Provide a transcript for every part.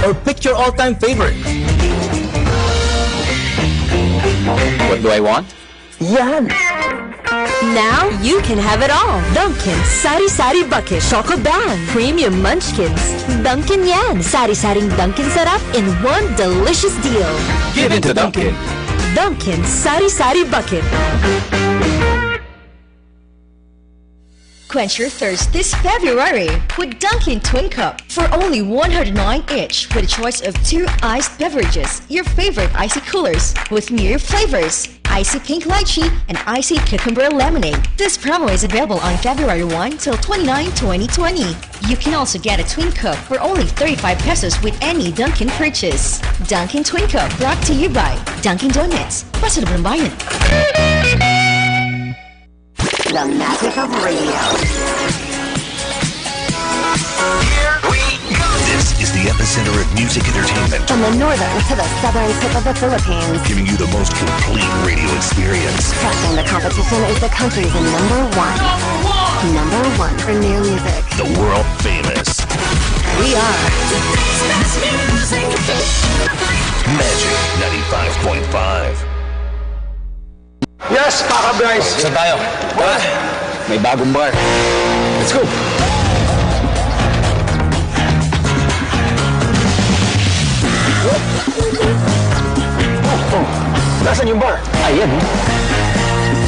or pick your all-time favorite. What do I want? Yan! Now you can have it all. Dunkin' Sari Sari Bucket Choco Bang Premium Munchkins. Dunkin' Yan Sari Saring Dunkin' Sarap in one delicious deal. Give it to Dunkin'. Dunkin' Sari Sari Bucket. Quench your thirst this February with Dunkin' Twin Cup for only 109 each with a choice of 2 iced beverages, your favorite icy coolers with new flavors, icy pink lychee and icy cucumber lemonade. This promo is available on February 1 till 29, 2020. You can also get a Twin Cup for only 35 pesos with any Dunkin' purchase. Dunkin' Twin Cup brought to you by Dunkin' Donuts. Pasalubong Bayan. The magic of radio. Here we go! This is the epicenter of music entertainment. From the northern to the southern tip of the Philippines. Giving you the most complete radio experience. Crushing the competition is the country's number one. Number one for new music. The world famous. We are today's best music. Magic 95.5. Yes, guys! Saan tayo? May bagong bar. Let's go! Nasaan yung bar? Ayan.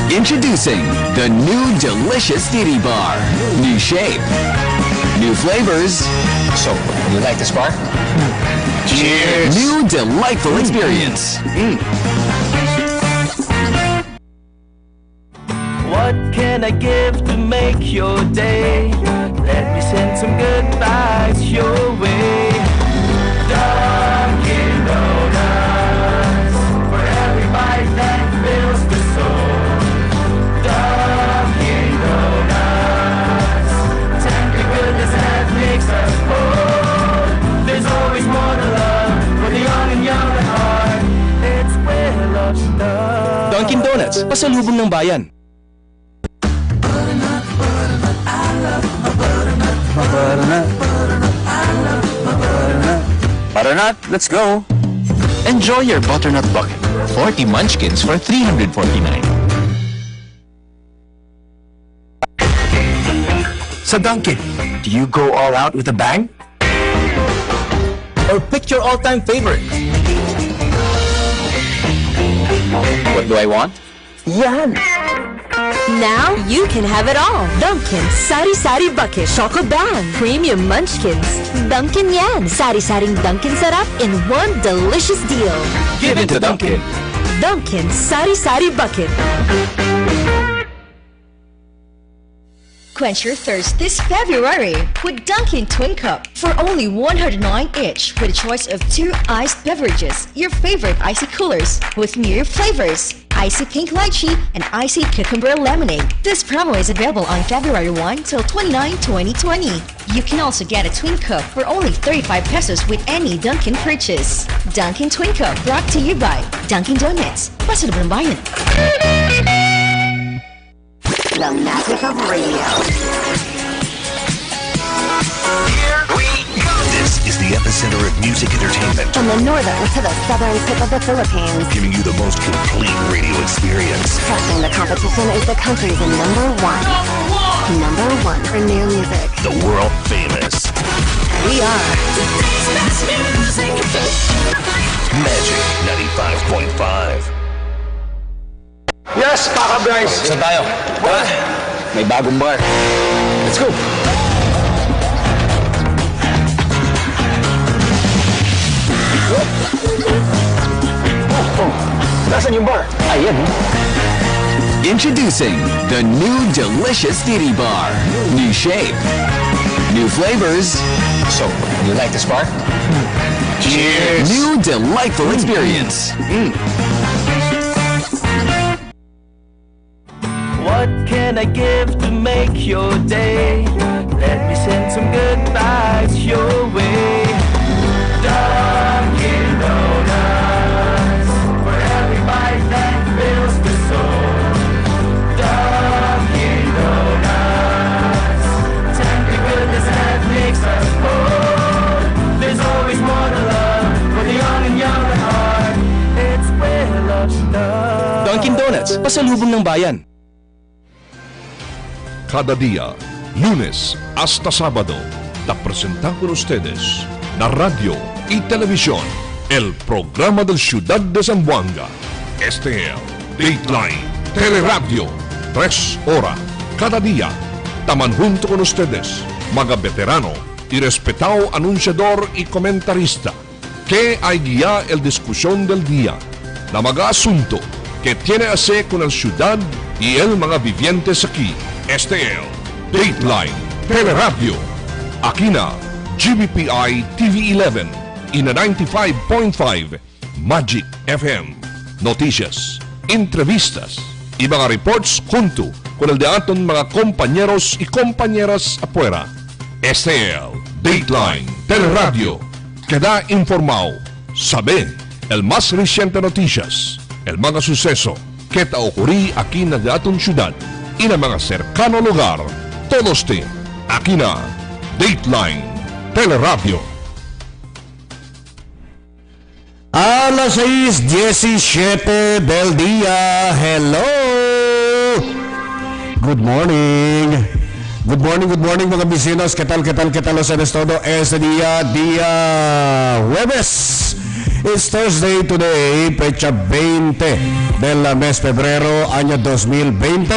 Introducing the new delicious Didi Bar. New shape. New flavors. So, you like this bar? Cheers! New delightful experience. What can I give to make your day? Let me send some good vibes your way. Dunkin' Donuts, for every bite that fills the soul. Dunkin' Donuts, tender goodness that makes us whole. There's always more to love for the young and young at heart. It's where love starts. Dunkin' Donuts, pasalubong ng bayan. Butternut, let's go. Enjoy your butternut bucket. 40 munchkins for 349. Sa Dunkin', do you go all out with a bang? Or pick your all-time favorite? What do I want? Yan! Now you can have it all. Dunkin' Sari Sari Bucket Choco Bang Premium Munchkins. Dunkin' Yan Sari Saring Dunkin' Sarap in one delicious deal. Give it to Dunkin'. Dunkin' Sari Sari Bucket. Quench your thirst this February with Dunkin' Twin Cup for only 109 each with a choice of 2 iced beverages, your favorite icy coolers with new flavors, icy pink lychee and icy cucumber lemonade. This promo is available on February 1 till 29, 2020. You can also get a Twin Cup for only 35 pesos with any Dunkin' purchase. Dunkin' Twin Cup brought to you by Dunkin' Donuts. Pasalubong Bayan. the magic of radio. Here we go! This is the epicenter of music entertainment. From the northern to the southern tip of the Philippines. Giving you the most complete radio experience. Crushing the competition is the country's number one. Number one for new music. The world famous. We are today's best music. Magic 95.5. Yes, guys! Saan tayo? May bagong bar. Let's go! Nasaan yung bar? Ayan. Introducing the new delicious Didi Bar. New shape. New flavors. So, you like this bar? Cheers! New delightful experience. What can I give to make your day? Let me send some good vibes your way. Dunkin' Donuts, for every bite that fills the soul. Dunkin' Donuts, tender goodness that makes us whole. There's always more to love. Pilipinas, pasalubong ng bayan. Cada día, lunes hasta sábado, te presentan con ustedes la radio y televisión, el programa del Ciudad de Zamboanga. Este es Dateline, Teleradyo, 3 horas cada día. Taman junto con ustedes, mga veterano y respetado anunciador y comentarista, que hay guía el discusión del día, na mga asunto que tiene a hacer con el ciudad y el mga vivientes aquí. Este es Dateline, Teleradyo. Aquí na, GBPI TV 11 y na 95.5 Magic FM. Noticias, entrevistas y mga reports junto con el de aton mga compañeros y compañeras afuera. Este es Dateline, Teleradyo. Queda informado, sabe el más reciente noticias, el mga suceso que te ocurrí aquí na aton ciudad y na mga cercano lugar. Todos te, aquí na, Dateline, Teleradyo. A las 6:17 del día. Hello! Good morning. Good morning mga vecinos. ¿Qué tal ustedes todo este día jueves? It's Thursday today, fecha 20 del mes Febrero, año 2020.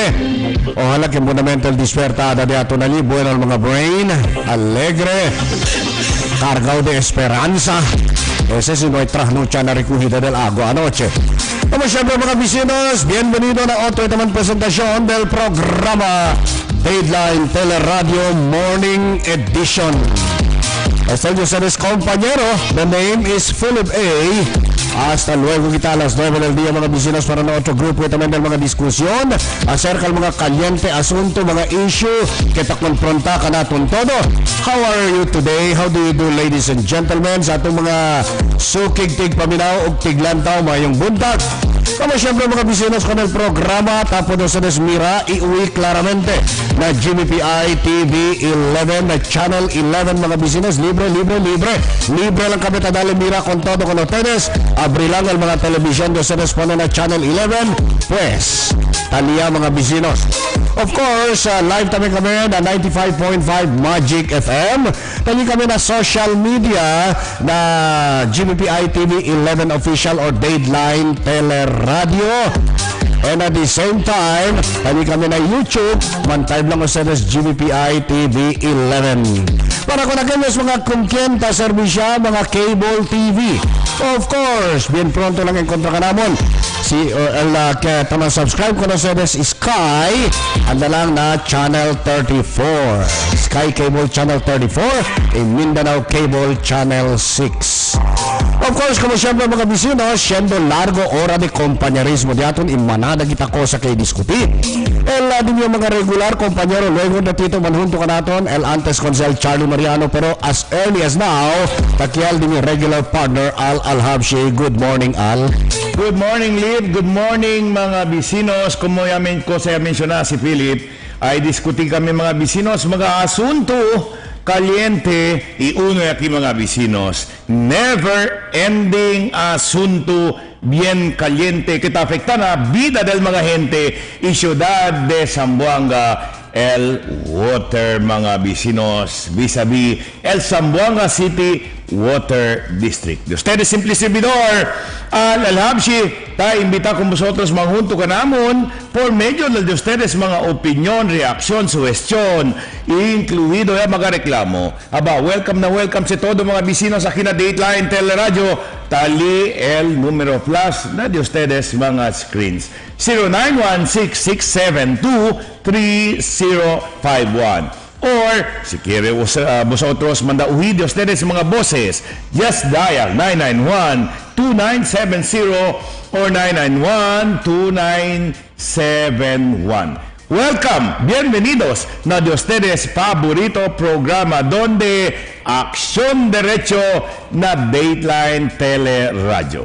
Ojalá que bonamente el despertada de ato nali, bueno al mga brain, alegre, cargado de esperanza. Ese si no hay trasnocha na recogida del agua anoche. Como siempre mga vecinos, bienvenido na otra naman presentación del programa Dateline Teleradyo Morning Edition. Este es compañero, the name is Philip A. Hasta luego kita a las 9 del día mga vecinos para na otro grupo también del mga diskusyon acerca del mga kaliente asunto, mga issue que ta konfronta ka natin todo. How are you today? How do you do, ladies and gentlemen? Sa atong mga sukig tigpaminaw o tiglantaw mayong buntag. Como siempre mga vecinos con el programa tapos no se desmira iuwi claramente na GBPI TV 11 na Channel 11 mga vecinos libre lang kami tadali mira con todo con ustedes. Abri lang ang mga telebisyon do se responde na Channel 11 pues talia mga vecinos. Of course, live kami na 95.5 Magic FM. Tali kami na social media na GBPI TV 11 official or Dateline Teleradyo. And at the same time, tali kami na YouTube. Man-type lang ustedes GBPI TV 11. Para kung nakilos mga kumkienta serbisya, mga cable TV. Of course, bien pronto lang enkontra ka namon. Que tamang subscribe ko na ustedes Sky, anda lang na Channel 34. Sky Cable Channel 34 and Mindanao Cable Channel 6. Of course, como siempre mga vecinos, siendo largo hora de compañerismo di aton imanada kita ko sa kay diskuti. El din yung mga regular compañero luego na tito manhunto ka naton el antes consel Charlie Mariano pero as early as now, takial din yung regular partner Al Alhabshi. Good morning, Al. Good morning, Liv. Good morning, mga bisinos. Como ko sa mensyona si Philip, ay diskuti kami mga bisinos, mga asunto kaliente y uno aquí mga bisinos. Never ending asunto bien caliente que ta afecta na vida del mga gente y ciudad de Zamboanga. El water mga bisinos vis-a-vis el Zamboanga City Water District. De ustedes simple servidor Al Alhabshi, ta imbita con vosotros manghunto ka namon por medio de ustedes mga opinion, reaksyon, suggestion, incluido yung mga reklamo. Aba, welcome si todo mga bisinos aquí na Dateline Teleradyo. Tali el numero plus na de ustedes mga screens 0916-672-3051. Or, si quiere vosotros mandauhi de ustedes mga boses, just dial 991-2970 or 991-2971. Welcome, bienvenidos na de ustedes favorito programa donde Acción Derecho na Dateline Teleradyo.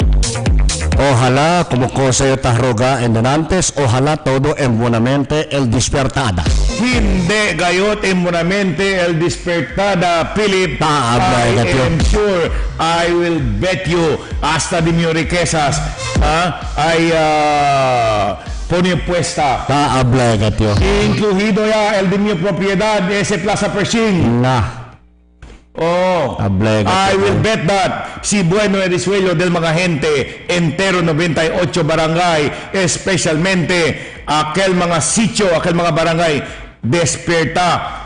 Ojalá, como cosa yo te roga en antes, ojalá todo en buenamente el despertada. Hindi gayot en buenamente el despertada, Philip. I am sure, I will bet you, hasta de mi riquezas, ay pone puesta. Ka-ablega, tío. Incluido ya el de mi propiedad, ese Plaza Pershing. Na. Oh, Ablega, I tío. will bet that si Bueno Erisuelo del mga gente entero 98 barangay, especialmente aquel mga sitio, aquel mga barangay, desperta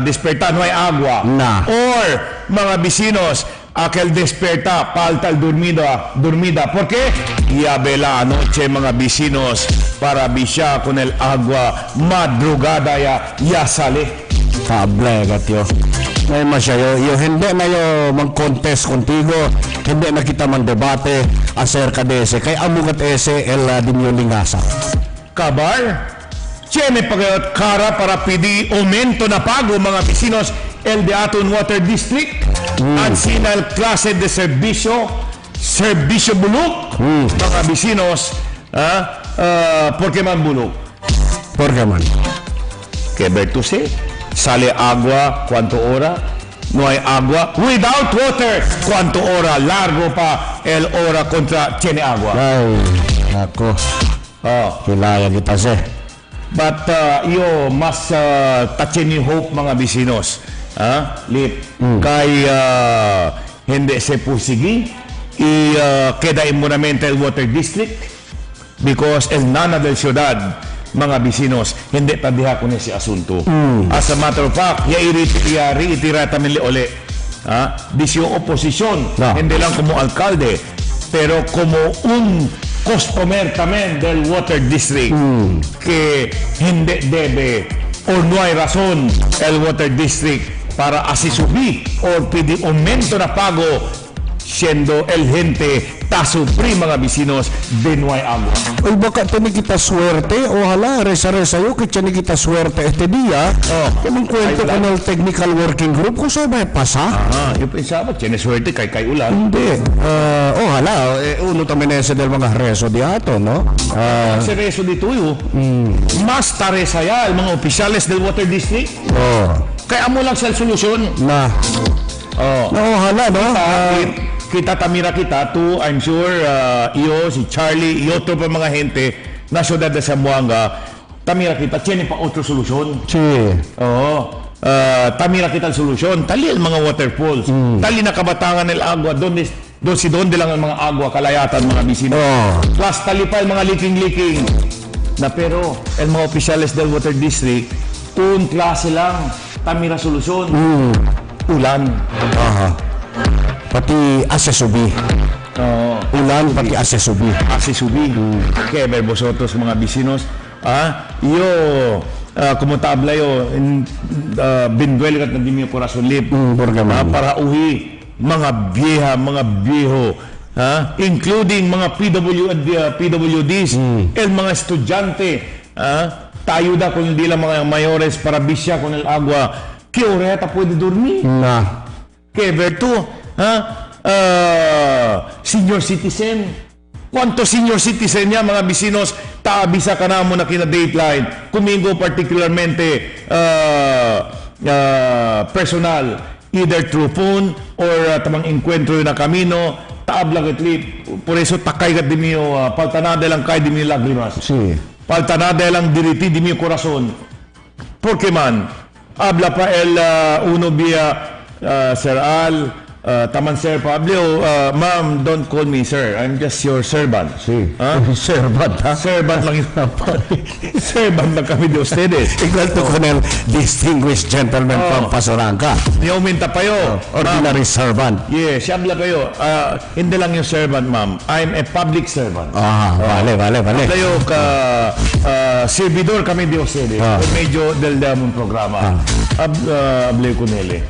desperta no hay agua. Na. Or mga vecinos, aquel desperta falta el dormida. ¿Por qué? Ya vela anoche mga vecinos para bisya con el agua madrugada ya sale. Ka-ablega, tío. May masya, yo hindi na yo mag-contest contigo, hindi na kita man-debate acerca de ese, kay amugat ese el dinyo lingasa. Kabar, tiene pagayot kara para pidi aumento na pago mga vecinos el de Aton Water District at sina el klase de servisyo bulok mga vecinos, porque man bulok? Porque man. Que Bertuse, sale agua, ¿cuánto hora? No hay agua. Without water, ¿cuánto hora? Largo pa el hora contra tiene agua. Ay, ako. Kilaya kita siya. But yo mas touching yung hope mga bisinos. Lip, kay hindi se pusigi queda inmunamente el water district because el nana del ciudad mga bisinos, hindi pa diha ko si asunto. As a matter of fact, reitira también uli. Disyo oposisyon, hindi lang como alcalde, pero como un customer también del water district que hindi debe o no hay razón el water district para asisubir o pedir aumento na pago siendo el gente tasupri mga bisinos de no hay agua. Uy, baka ito kita suerte o hala, resa-resa yo que tiene kita suerte este día. Kaming kwento ko ng technical working group kung saan may pasa. Yo pensaba, tiene suerte kay ulan. Hindi. Hala, uno también ese del mga reso di ato, no? Kasi reso dito yo. Mas taresa ya, el mga opisyales del water district. Kaya mo lang sa solusyon. Na. Hala, no? Kita tamira kita tu, I'm sure iyo, si Charlie, iyo to pa mga gente na syudad de Zamboanga, tamira kita, tiene pa otro solusyon. Tamira kita solusyon, tali ang mga waterfalls, tali na kabatangan ng agua, donde lang ang mga agua, kalayatan mga bisino. Plus tali pa ang mga leaking. Na pero, ang mga opisyales del water district, un klase lang, tamira solusyon. Ulan. Pati asesubi. Ulan pati asesubi. Kaya ver vosotros mga bisinos, yo como tabla yo binduel kat na di mi corazon lip para uhi mga vieho, including mga PWDs, el mga estudyante, tayo da kung hindi lang mga mayores para bisya con el agua, que oreta puede dormir. Que ver tú, senior citizen. ¿Cuántos senior citizen niya mga bisinos taabisa ka na mo na kina Dateline? Kumingo particularmente personal, either through phone or tamang encuentro na camino, taablang itli. Por eso takay kat di miyo, paltanada lang kay di miyo lagrimas. Paltanada lang diriti di miyo corazon. Porque man, habla pa el uno via Sir Al, Taman Sir Pablo, ma'am, don't call me sir. I'm just your servant. Servant, ha? Servant lang servant lang kami de ustedes. Igual to con el distinguished gentleman from Pasoranca. Niuminta pa yo. Ordinary servant. Yes, siyabla kayo. Hindi lang yung servant, ma'am. I'm a public servant. Vale. Kayo servidor kami de ustedes. Medyo del damong programa. Ableo ko nele.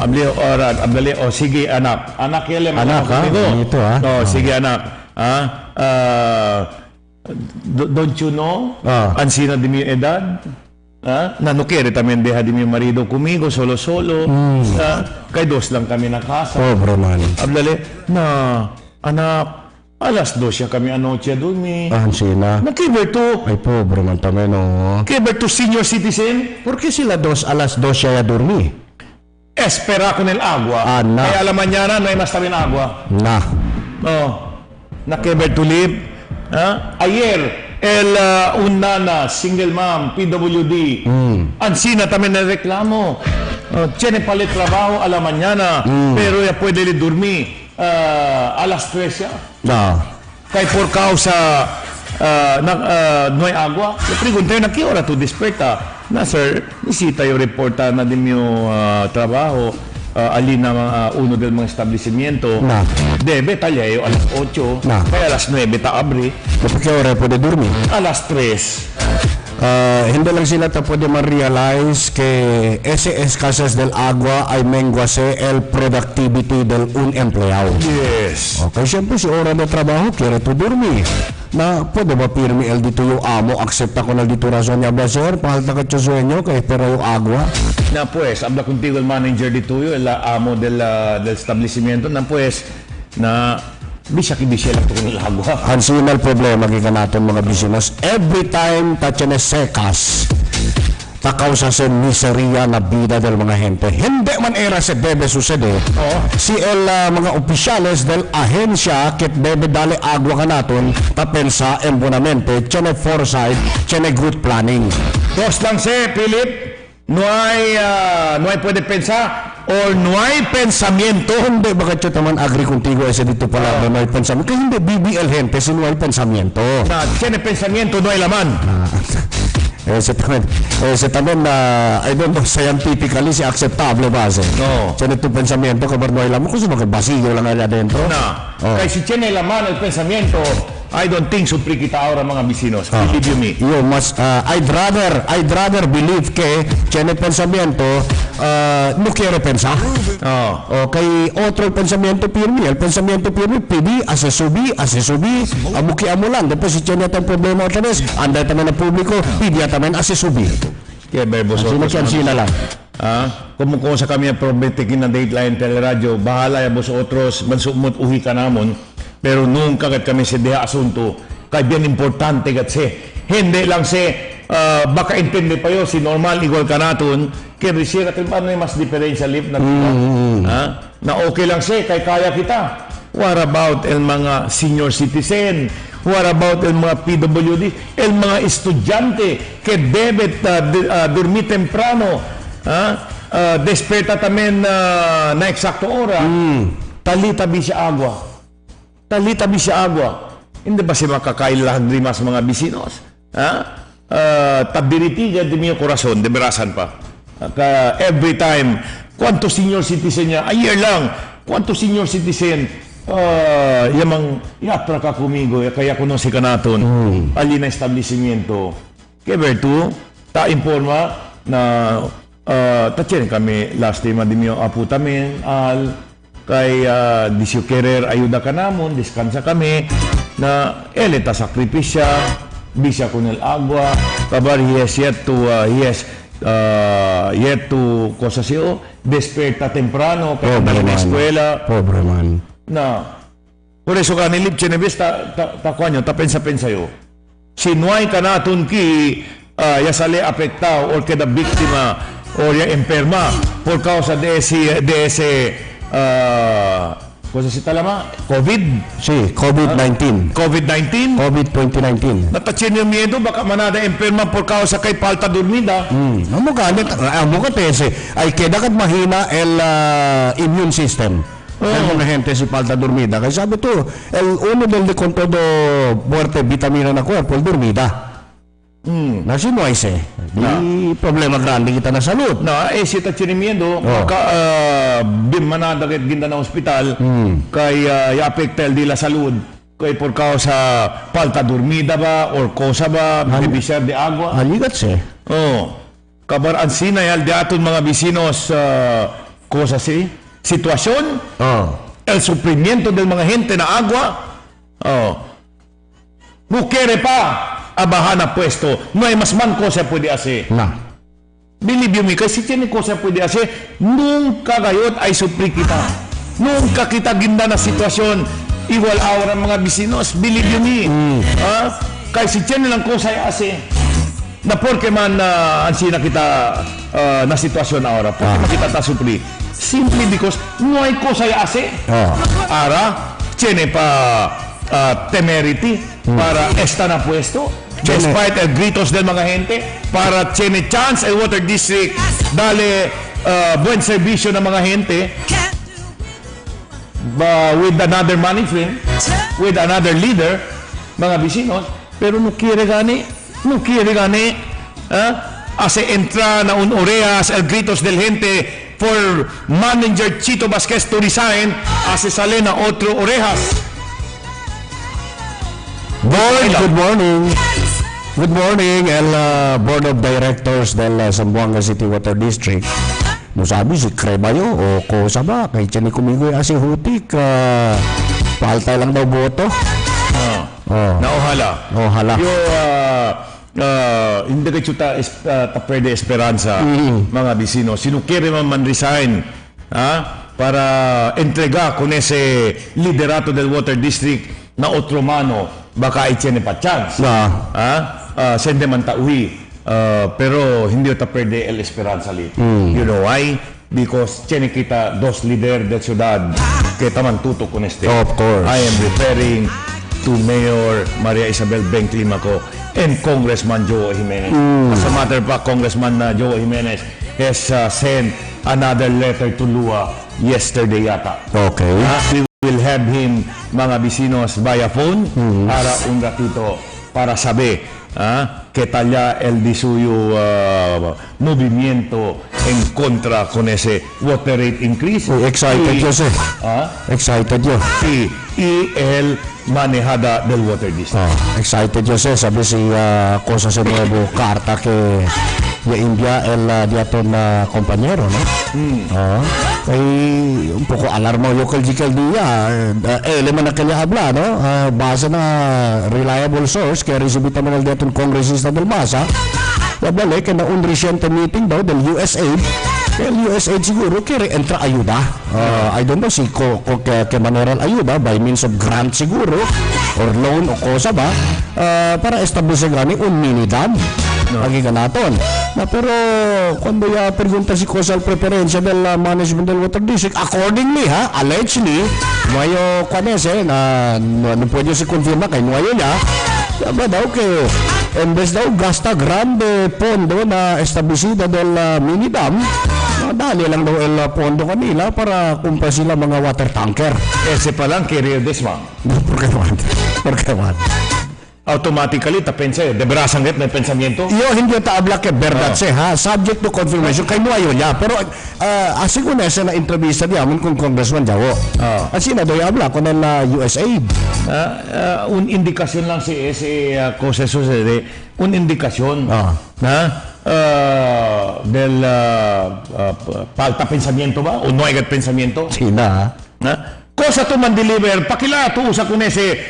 Ableo oran, ableo. Sige anak yele anak ito sige anak don't you know ansina di mi edad na no quiere también deja di mi marido conmigo solo kay dos lang kami na casa pobre man ablale na anak alas 2 kami anoche dormi ansina nakiberto ay pobre man también kiberto senior citizen porque sila alas 2 siya dormi espera con el agua. Kaya a la mañana no hay más también agua. Na. Na que Bertulip, Ayer, una nana, single mom, PWD. Ansina también na reklamo. Tiene pa le trabajo a la mañana, pero ya puede le dormir a las 3 ya. Kaya por causa no hay agua. Le pregunté na, ¿qué hora tu desperta? Na, sir, nisita yung reporta na din yung trabajo. Alin na uno del mga establishmento. Debe tayo alas 8. Kaya alas 9 ta abri. ¿Qué hora puede dormir? Alas 3. Hindi lang sila pwede ma-realize que ese escasez del agua ay menguase el productivity del un empleado. Yes. Okay, siyempre si hora de trabajo, quiere tu dormir. Na pwede ba pirmi el dito yung amo, acepta ko na dito razón niya ba, sir? Pahalta ka siya sueño, kaya pero yung agua. Na pues, habla contigo el manager dito yung, el amo del establishmento, na pues, na bisa lang ito kung agua. Hansin al problema kika natin mga business. Every time tayo sekas, takausa sa miseria na vida del mga gente. Hindi man era se debe sucede. Si el mga opisyales del ahensya kit debe dale agua ka natin, tapensa en bonamente, tiene foresight, tiene good planning. Dos lang Philip, no hay puede pensar or no hay pensamiento. Hindi, bakit siya naman agree contigo ese dito pala no hay pensamiento? Kasi hindi BBL gente si no hay pensamiento. Na, tiene pensamiento, no hay laman. Ese también I don't know, scientifically si acceptable ba ese? No. Tiene tu pensamiento que no hay laman, kasi vacío lang allá adentro. No. Kaya si tiene laman el pensamiento, I don't think supli kita ahora mga vecinos. Believe you me. Yo mas I'd rather believe que tiene pensamiento no quiere pensar. Okay, otro pensamiento firme, el pensamiento firme pidi, hace subir, amuki amulan. Después si tiene tan problema otra vez, anda también al público, pidi también hace subir. Kaya verbos sila lang. Kumukuha sa kami ang probetikin ng Dateline Teleradyo, bahala ya vos otros, mansumot uhi ka namon. Pero nunca kat kami sa diha asunto, kaya bien importante kat hindi lang baka intindi pa yun, si normal igual ka natin, kaya risira kat ano yung mas diferensya lip na kita. Na okay lang kaya kaya kita. What about el mga senior citizen? What about el mga PWD? El mga estudyante que debe dormir temprano, desperta también na eksakto ora, talitabi siya agua. Hindi ba siya makakailan rin mas mga bisinos? Tabiritiga di miyo korason, de berasan pa. Every time, kwanto senior citizen niya, a year lang, kwanto senior citizen, yamang yatra ka kumigo, kaya kunosi ka naton, alin na establishmento. Kaya bertu, ta-informa na tatyan kami last time di miyo aputamin, kay disyo querer ayuda ka namon, descansa kami, na elita sakripisya, bisya con el agua, kabar he has yet to kosasyo, desperta temprano, kaya na eskwela. Pobre man. Na, por eso ka nilip chenebes, takuanyo, pensa yo. Si nuay ka naton ki, ya sale apektao, or queda biktima, or ya enferma, por causa de ese cosa si talama? COVID? Sí, COVID-19. COVID-19? COVID-2019. Natatsin yung miedo, baka manada enferma por causa kay falta dormida. Amo ka tese, ay kedakat mahina el immune system. El mga gente si falta dormida. Kaya sabi to, el uno del de con todo muerte vitamina na cuerpo, el dormida. Nasi no ay di problema grande kita na salud. Si tatsinimiento, manada ginda na ospital, kay apekta el di la salud. Kay por causa falta dormida ba, or cosa ba, bibisar de agua. Haligat Kabar ansina yal di aton mga bisinos, cosa sitwasyon, el suplimiento del mga gente na agua, bukere pa, abahana puesto, no hay más man cosa puede hacer. Believe you me, kasi tiene cosa puede hacer, nunca gayot ay supli kita. Nunca kita ginda na sitwasyon, igual ahora mga bisinos, believe you me. Kasi tiene lang cosa ay hacer. Na porque man ansina kita na sitwasyon ahora, porque man kita ta supli. Simply because no hay cosa ay hacer. Ara, tiene pa temerity, para esta na pwesto. Despite el gritos del mga gente, para tiene chance el Water District dale buen servisyo ng mga gente with another management, with another leader, mga bisinos, pero no quiere gani, hace entra na un oreas el gritos del gente for manager Chito Vasquez to resign, hace sale na otro orejas. Board, good morning. Good morning, el Board of Directors del Zamboanga City Water District. No sabi si Crebayo o ko saba kay Chani Kumigoy asi hutik paltay lang daw boto. Naohala. Yo hindi ka chuta ta pwede esperanza mga bisino. Sino quiere man resign para entrega con ese liderato del Water District na otro mano baka itiene pa chance. Sende man tauhi. Pero hindi ta pwede el esperanza li. You know why? Because tiene kita dos líder de ciudad que taman tuto con este. Of course. I am referring to Mayor Maria Isabel Beng Climaco and Congressman Joe Jimenez. As a matter of fact, Congressman Joe Jimenez has sent another letter to Lua yesterday yata. Okay. We will have him, mga bisinos, via phone para un ratito para saber que talla el de suyo movimiento en contra con ese water rate increase. Excited yo siya. Excited yo. Y el manejada del water district. Excited yo siya. Sabi si cosa sa nuevo karta que India el diaton na compañero, no? Kay un poco alarma yo kay dia. Eleman na kanya habla, no? Base na reliable source kaya resibita man el diaton kongresista del Masa. Babalik na un reciente meeting daw del USAID. El USAID siguro quiere entra ayuda. I don't know si que maneral ayuda by means of grant siguro or loan o cosa ba para establish gani un mini dam. Agiganaton. Pero cuando ya pregunta si cosa al preferencia del management del Water District, accordingly allegedly, nuayo kanese na no puede se confirma kay nuayo niya, sabi daw que en vez daw gasta grande pondo na establisida del mini dam, dali lang daw el pondo kanila para kumpra sila mga water tanker. Ese pa lang career desma. Porque man. Automatically, ta pensa, de brasanget na pensamiento. Yo, hindi ta habla que verdad siya, subject to confirmation, kay nuayo niya. Pero, así ko na siya na entrevista niya, kung Congressman Jawo. Así na doy habla con el USAID. Un indikasyon lang si ese cosa sucede, un indikasyon del falta pensamiento ba? O no hay pensamiento? Sina. Cosa to man deliver, pakila to usa kun ese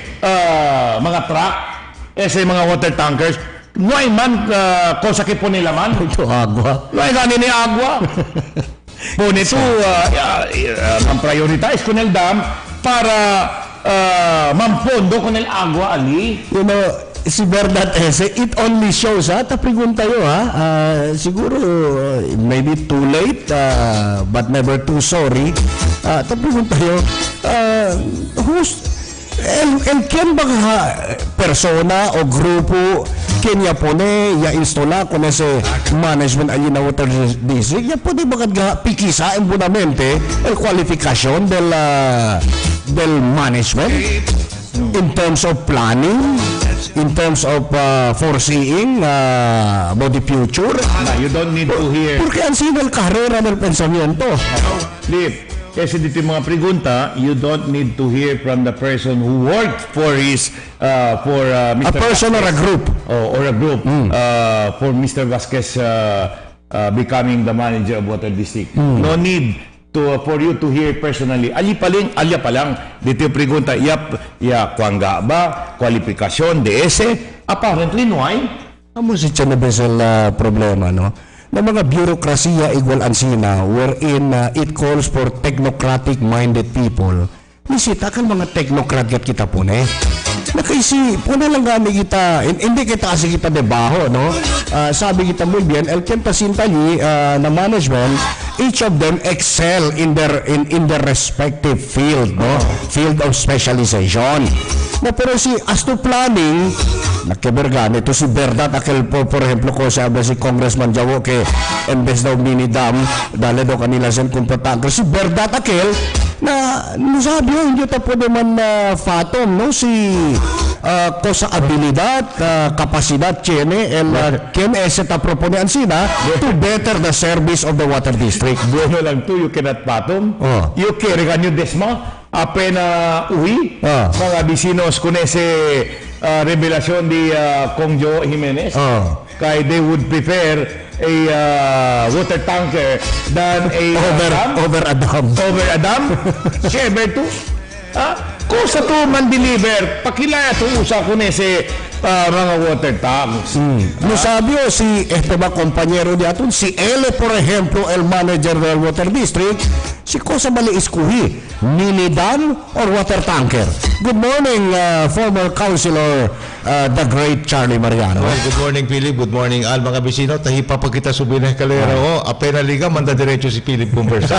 mga truck, ese mga water tankers, no hay man cosa que pone la mano. Ito agua. No hay gani ni agua. Pone to prioritize con el dam para mampondo con el agua ali. You know, si verdad ese, it only shows ta pregunta yo siguro maybe too late but never too sorry. Ta pregunta yo el quién ba persona o grupo kanya pone ya instala con ese management allí na water district ya pwede ba pikisa embunamente el kwalifikasyon del management in terms of planning, in terms of foreseeing about the future. You don't need to hear. Porque ang sinal karera del pensamiento. Lip, kasi dito mga pregunta, you don't need to hear from the person who worked for his Mr. A person Vasquez, or a group. or a group for Mr. Vasquez becoming the manager of Water District. No need for you to hear personally. Alya pa lang dito yung pregunta, kwangga ba kwalifikasyon de ese? Apparently no ay. Amo si Chana Besel problema, no? Na mga bureaucracia igual ansina wherein it calls for technocratic-minded people. Nisita kan mga technocrat kita po na nakaisi po na lang gami kita, hindi kita kasi kita debaho, no? Sabi kita muy bien, el quien pasinta ni na management each of them excel in their respective field, no? Field of specialization. Na pero as to planning, nakibergan ito si Berdat aquel por ejemplo ko sabi si Congressman Jawo ke embes daw mini dam dale daw kanila sen kompetang si Berdat aquel na sabi hindi ta pwede man fathom no si cosa habilidad kapasidad tiene el quien es ta proponean sina to better the service of the water district. Bueno lang to, you cannot fathom. You carry ganyo desma apena uwi mga bisinos kung ese revelasyon di Kongjo Jimenez kay they would prefer a water tanker than a over a dam. Siyempre to kung sa to man deliver pakilaya to usa kung ese mga water tanks. No sabio si ba compañero de atun si Ele por ejemplo el manager del water district si cosa mali iskuhi mini dam or water tanker. Good morning former councilor the great Charlie Mariano. Well, good morning Philip, good morning al mga bisino tahi pa kita subinay kalera apena liga manda diretso si Philip Conversa.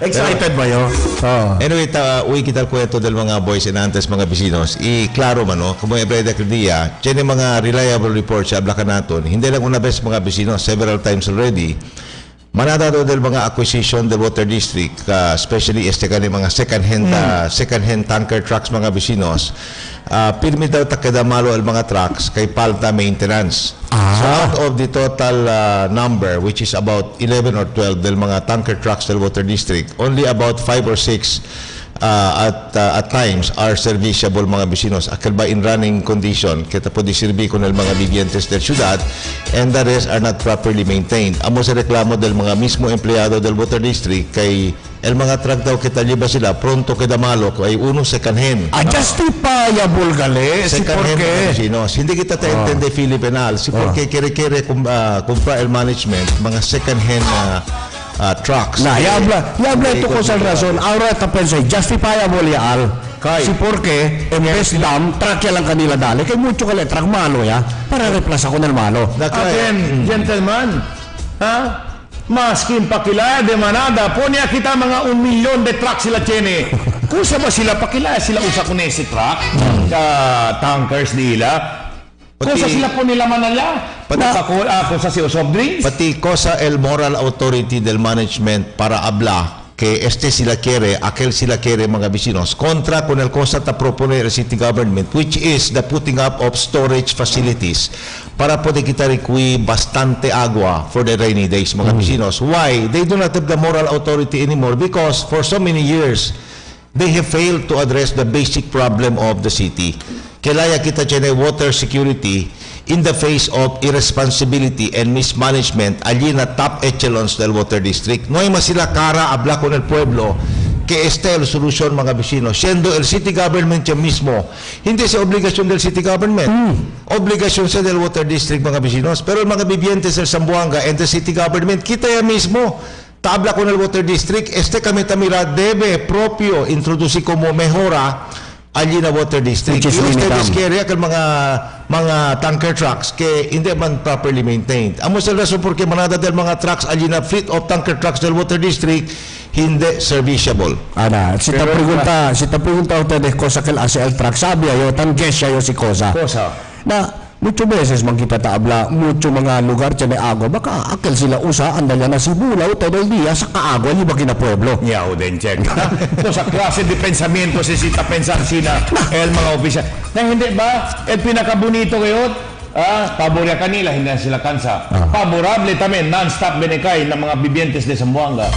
Excited ba yo? Anyway uwi kita kwento del mga boys and antes mga bisinos i-klaro man no como every dia tiene mga reliable reports sa ablakan naton hindi lang una bes mga bisinos several times already manadado del mga acquisition del water district especially kani mga second hand tanker trucks mga bisinos pirmi daw takadamalo al mga trucks kay palta maintenance. So out of the total number which is about 11 or 12 del mga tanker trucks del water district only about 5 or 6 at times are serviceable mga bisinos akal ba in running condition kita po diserbi con el mga vivientes del ciudad and the rest are not properly maintained. Amo sa reklamo del mga mismo empleyado del water district kay el mga truck daw kita liba sila pronto queda malo kay uno second hand justifiable gale si porque hindi kita ta intende Filipinal si porque kere compra el management mga second hand trucks. Na, yabla ito ko sa rason. Ahora ito pensay, justifiable yaal. Si porque, en vez dam, truck ya lang kanila dali. Kaya mucho kali, truck malo ya. Para replace ako ng malo. Again, gentlemen, maskin pakilaya de manada, po niya kita mga 1 milyon de truck sila tiene. Kusa ba sila pakilaya, sila usa ko na si truck, tankers nila. Cosa sila po nila manala? Cosa si soft drinks? Pati cosa el moral authority del management para habla que sila quiere, aquel sila quiere mga vecinos contra con el cosa ta propone el city government which is the putting up of storage facilities para poder kita require bastante agua for the rainy days mga vecinos. Why? They do not have the moral authority anymore because for so many years they have failed to address the basic problem of the city. Kailangan kita tiene water security in the face of irresponsibility and mismanagement allí na top echelons del water district. No hay más sila cara habla con el pueblo que este el solución mga vecinos. Siendo el city government ya mismo, hindi sa obligasyon del city government. Obligasyon sa del water district mga vecinos. Pero el mga vivientes del Zamboanga and the city government, kita ya mismo. Tabla con el water district, kami tamira debe propio introducir como mejora allí na water district. Yung ustedes quiere que mga tanker trucks que hindi man properly maintained. Amo sa rason porque manada del mga trucks allí na fleet of tanker trucks del water district hindi serviceable. Ana, si ta pregunta ustedes cosa que hace el truck sabi ayo tan gesya yo si cosa. Na mucho beses magkita taabla mucho mga lugar tiene agua baka akal sila usa andala na si bulaw todo el día sa kaagwa ni bagi na pueblo. Yaw din check. So sa klase de pensamiento si sita pensar sina el mga opisyal. Na hindi ba el pinakabonito ngayon paborya kanila hindi sila kansa. Favorable tamen non-stop benekay ng mga vivientes de Zamboanga.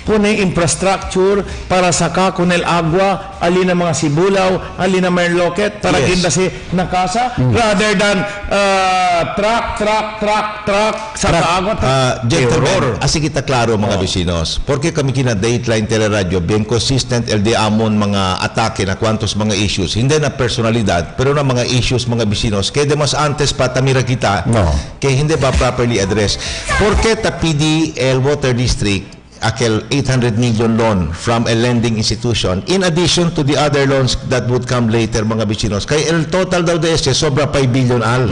Pune infrastructure para saka con el agua alin ang mga sibulaw alin ang may loket para ginda si na casa rather than truck sa agua gentlemen, así kita klaro mga vecinos porque kami kina Dateline Teleradyo bien consistent el de amon mga atake na kwantos mga issues hindi na personalidad pero na mga issues mga vecinos kaya de mas antes pa tamira kita kaya hindi ba properly address porque tapidi el water district aquel 800 million loan from a lending institution in addition to the other loans that would come later mga vecinos kaya el total daw de sobra 5 billion al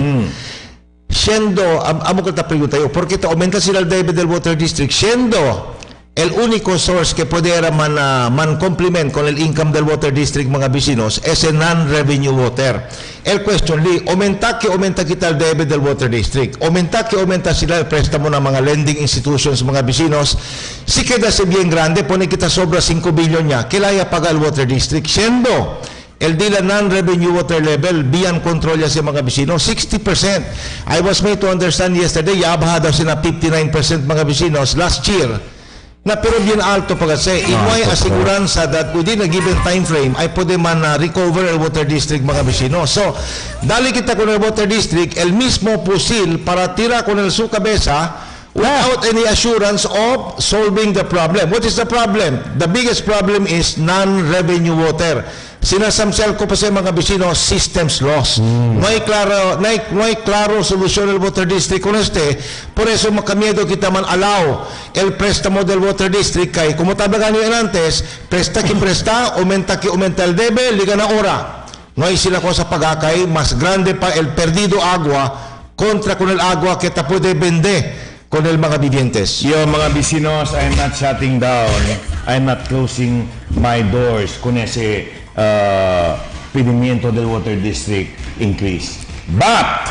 siendo, amo que te pregunta yo, ¿por qué te aumenta sila el debe del Water District? Siendo el único source que pudiera man complement con el income del Water District, mga bisinos, es el non-revenue water. El question, aumenta kita el debe del Water District. Aumenta sila el préstamo ng mga lending institutions, mga bisinos. Si queda si bien grande, pone kita sobra 5 billion niya, kilaya paga el Water District. Siendo el dila non-revenue water level, beyond control niya sa mga bisino, 60%. I was made to understand yesterday, yabaha daw sila 59% mga bisinos last year. Na pero bien alto pa kasi, inway asiguranza that within a given time frame ay pwede man recover el water district mga bisino. So, dali kita con el water district, el mismo pusil para tira con el su cabeza without any assurance of solving the problem. What is the problem? The biggest problem is non-revenue water. Sinasamsel ko pa sa mga bisino, systems loss. No hay claro solusyon del water district con este. Por eso makamiedo kita man allow el préstamo del water district kay como tabagan nyo antes, presta aumenta el debe, liga na ora. No hay sila ko sa pagakay, mas grande pa el perdido agua contra con el agua que ta puede vende con el mga vivientes. Yo, mga bisinos, I'm not shutting down. I'm not closing my doors con ese pedimiento del water district increase. But,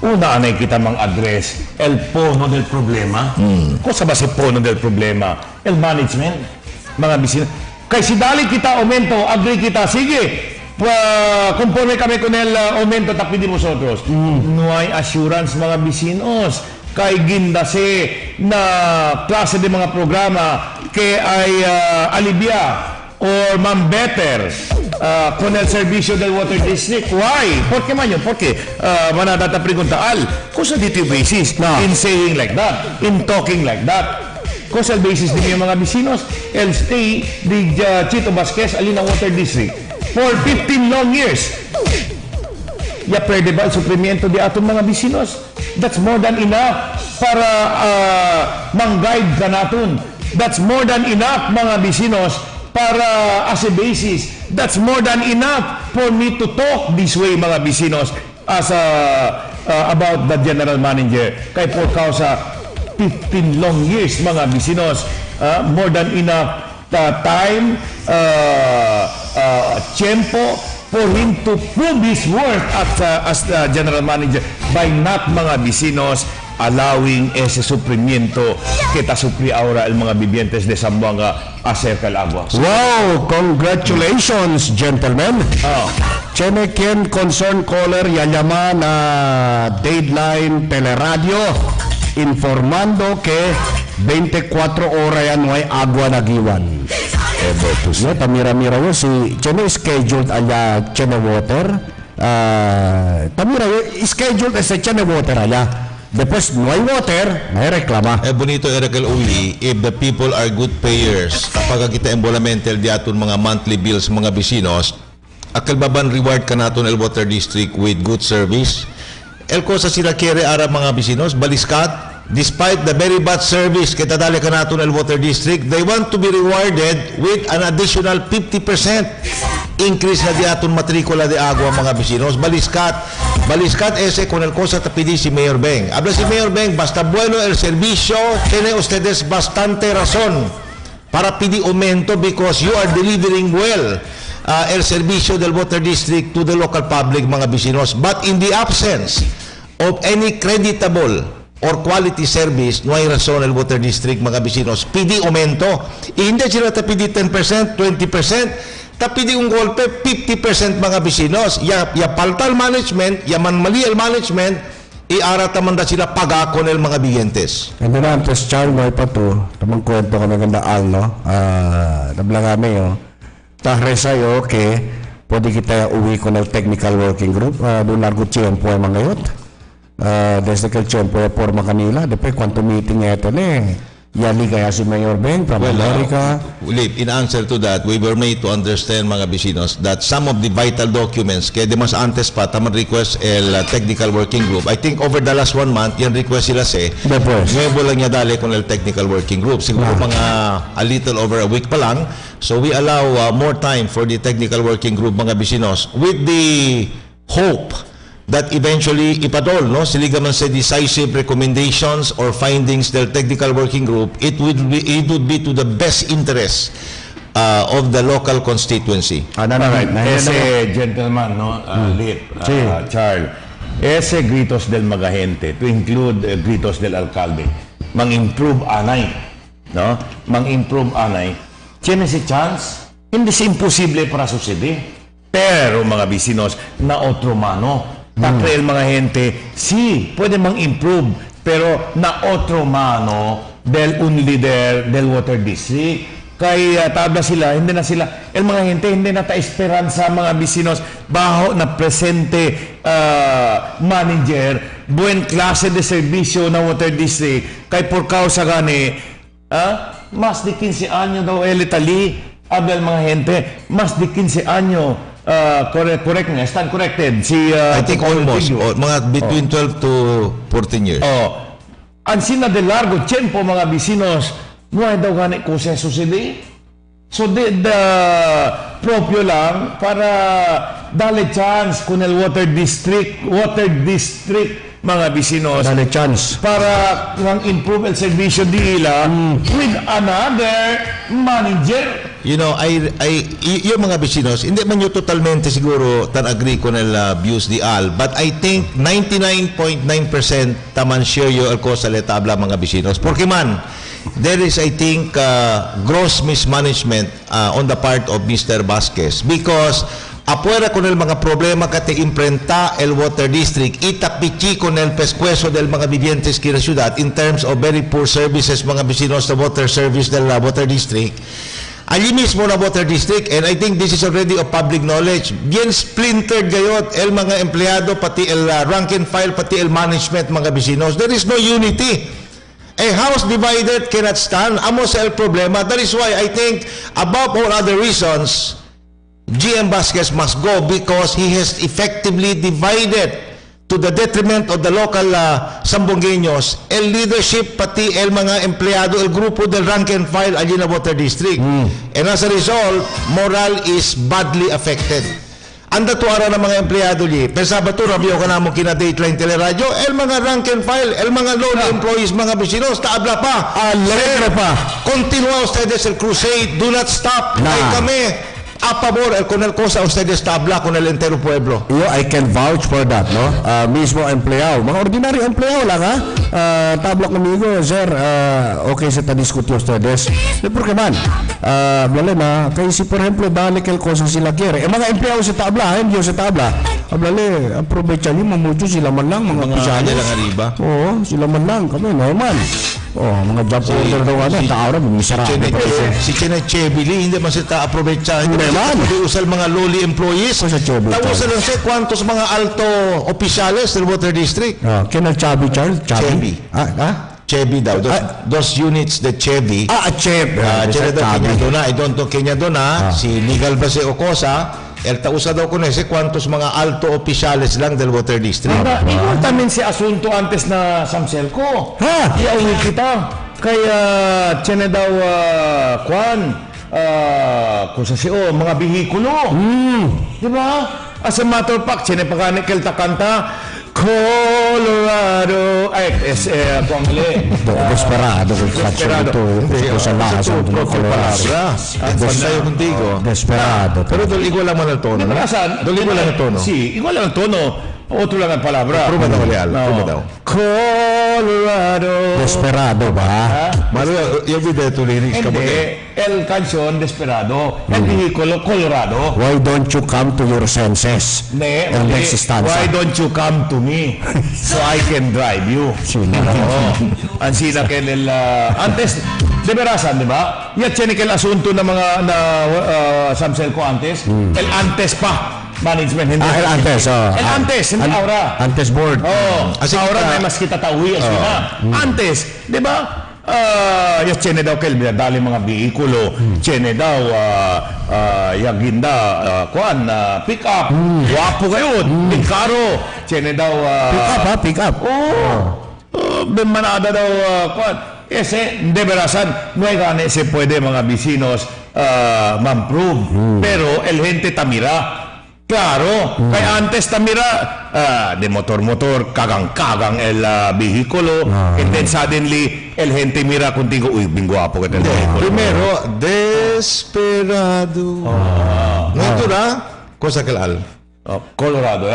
una anay kita mang address el pono del problema. Cosa ba si pono del problema? El management, mga bisinos. Kaya si dali kita aumento, agree kita, sige, compone kami con el aumento, tapi di vosotros. No hay assurance, mga bisinos. Kay gindase na klase de mga programa que ay alivia or better con el servicio del water district. Why? ¿Por qué man yun? Porque manadata pregunta, cosa dito yung basis in saying like that, in talking like that? Cosa el basis din yung mga bisinos? El stay di Chito Vasquez alina water district for 15 long years. Ya pwede ba el suplimiento di atong mga bisinos? That's more than enough para mang-guide ka natin. That's more than enough, mga bisinos, para as a basis. That's more than enough for me to talk this way, mga bisinos, as about the general manager. Kay por causa 15 long years, mga bisinos, more than enough time, tiempo, for him to prove his worth as the general manager by not, mga bisinos, allowing ese suprimiento que ta supli ahora el mga vivientes de Zamboanga acerca el agua. Wow! Congratulations, gentlemen! Tiene quien concern caller ya llaman a Dateline Teleradyo informando que 24 horas ya no hay agua nagiwan. No, tamira-mira yo si tiene scheduled allá tiene water. Tamira yo scheduled ese tiene water allá. Después no hay water, may reklama. Bonito era kay Uli, if the people are good payers, kapag kita embolamente el diaton mga monthly bills mga bisinos, akal baban reward ka naton el water district with good service. El cosa sila kere ara mga bisinos, baliskat. Despite the very bad service kita dali ka naton el water district, they want to be rewarded with an additional 50% increase na diaton matrikula de agua mga bisinos. Baliskat ese con el cosa tapidi si Mayor Beng. Habla si Mayor Beng, basta bueno el servicio, tiene ustedes bastante razón para pedir aumento because you are delivering well el servicio del water district to the local public mga bisinos. But in the absence of any creditable or quality service, no hay razón el water district mga bisinos pidi aumento. Hindi sila tapidi 10%, 20%, tapidi un golpe 50% mga bisinos. Ya palta el management, ya man mali el management, iarata man da sila paga con el mga bigentes. And then antes Charlo pa to, tamang kwento ko nagandaan, no? Nabla kami, tahresa yo que pwede kita uwi con el technical working group, doon largo tiempo ay mga yot. Desde que el tiempo forma kanila, después cuánto meeting ito yali kaya si Mayor Ben from America. In answer to that, we were made to understand mga bisinos that some of the vital documents, kaya de mas antes pa, taman request el technical working group. I think over the last 1 month, yan request sila nuevo lang niya dali con el technical working group. Siguro mga a little over a week pa lang. So we allow more time for the technical working group mga bisinos with the hope that eventually, if at all, no, sila man sa decisive recommendations or findings del technical working group, it would be to the best interest of the local constituency. Alright, ese gentleman, no, Charles, ese gritos del magahente, to include gritos del alcalde, mang-improve anay, no? Mang-improve anay, tiene si chance, hindi si imposible para sucede. Pero mga bisinos, na otro mano, el mga gente, sí, puede mang-improve, pero na otro mano del un leader del water district. Kaya tabla sila, hindi na sila, el mga gente, hindi na ta-esperanza mga bisinos, baho na presente manager, buen klase de servisyo na water district, kay por causa gani, mas de 15 anyo daw elitali, abel mga gente, mas de 15 anyo, correct nga, stand corrected, si, I think almost, mga between 12 to 14 years. Ansina de largo tiempo mga bisinos, no ay daw gani ko sa sucede. So the proprio lang para dale chance kun el water district mga bisinos. Dale chance. Para lang improve el servisyo dila with another manager. You know, yung mga bisinos, hindi man yung totalmente siguro tan agree con el views di Al, but I think 99.9% taman share yung alcosa le tabla mga bisinos. Porque man, there is, I think, gross mismanagement on the part of Mr. Vasquez because afuera con el mga problema que te imprenta el water district, itapichi con el pescuezo del mga vivientes que la ciudad in terms of very poor services mga vecinos sa water service del water district. Allí mismo na water district, and I think this is already of public knowledge, bien splintered gayot el mga empleyado, pati el rank and file, pati el management mga vecinos. There is no unity. A house divided cannot stand. Amos el problema. That is why I think, above all other reasons, GM Vasquez must go because he has effectively divided to the detriment of the local Sambongueños, el leadership, pati el mga empleyado, el grupo del rank and file allí na water district. And as a result, moral is badly affected. Anda to ara ng mga empleyado li. Pero Sabato, rabiyo ka na mo kina Dateline Teleradyo, el mga rank and file, el mga lowly employees, mga vecinos, taabla pa. Alegre pa. Continua ustedes el crusade, do not stop. Ay kami, a favor con el cosa ustedes tabla con el entero pueblo. Yo, I can vouch for that, no? Mismo empleyado, mga ordinaryo empleyado lang, ha? Tabla conmigo, sir, okay sa ta-discutir ustedes. Porque man, hablale na, kaya si por ejemplo, dale que el cosa sila quiere. Mga empleyado sa tabla, hindi sa tabla. Hablale, aprovechan nyo, mamucho sila man lang, mga opisyalis. Lang arriba. Oo, sila man lang, kami, naman. Mga job order daw ano, tao na, bumisara. Si Chene Chevili, hindi man sila aprovechan. Hindi man. Usal mga lowly employees. Tapos lang siya, kwantos mga alto opisyales del water district. Kena Chubby Charles? Chevy. Chevy daw. Those units, the Chevy. Chevy. Chevy daw, Kenya doon na. I don't know Kenya doon na. Si Legal Base Ocosa, el tausa daw ko na si kwantos mga alto opisyales lang del water district. Ikaw tamin si asunto antes na Samsel ko. Iawin kita. Kaya tiyan daw kung sa siyo, mga bihikulo. Di ba? As a matter of fact, tiyan pagkanik kelta kanta, Colorado. Desperado. Desperado. Pero igual lang man el tono. Igual lang el tono. Sí, igual lang el tono. Otro lang ang palabra. Prueba daw. Colorado. Desperado ba? Mario, yung video to lyrics ka ba? El canción Desperado. El vehículo Colorado. Why don't you come to your senses? El next stanza. Why don't you come to me so I can drive you? Ansina que el antes de verasan, di ba? Ya tiene que el asunto na mga Samsel ko antes. El antes pa. Management, hindi. El antes, El antes, hindi aura. Antes board. Aura na mas kita tawi as antes, di ba? Yes, tiene daw kail dali mga bihikulo. Tiene daw yaginda pick up. Guwapo kayo. Pikaro. Tiene daw pick up. Bimanada daw ese de verasan no hay gane se puede mga vecinos mamprove. Pero el gente tamira Claro, kaya antes tamira de motor, kagang el vehículo, and then suddenly el gente mira contigo, uy, bien guapo que el vehículo. Primero, desperado. Ngayon na, cosa que al. Colorado,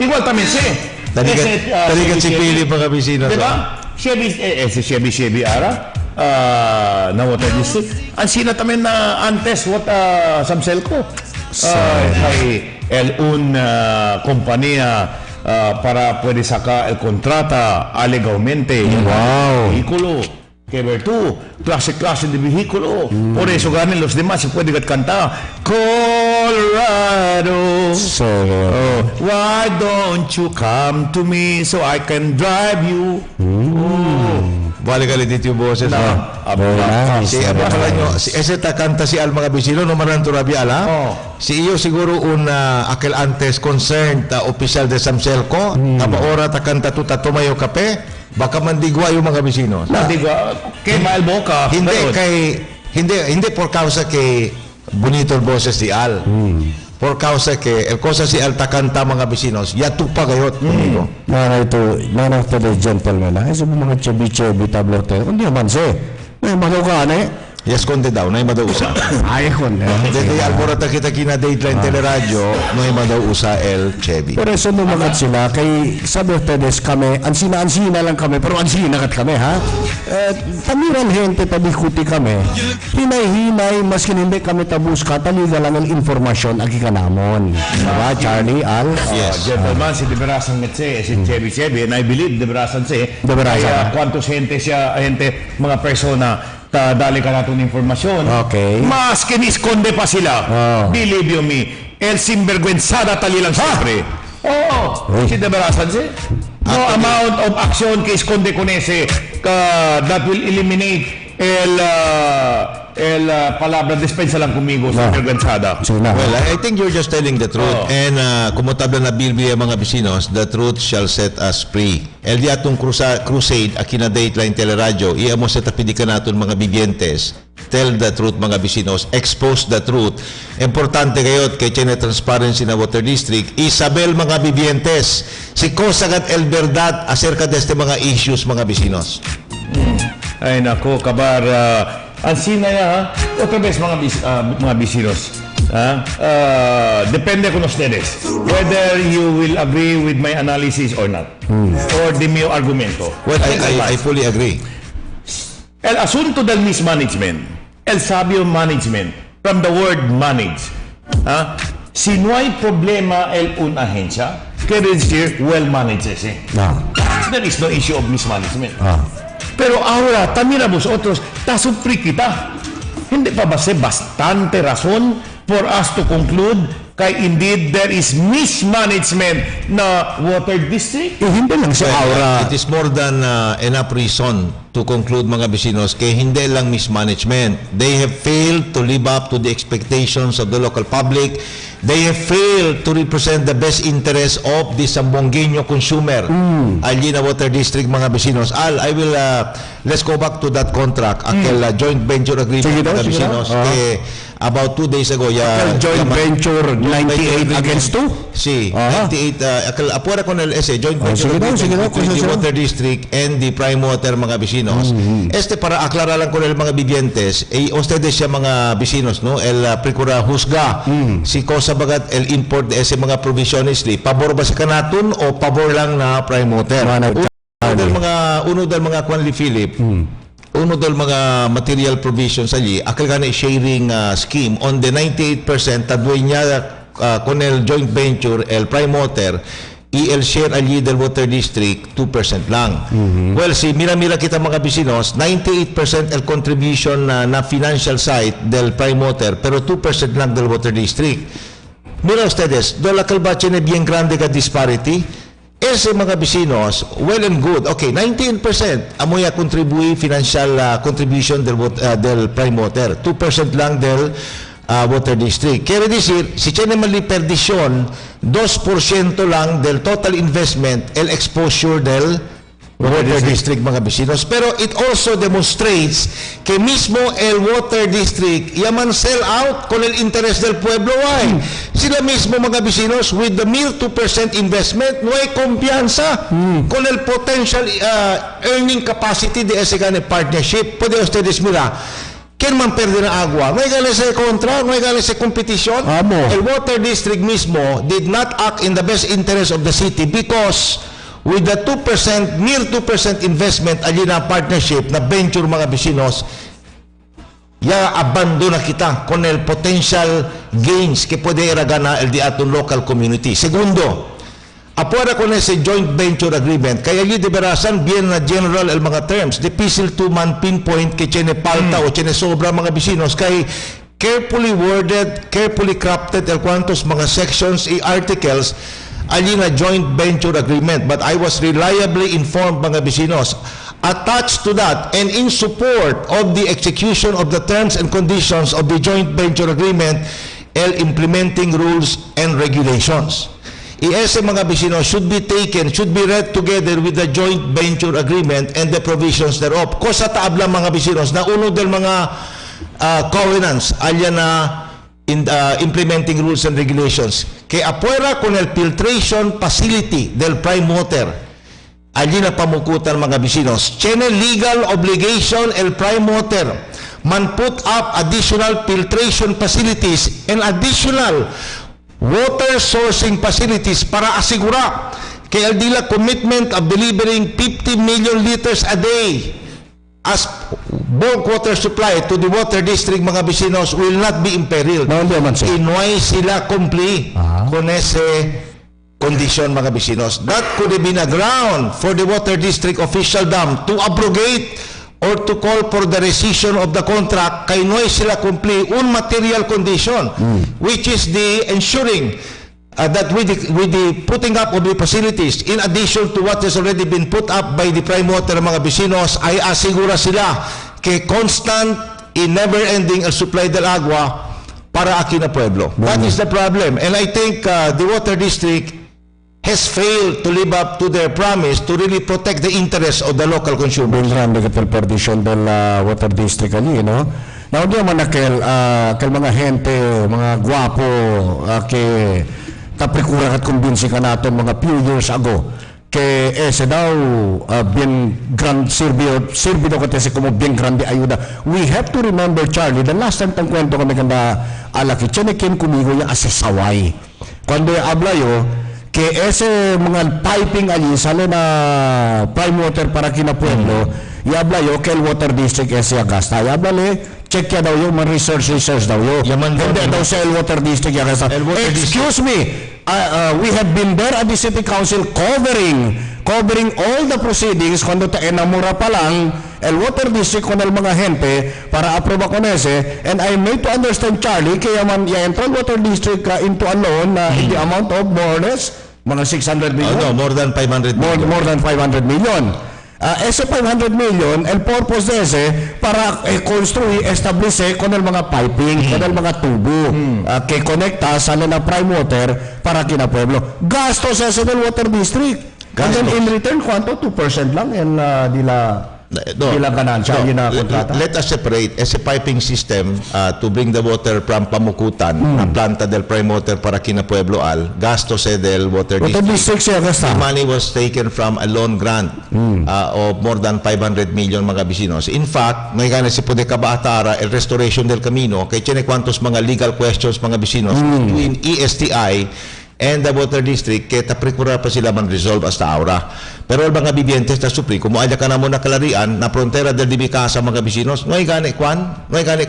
Igual también sí. Talikan si Philip mga bisino. Diba? Chevy ara. Na water district. Ang sina también na antes Samselco. Hay un compañía para puede sacar el contrata legalmente. Wow. Vehículo. Que ver tú, clase de vehículo. Por eso ganen los demás se puede cantar Colorado. Why don't you come to me so I can drive you? Balik kali dito yung boses. Si apa pala nyo, ese ta kanta si al mga bisino no maran turabi ala. Si iyo siguro un aquel antes concerned oficial de Samselco, tapa ora ta kanta tu tumayo kape, baka mandigwa yung mga bisino. Mandigwa kay Mael Boca. Hindi por causa que bonito el boses di al. Por causa que el cosa si al ta kanta mga bisinos, ya tu pagayot conmigo. Nana ito the gentleman. Ay, sa mga chebi-chebi tablote. Hindi naman siya. May manukaan Yes, konde daw, na ima daw usa. Ay, konde. Dito yung alborata kita kina Dateline Teleradyo, no ima daw usa el Chevy. Pero so numagat sila, kay sabi ustedes kami, ansina lang kami, pero ansina kat kami, ha? Tamiran gente, tabikuti kami. Hinay-hinay, maskin hindi kami tabuska, taliga lang ang informasyon, agi ka namon. Diba, Charlie, Al? Yes. Gentleman, si Deberasan Metse, si Chevy, and I believe Deberasan si. Kaya quantos gente siya, mga persona, dali ka natin informasyon. Okay. Mas kiniskonde pa sila. Believe you me, el sinvergüenzada talilang siyempre. Si Deberasan si. No amount of action que esconde con ese that will eliminate el palabra dispensa lang conmigo sa sinvergüenzada. Well, I think you're just telling the truth. And como tabla na Biblia mga bisinos, the truth shall set us free. El di atong crusade akina Dateline Teleradyo, iamo sa tapidikan naton mga bibientes. Tell the truth mga bisinos, expose the truth. Importante kayot kay Chene Transparency na Water District, Isabel mga bibientes, si Kosagat el verdad acerca de este mga issues mga bisinos. Ay nako, kabar, ansina ya, otra vez mga bisinos. Depende con ustedes whether you will agree with my analysis or not, or the mio argumento. Well, I fully agree. El asunto del mismanagement, el sabio management, from the word manage. Si no hay problema el un agencia, quiere decir well managed. There is no issue of mismanagement. Pero ahora, también vosotros, tasupri kita. Hindi pa ba bastante razón for us to conclude kay indeed there is mismanagement na water district? Hindi lang sa aura. It is more than enough reason to conclude mga bisinos kay hindi lang mismanagement. They have failed to live up to the expectations of the local public. They have failed to represent the best interest of the Sambuangueño consumer. Alina Water District mga bisinos. I will let's go back to that contract. Aquel joint venture agreement mga bisinos. About 2 days ago, joint venture 98 against 2? Si 98 apuera con el ese joint venture agreement between the Water District and the Prime Water mga bisinos. Para aclarar lang con el mga bibientes, ustedes siya mga bisinos, no? El procura juzga si cosa bagat el import de ese mga provisiones li pabor ba sa kanatun o pabor lang na Prime Water. Uno del mga Kwanli Philip. Uno del mga material provisions allí, akal gana sharing scheme on the 98% tadway niya con el joint venture, el Prime Water, y el share allí del Water District, 2% lang. Well, si mira kita mga bisinos, 98% el contribution na financial side del Prime Water, pero 2% lang del Water District. Mira ustedes, do la kalba tiene bien grande ka disparity. Ese mga bisinos, well and good. Okay, 19% amoy financial contribution del Prime Water. 2% lang del Water District. Quiere decir, si tiene mali perdisyon, 2% lang del total investment, el exposure del water district mga bisinos. Pero it also demonstrates que mismo el water district yaman sell out con el interés del pueblo. Why? Sila mismo mga bisinos with the mere 2% investment no hay kumpiyansa con el potential earning capacity de ese gane partnership. Puede ustedes mira, ¿quién man perder agua? No hay gane ese contra, no hay gane ese competition. El water district mismo did not act in the best interest of the city because with the 2%, mere 2% investment, alin na partnership na venture mga bisinos, ya abandona kita con el potential gains que puede iragana el di aton local community. Segundo, afuera con ese joint venture agreement, kaya allí deberasan bien na general el mga terms. Difícil to man pinpoint que tiene palta o tiene sobra mga bisinos, kay carefully worded, carefully crafted el cuantos mga sections y articles allí na joint venture agreement. But I was reliably informed mga bisinos, attached to that and in support of the execution of the terms and conditions of the joint venture agreement, el implementing rules and regulations. Ese mga bisinos should be taken, should be read together with the joint venture agreement and the provisions thereof. Kosa taabla mga bisinos na uno del mga covenants alya na implementing rules and regulations que afuera con el filtration facility del prime water allí na pamukutan mga bisinos. Tiene legal obligation el prime water man put up additional filtration facilities and additional water sourcing facilities para asigura que el dila commitment of delivering 50 million liters a day as bulk water supply to the water district mga bisinos will not be imperiled. Inuay sila comply con ese condition mga bisinos. That could have been a ground for the water district official dam to abrogate or to call for the rescission of the contract kay inuay sila comply un material condition which is the ensuring that with the putting up of the facilities in addition to what has already been put up by the prime water mga bisinos ay asigura sila que constant in never-ending el supply del agua para aquí na pueblo. That is the problem. And I think the water district has failed to live up to their promise to really protect the interests of the local consumers. Ben grande che per perdition del water district allí, no? Na hindi man aquel mga gente, mga guwapo que taprikura at kumbinsi ka natin mga few years ago que ese daw bien grand servido ko tese como bien grande ayuda. We have to remember, Charlie, the last time tang kwento kami kanda alaki tiene quien conmigo ya asesaway cuando habla yo que ese mga piping allí sale na prime water para kinapueblo y habla yo que el water district ese agasta y háblale check ya daw yo man research daw yo hindi daw sa el water district ya gasta. Excuse me, we have been there at the city council covering all the proceedings cuando ta enamora pa lang el water district con el mga gente para aproba con ese, and I made to understand, Charlie, kaya man entra el water district into a loan in the amount of more or less mga 600 million. No, more than 500 million. More than 500 million. Ese 500 million, el purpose de ese para construir, establish con el mga piping, con el mga tubo que conecta sa na prime water para kinapueblo. Gastos ese del water district. And then in return, ¿cuánto? 2% lang en dila ganansya yun na kontrata. Let us separate ese piping system to bring the water from Pamukutan, na planta del prime water para kinapueblo al gastos del water district. The money was taken from a loan grant of more than 500 million mga bisinos. In fact, may gana si puede kabatara el restoration del camino kay tiene cuantos mga legal questions mga bisinos between ESTI and the water district kaya taprikurar pa sila man-resolve hasta ahora. Pero ang mga bibientes na supli, kung muaya ka na muna kalarian na frontera del Dibicasa mga bisinos, no hay gani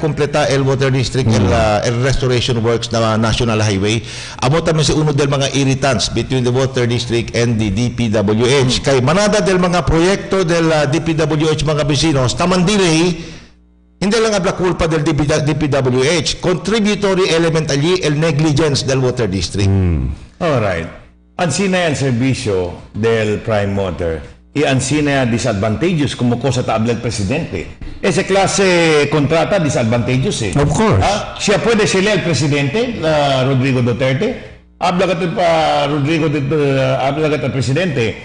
completa el water district el restoration works na national highway. Amo tamen si uno del mga irritants between the water district and the DPWH. Kay manada del mga proyekto del DPWH mga bisinos, taman delay. Hindi lang abla culpa del DPWH. Contributory element allí el negligence del water district. Alright. Ansina yan servisyo del prime water. Y ansina disadvantageous como cosa tabla el presidente. Ese klase kontrata disadvantageous eh. Of course. Siya pwede sila el presidente, Rodrigo Duterte. Habla ka pa Rodrigo Duterte, habla ka presidente.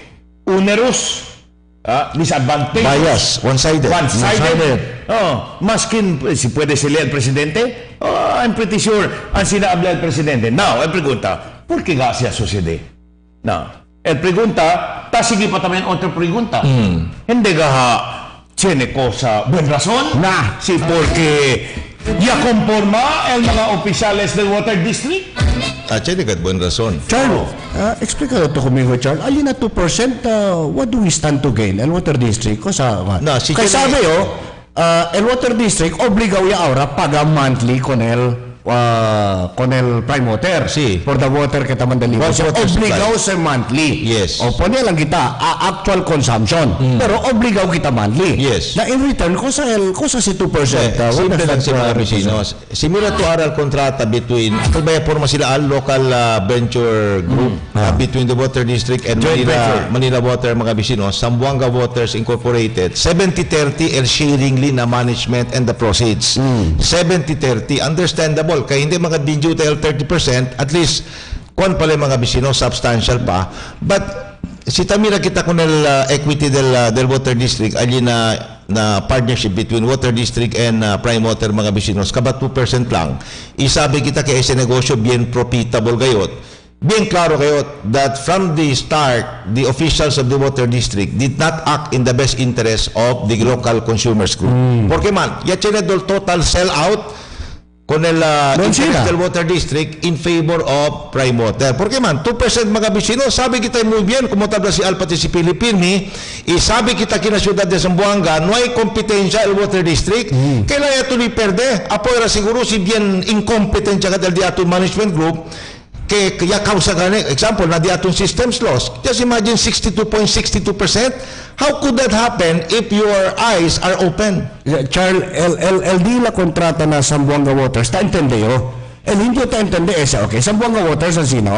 Onerous disadvantage. Bias, one-sided. One-sided. Maskin si pwede sila el presidente, I'm pretty sure ang sinaabla el presidente. Now, el pregunta, ¿por qué gracias sucede? Now, el pregunta, sige pa también otra pregunta. Hindi tiene cosa buen razón? Sí, porque ya conforma el mga oficiales del Water District. Tiene ka buen razón. Charles, explica to conmigo, Charles. Alin na 2%, what do we stand to gain? El Water District, cosa? No, si Kaya sabi el Water District obligado ya ahora paga monthly con el Prime Water. Sí. For the water que taman deliver. So, obligado sa monthly. Yes. O pone lang kita actual consumption. Pero obligado kita monthly. Yes. Na in return, cosa si 2%? Simple lang si mga vecinos. Similar to aral kontrata between, ako ba forma sila local venture group between the Water District and Manila Water, mga vecinos, Zamboanga Waters Incorporated, 70-30 el sharingly na management and the proceeds. 70-30, understandable. Kaya hindi mga dinju tayo 30%, at least kung pala mga bisino, substantial pa. But si tamira kita kung equity del Water District, alin na partnership between Water District and Prime Water, mga bisinos, kabat 2% lang. Isabi kita kaya ese negosyo bien profitable gayot. Bien klaro gayot that from the start, the officials of the Water District did not act in the best interest of the local consumers group. Porque man, ya tiene total sell out con el interest del Water District in favor of Prime Water. Porque man, 2% mga vecinos, sabi kita muy bien, como tabla si Alpati si Pilipini, y sabi kita kina ciudad de Zamboanga, no hay competencia el Water District, kailan ito ni perde, apo era siguro si bien incompetencia ka del Diaton Management Group, kaya causa gani, example, na Diaton Systems Loss. Just imagine 62.62%. How could that happen if your eyes are open? Charles, el di la kontrata na Zamboanga Waters, ta intende yo. El hindi ta intende esa, okay. Zamboanga Waters ang sino?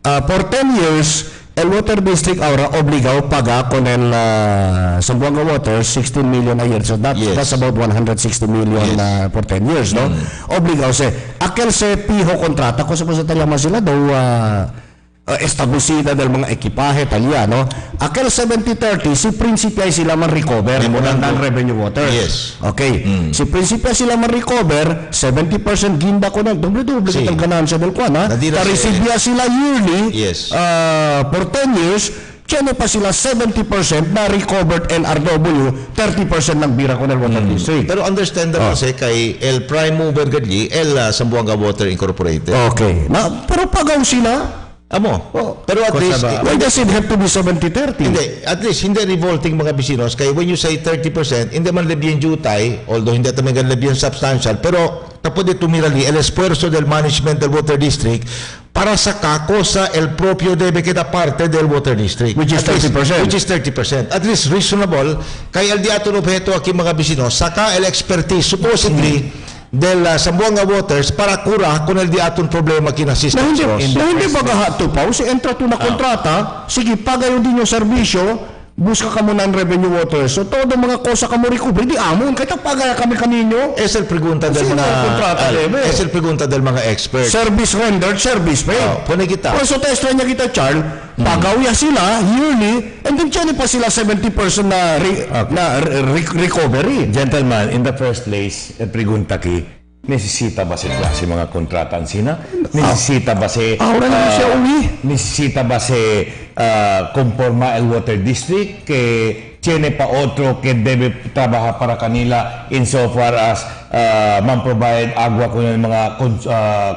For 10 years, el Water District ahora obligado paga con el Zamboanga Waters 16 million a year. So that's about 160 million for 10 years, no? Obligado se. Aquel se pijo kontrata, kung sa talyaman sila daw establisida del mga ekipahe talyano. Aquel 70-30, si Principia sila man recover ng non-revenue water. Yes. Okay. Si Principia sila man recover, 70% ginda ko ng doble-doble ang ganansya del kwan, ha? Ta-receive sila yearly for 10 years, tiyan pa sila 70% na recovered NRW, 30% ng bira ko ng Water District. Pero understandable kasi kay el prime mover gadli, el Zamboanga Water Incorporated. Okay. Pero pagaw sila. Pero at least, why does it have to be 70-30? Hindi, at least hindi revolting mga bisinos. Kaya when you say 30%, hindi man lebien jutay, although hindi naman lebien substantial, pero tapos de tumirali el esfuerzo del management del Water District para sa cosa el propio debe queda parte del Water District. Which is 30%. Which is 30%. At least reasonable. Kaya el diaton objeto aquí mga bisinos, saka el expertise supposedly del Zamboanga Waters para cura con el diaton problema kina system. Hindi baga to pa, si entra to na kontrata, sige, pagayon din yung serbisyo, buska ka mo ng revenue water. So, todo mga kosa ka mo recover, di amon, kaya pagaya kami kaninyo. Es el pregunta del mga experts. Service rendered, service pay. Pune kita. So, testa niya kita, Charles, pagawya sila, yearly, and then tiyan pa sila 70% na recovery. Gentlemen, in the first place, pregunta ki, necesita ba si mga kontratan sina? Necesita ba si necesita ba si conforma el Water District que tiene pa otro que debe trabajar para kanila insofar as man-provide agua con el mga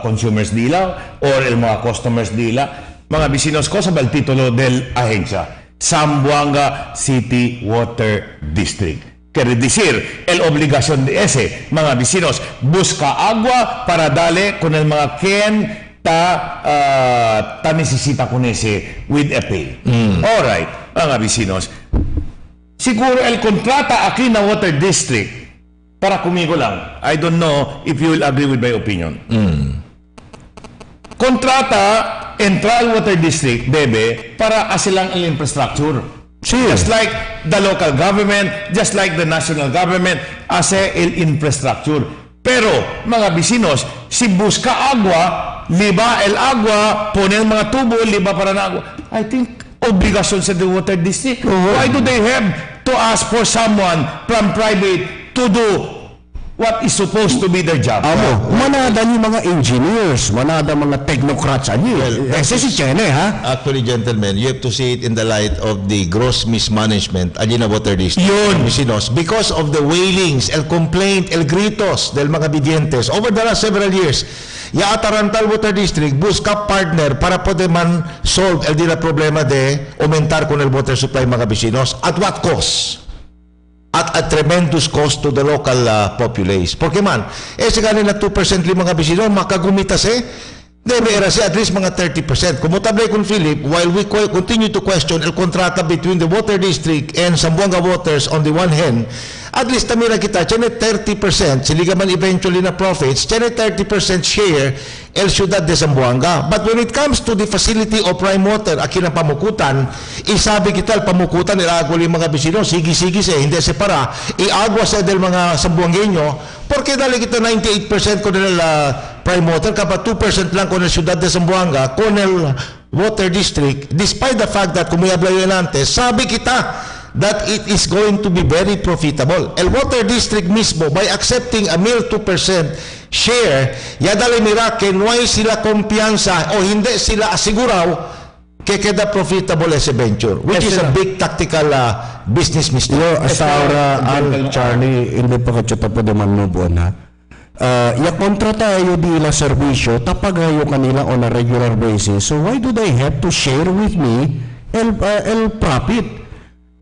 consumers nila or el mga customers nila? Mga bisinos ko sa bal titulo del ahensya, Zamboanga City Water District. Quiere decir, el obligación de ese, mga vecinos, busca agua para darle con el mga quien ta necesita con ese with a pay. Alright, mga vecinos. Siguro el kontrata aquí na Water District, para kumigo lang, I don't know if you will agree with my opinion. Kontrata, entra al Water District, debe, para asilang el infrastructure. Just like the local government, just like the national government, hace el infrastructure. Pero, mga vecinos, si busca agua, liba el agua, pone el mga tubo, liba para na agua. I think obligasyon sa the water district. Why do they have to ask for someone from private to do what is supposed to be their job? Manada yung mga engineers, manada mga technocrats si Chene, ha? Actually, gentlemen, you have to see it in the light of the gross mismanagement na water district. Yun. Bisinos, because of the wailings, el complaint, el gritos del mga bidientes over the last several years, ya Atarantal Water District busca partner para poder man solve el problema de aumentar con el water supply mga bisinos. At what cost? At a tremendous cost to the local populace. Porque man, sa kanila 2% mga bisino, makagumitas debe era at least mga 30%. Kumutable kun Philip, while we continue to question el kontrata between the water district and Zamboanga Waters on the one hand, at least tamira kita, tiyan 30%, siliga man eventually na profits, tiyan 30% share el Ciudad de Zamboanga. But when it comes to the facility of prime water, akin ang pamukutan, isabi kita, el pamukutan, ilagwal yung mga bisino, sige-sige hindi separa, iagwa sa del mga Zamboangueño, porque dali kita 98% con el prime water, kapag 2% lang con el Ciudad de Zamboanga, con el water district, despite the fact that, como habla yun antes, sabi kita, that it is going to be very profitable. El water district mismo, by accepting a mere 2% share, dali mira que no hay sila kumpiyansa o hindi sila asiguraw que queda profitable ese venture, which is a big tactical business mistake. Hasta ahora, Charlie, hindi pa kacita po naman nubuan, ha? Kontra tayo di la servisyo, tapagayo kanila on a regular basis. So why do they have to share with me el profit?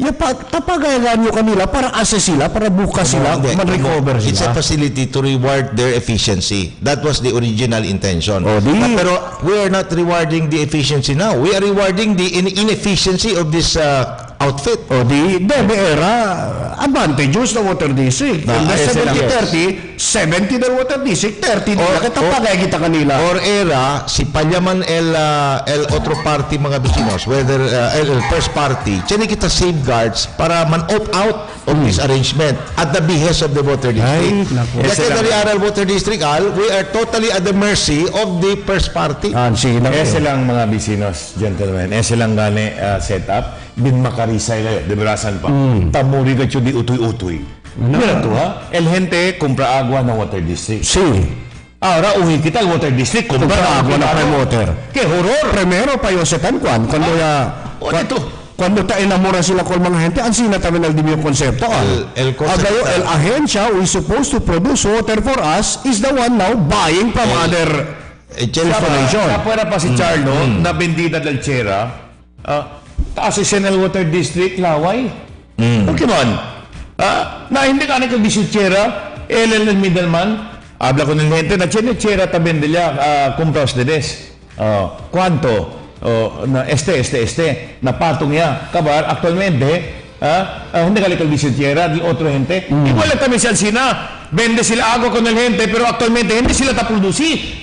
Tapagayan nyo kanila para assess sila, para bukas sila, man-recover sila. It's a facility to reward their efficiency. That was the original intention. Pero we are not rewarding the efficiency now. We are rewarding the inefficiency of this outfit. Debe era advantageous na water district. 70-30, 70 na water district, 30 nila. Tapagay kita kanila. Or era, si Palyaman el otro party mga vecinos, whether el first party, tiyan kita safeguards para man-opt out of this arrangement at the behest of the water district. Kasi dari water district, we are totally at the mercy of the first party. Ese lang mga vecinos, gentlemen. Ese lang gani setup. Bin makarisay kayo, deberasan pa. Tamuri ka di utoy-utoy. Mira to ha, el gente compra agua ng water district. Ahora, uwi kita al water district, compra agua na prime water. Que horror! Primero pa yung setan kwan, cuando ta enamora sila con mga gente, ansina también el dimio konsepto. El ahensya who is supposed to produce water for us is the one now buying from other installation. Kapwera pa si Charlo, na bendita del Chera, taas el water district, laway. Pokemon. Na hindi ka nagkabisitsera, el middleman, habla con el gente, na Chera también de ella, compra ustedes. ¿Cuánto? Na napatong niya. Kabar, actualmente, hindi ka nagkabisitsera, del otro gente. Igual también si Alcina, vende sila agua con el gente, pero actualmente hindi sila taproduci.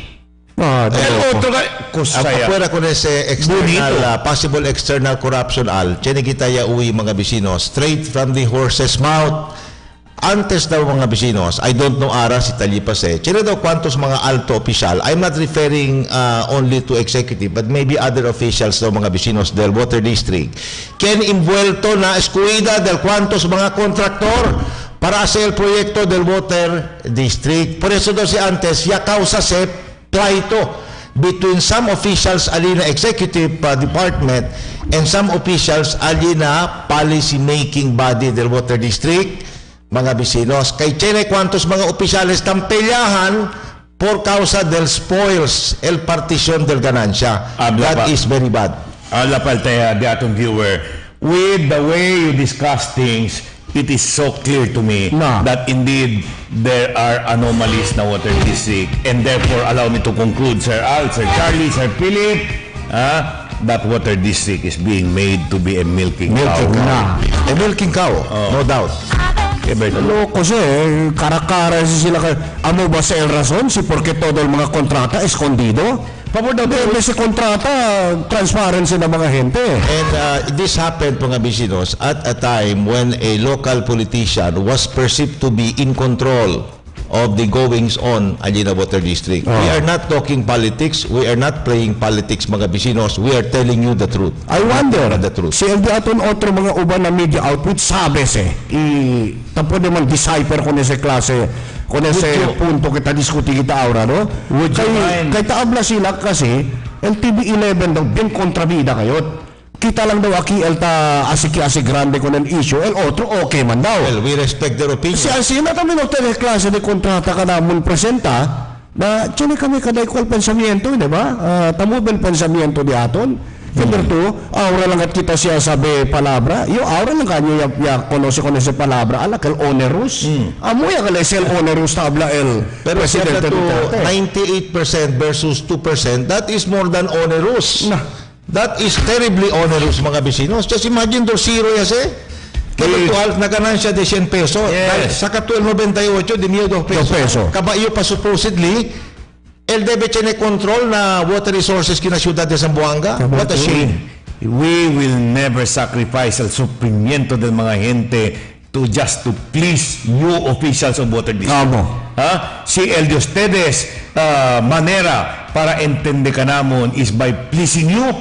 Afuera con ese external, possible external corruption tiyan kita uwi mga bisinos, straight from the horse's mouth. Antes daw mga bisinos, I don't know si Talipas tiyan daw kwantos mga alto official, I'm not referring only to executive, but maybe other officials daw mga bisinos del water district, ken invuelto na escuida del kwantos mga kontraktor para hacer el proyecto del water district. Por eso daw si antes, causa se pleito between some officials alina executive department and some officials alina policy making body del water district mga bisinos. Kay tiene kwantos mga opisyales tampelyahan por causa del spoils el partition del ganancia. That is very bad. Paltea, the atom viewer, with the way you discuss things, it is so clear to me that indeed there are anomalies na water district, and therefore allow me to conclude, Sir Al, Sir Charlie, Sir Philip, that water district is being made to be a milking cow. A milking cow, no doubt. Loko cara-cara sila amo ba sa el razon si porque todo el mga kontrata escondido? Debe si kontrata transparency ng mga gente. And this happened mga bisinos at a time when a local politician was perceived to be in control of the goings on Alina Water District. We are not talking politics. We are not playing politics, mga bisinos. We are telling you the truth. I wonder, the truth. si LD aton otro mga uban na media outfit sabes tapo naman decipher ko sa klase kung sa punto kita diskuti kita aura, no? Kay taabla sila kasi LTV11 daw bin kontrabida kayot. Kita lang daw aki elta asiki grande con el issue el otro okay man daw. Well, we respect their opinion. Si Alcina kami no tele klase de kontrata ka namon presenta na tiene kami kaday ko pensamiento, di ba? Tamo ben pensamiento di aton. Kinderto, aura lang at kita siya sabi palabra. Yung aura lang kanyo ya konosi palabra ala kel onerous. Amo ya kala sel onerous tabla el. Pero siya to 98% versus 2%, that is more than onerous. That is terribly onerous, mga bisinos. Just imagine do zero yase. Kaya na ganansya de 100 peso. Sa katuel 98, de 2 peso. Kabayo pa supposedly, el debe tiene control na water resources kina siyudad de Zamboanga. What a shame. We will never sacrifice el sufrimiento del mga gente to just to please you officials of water district. Si el de ustedes manera para entender ka namon is by pleasing you.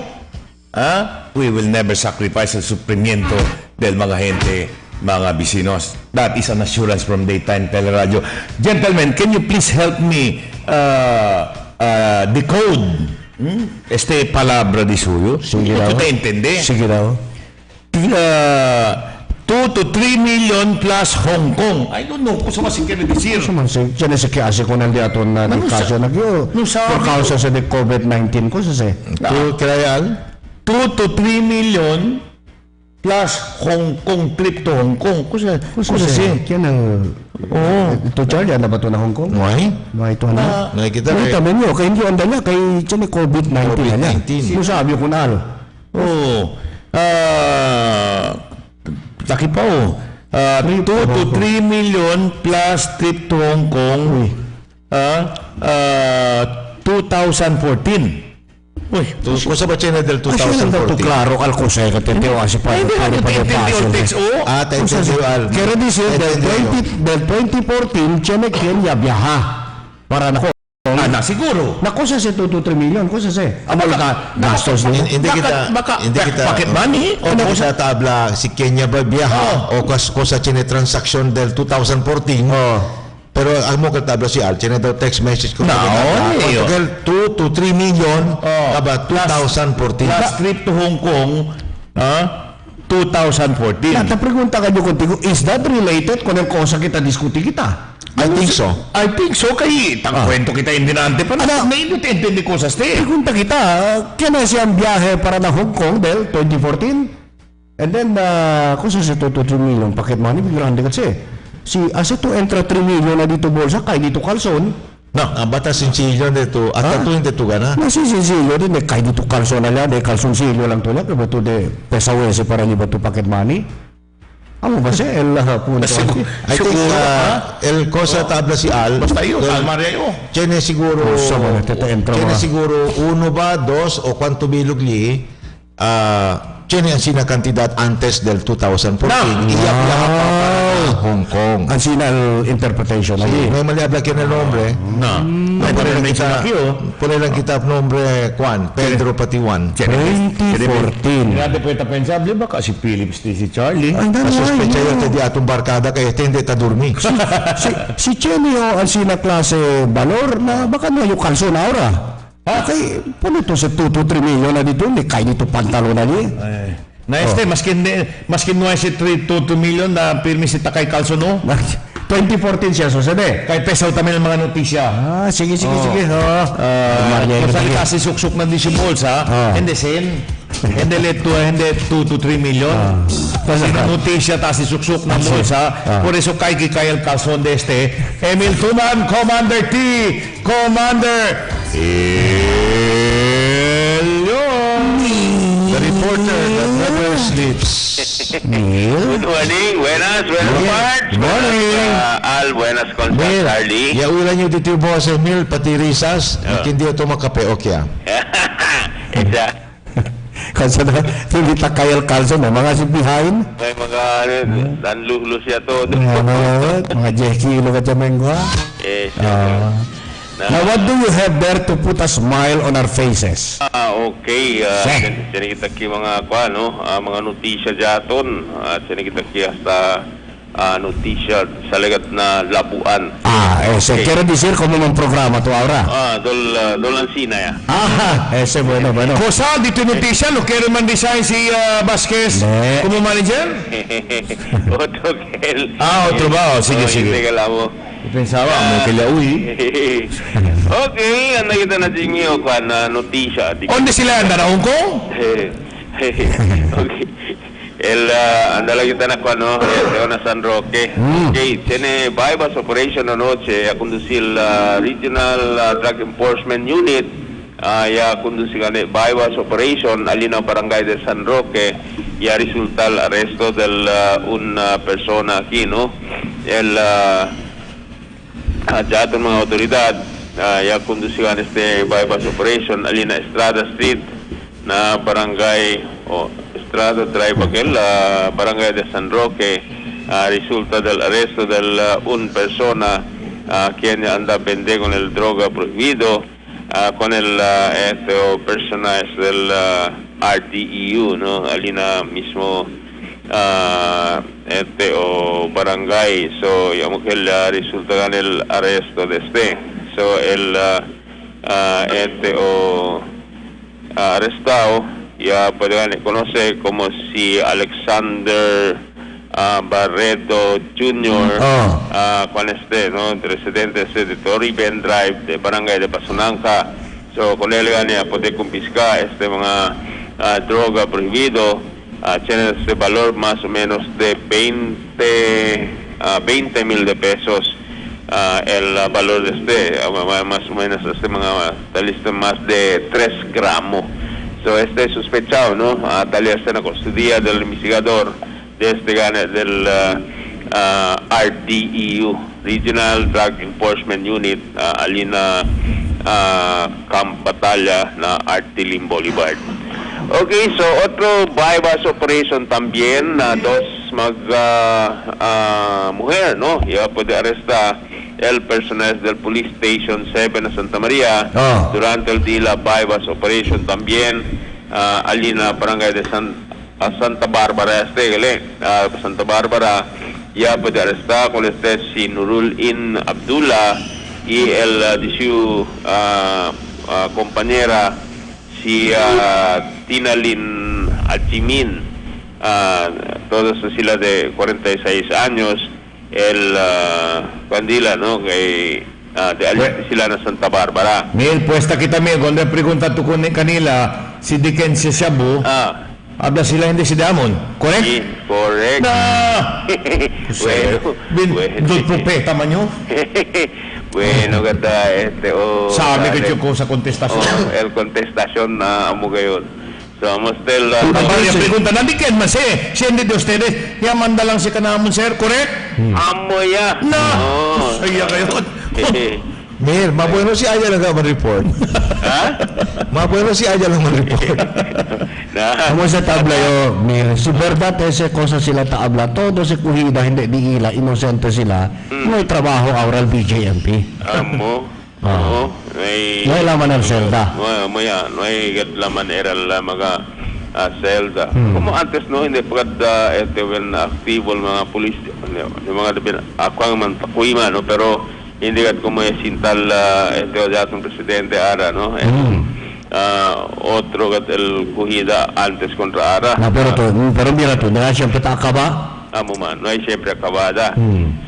We will never sacrifice el sufrimiento del mga gente, mga bisinos. That is an assurance from Dateline Teleradyo. Gentlemen, can you please help me decode este palabra de suyo? Sige daw. ¿Tú te entiende? Sige daw. 2 to 3 million plus Hong Kong. I don't know kung saan masing kaya decir. Diyan sa kiasi ko nang diaton na di kaso nagyo. Por causa sa de COVID-19 ko sa se. Kaya 2 to 3 million plus Hong Kong trip to Hong Kong. Kusa Yan ang ito Charlie, ano ba ito na Hong Kong? Why? Why ito na? Nakikita May tabi nyo, kaya hindi anda niya, kay tiyan COVID-19 na niya. Masabi ko na Taki pa 2 to 3 million plus trip to Hong Kong 2014. Uy, cosa ba channel del Kasi lang daw 2014? klaro kalko sa katitiwa kasi pa Kaya di siya, del 2014, tiyan kaya biyaha para na ko. Siguro. Naku sa 2 to 3 million, kusa sa amal ka gastos din. Hindi kita pocket money? O sa tabla si Kenya ba biyaha o cosa chine transaction del 2014. Pero ang mo tabla si Al chine daw text message ko. 2 to 3 million about 2014. Last trip to Hong Kong 2014. Nata pregunta ka nyo contigo, is that related kung ang cosa kita diskuti kita? I think so. I think so. Kaya kwento kita indinante pa na. May intindi ko sa stay. Pregunta kita, kaya na siyang biyahe para na Hong Kong del 2014? And then, kung sa 2 to 3 million pocket money, biglang kasi. Si to entra 3 million na dito bolsa, kaya dito kalson. No, ang bata sinsilyo dito, at ito hindi ito gana. Nasi sinsilyo din, kaya dito kalson na lang, kalson silyo lang to lang, kaya ba ito de pesawese para niyo ba ito pocket money? Amo ba siya? I think el cosa tabla si Al. Basta yun, Al Mario. Tiene siguro, uno ba, dos, o quanto bilogli, tiene ang sina kantidad antes del 2014. Iyak Hong Kong. Ang sinal interpretation. May maliabla que en el nombre. Pone lang kita nombre Juan, Pedro Patiwan. 2014. Grabe po ita pensable ba kasi Philips si Charlie? Suspecha yun di atong barkada kaya hindi ta durmi. Si Chenio ang sina klase valor na baka na yung kalso na ora. Okay, puno to sa 2 to 3 million na dito, hindi kaya dito pantalon na niya. Maskin no si 3 to 2 million na pirmi si Takay Kalso no? 2014 siya, susade. Kay pesaw tamin ang mga notisya. Sige. Kasi kasi suksok na di si Balls, Hindi sen. Hindi 2 to 3 million. Kasi notisya ta si suksok na Balls, Por eso kay Kayal Kalson de este. Emil Tuman, Commander T. Commander The reporter that never sleeps. Good morning. Buenas, March. Morning. Al, buenas con Charlie. Ulan nyo dito yung boss Emil, pati risas. Hindi ito makape, okay. Exact. Kasi na, hindi takayal kalso na mga si behind. May mga nanluhlo siya to. Mga 10 kilo ka dyan mengwa. Now, what do you have there to put a smile on our faces? Okay. Sini kita ki mga mga notisya jaton. Sini kita ki hasta notisya sa lagat na labuan. Quiero decir como un programa to ahora. Dolan sina ya. Ese bueno. Cosa dito notisya, lo quiero man design si Vasquez como manager? Otro kel. Otro ba? Sige. Sige mo. Pensaba, may kilauwi. Okay, ano kita na jingyo kwa na notisya. Onde sila naraon ko? Okay. Andala kita na kwa na San Roque. Okay, tiene bypass operation anoche a conducir Regional Drug Enforcement Unit ya conducir bypass operation alina barangay de San Roque ya resulta el arresto de una persona aquí, ¿no? Ya aton mga otoridad ya conducigan este bypass operation alina Estrada Street na barangay Estrada Drive barangay de San Roque resulta del arresto de una persona quien anda vende con el droga prohibido con el personaje del RDEU, ¿no? Alina mismo barangay, so yung resulta gan el arresto de so el arrestado ya puede conocer como si Alexander Barreto Jr. Con ¿no? Residente de Toriben Drive de barangay de Pasunanca, so con él ya puede confiscar mga droga prohibido. Tiene este valor más o menos de 20,000 de pesos el valor de más o menos está listo más de 3 gramos. So sospechado, ¿no? Tal vez está en la custodia del investigador de del RDEU, Regional Drug Enforcement Unit, alina Camp Batalla na Artilim Boulevard. Okay, so otro bypass operation también, dos mujer, ¿no? Ya puede arrestar el personal del Police Station 7 de Santa María durante el día bypass operation también, alina barangay de Santa Bárbara, Santa Bárbara, ya puede arrestar con si Nurul In Abdullah y de su compañera si Tinalin Achimin, todos sila de 46 años, el Pandila, ¿no? Que de sila na Santa Bárbara. Mil, puesta kita también, cuando pregunta tu kanila, si Diken si Shabu, habla sila hindi si Damon, correct? Sí, correct. Bueno, propeta man yun. Bueno, ganda sabi ko yung sa kontestasyon. El contestación na amo gayon. So, Mostel... pregunta, nandikin man siya hindi de ustedes, manda lang si kanamon, sir, correct? Amo ya. Saya kayo. Mir, mabueno si Aya lang man-report. Mabueno si Aya lang man-report. Como sa tabla yo, Mir, si verdad ese cosa sila taabla, todo si kuhida, hindi diila, inosente sila, may trabaho ahora el BJMP. Amo. No hay laman ng selda. No hay laman era la mga selda. Como antes, no, hindi pagkat aktibo mga pulis, yung mga ako ang man pakuima, no, pero hindi kat como sintal datong presidente Ara, no? Otro kat el kuhida antes contra Ara. Pero mira to, na siyempre takaba. Amo man, no hay siempre acabada.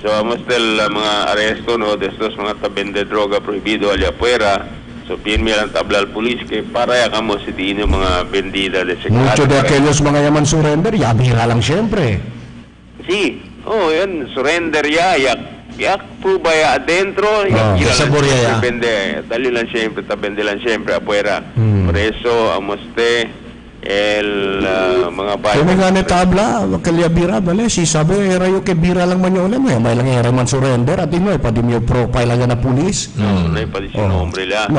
So, el mga aresto, no, de estos mga tabende droga prohibido allá afuera. So, pinmi lang tabla al pulis que para ya kamo si yung mga vendida de secreto. Mucho de aquellos mga yaman surrender, ya bira lang siyempre. Sí, yun, surrender ya prueba ya adentro, sabor ya. Dali lang siyempre, tabende lang siyempre afuera. Por eso, el mga bayan. Kung nga tabla, kalya bira, bale, si sabi, erayo ke bira lang man yun, may lang era man surrender, at ino, pwede mo profile lang na pulis. No hay pa di si nombre la.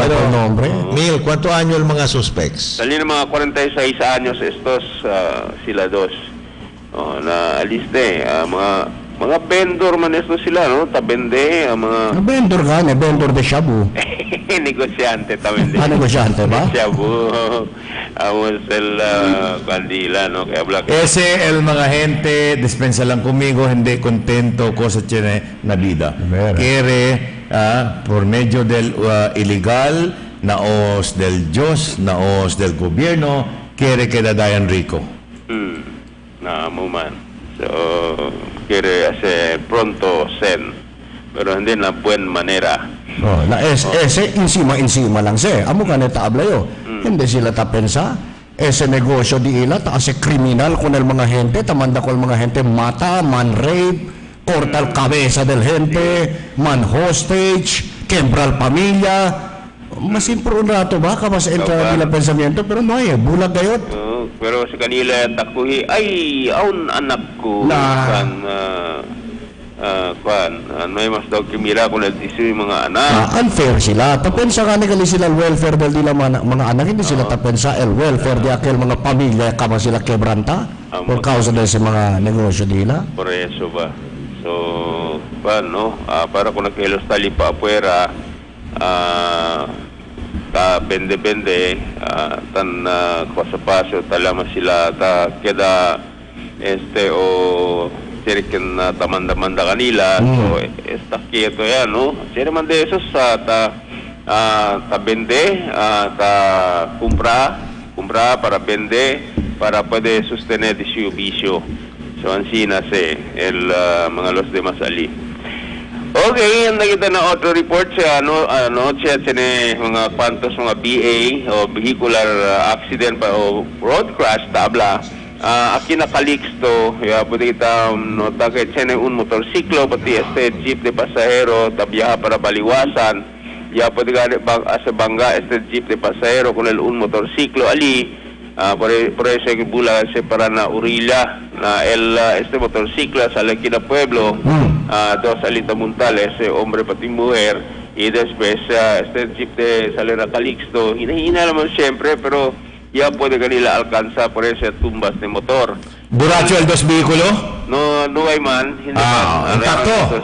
Mil, ¿cuánto año el mga suspects? Dali ng mga 46 años estos, sila dos. Na aliste, mga mga vendor man ito sila, no? Tabende, mga Vendor ka, vendor de shabu. negosyante tabende. Negosyante ba? Shabu, amos el bandila, no? Kaya black. Ese el mga gente, dispensa lang conmigo, hindi contento cosa tiene na vida. Quiere, por medio del illegal, naos del Diyos, naos del gobierno, quiere que dadayan rico. Mo man. So, quiere hacer pronto sen, pero hindi na buwan manera. Na ese insima lang siya. Amo ka netablayo. Hindi sila tapensa. Ese negosyo di ila ta ase kriminal con el mga gente, tamanda con el mga gente mata, man rape, corta el cabeza del gente, man hostage, quebra el pamilya. Mas impro un rato ba ka mas entra nila pensamiento pero no ay bulag gayot. Pero sa kanila takuhi ay aun anak ko may mas daw kimira kung nagtiso yung mga anak. Unfair sila. Tapensa ka ni sila el welfare del dila mga anak, hindi sila tapensa el welfare di aquel mga pamilya kama sila quebranta por causa de sa mga negosyo nila. Por eso ba. So, para kung nagkilos tali pa afuera, bende tan paso talama sila ta queda o sirikin na tamanda kanila. So está quieto ya, no? Sire man de esos ta bende, ta compra para vende para puede sostener su vicio. So ansí nace el mga los demás ali. Okay, ang nakita na auto report sa siya mga kwantos mga BA o vehicular accident pa o road crash tabla. Aquí na Calixto, pwede kita nota que tiene un motorsiklo pati jeep de pasajero tabiyaha para baliwasan. Pwede ka bangga jeep de pasajero con un motorsiklo ali. Por eso que bula para na Urilla na motorsiklo sa Lequina Pueblo, dos alita montales, hombre pati mujer, y después jeep de Salera Calixto, hinahina naman siyempre, pero ya puede kanila alcanza por ese tumbas de motor. ¿Buracho el dos vehículo? No hay man, hindi man. Intacto.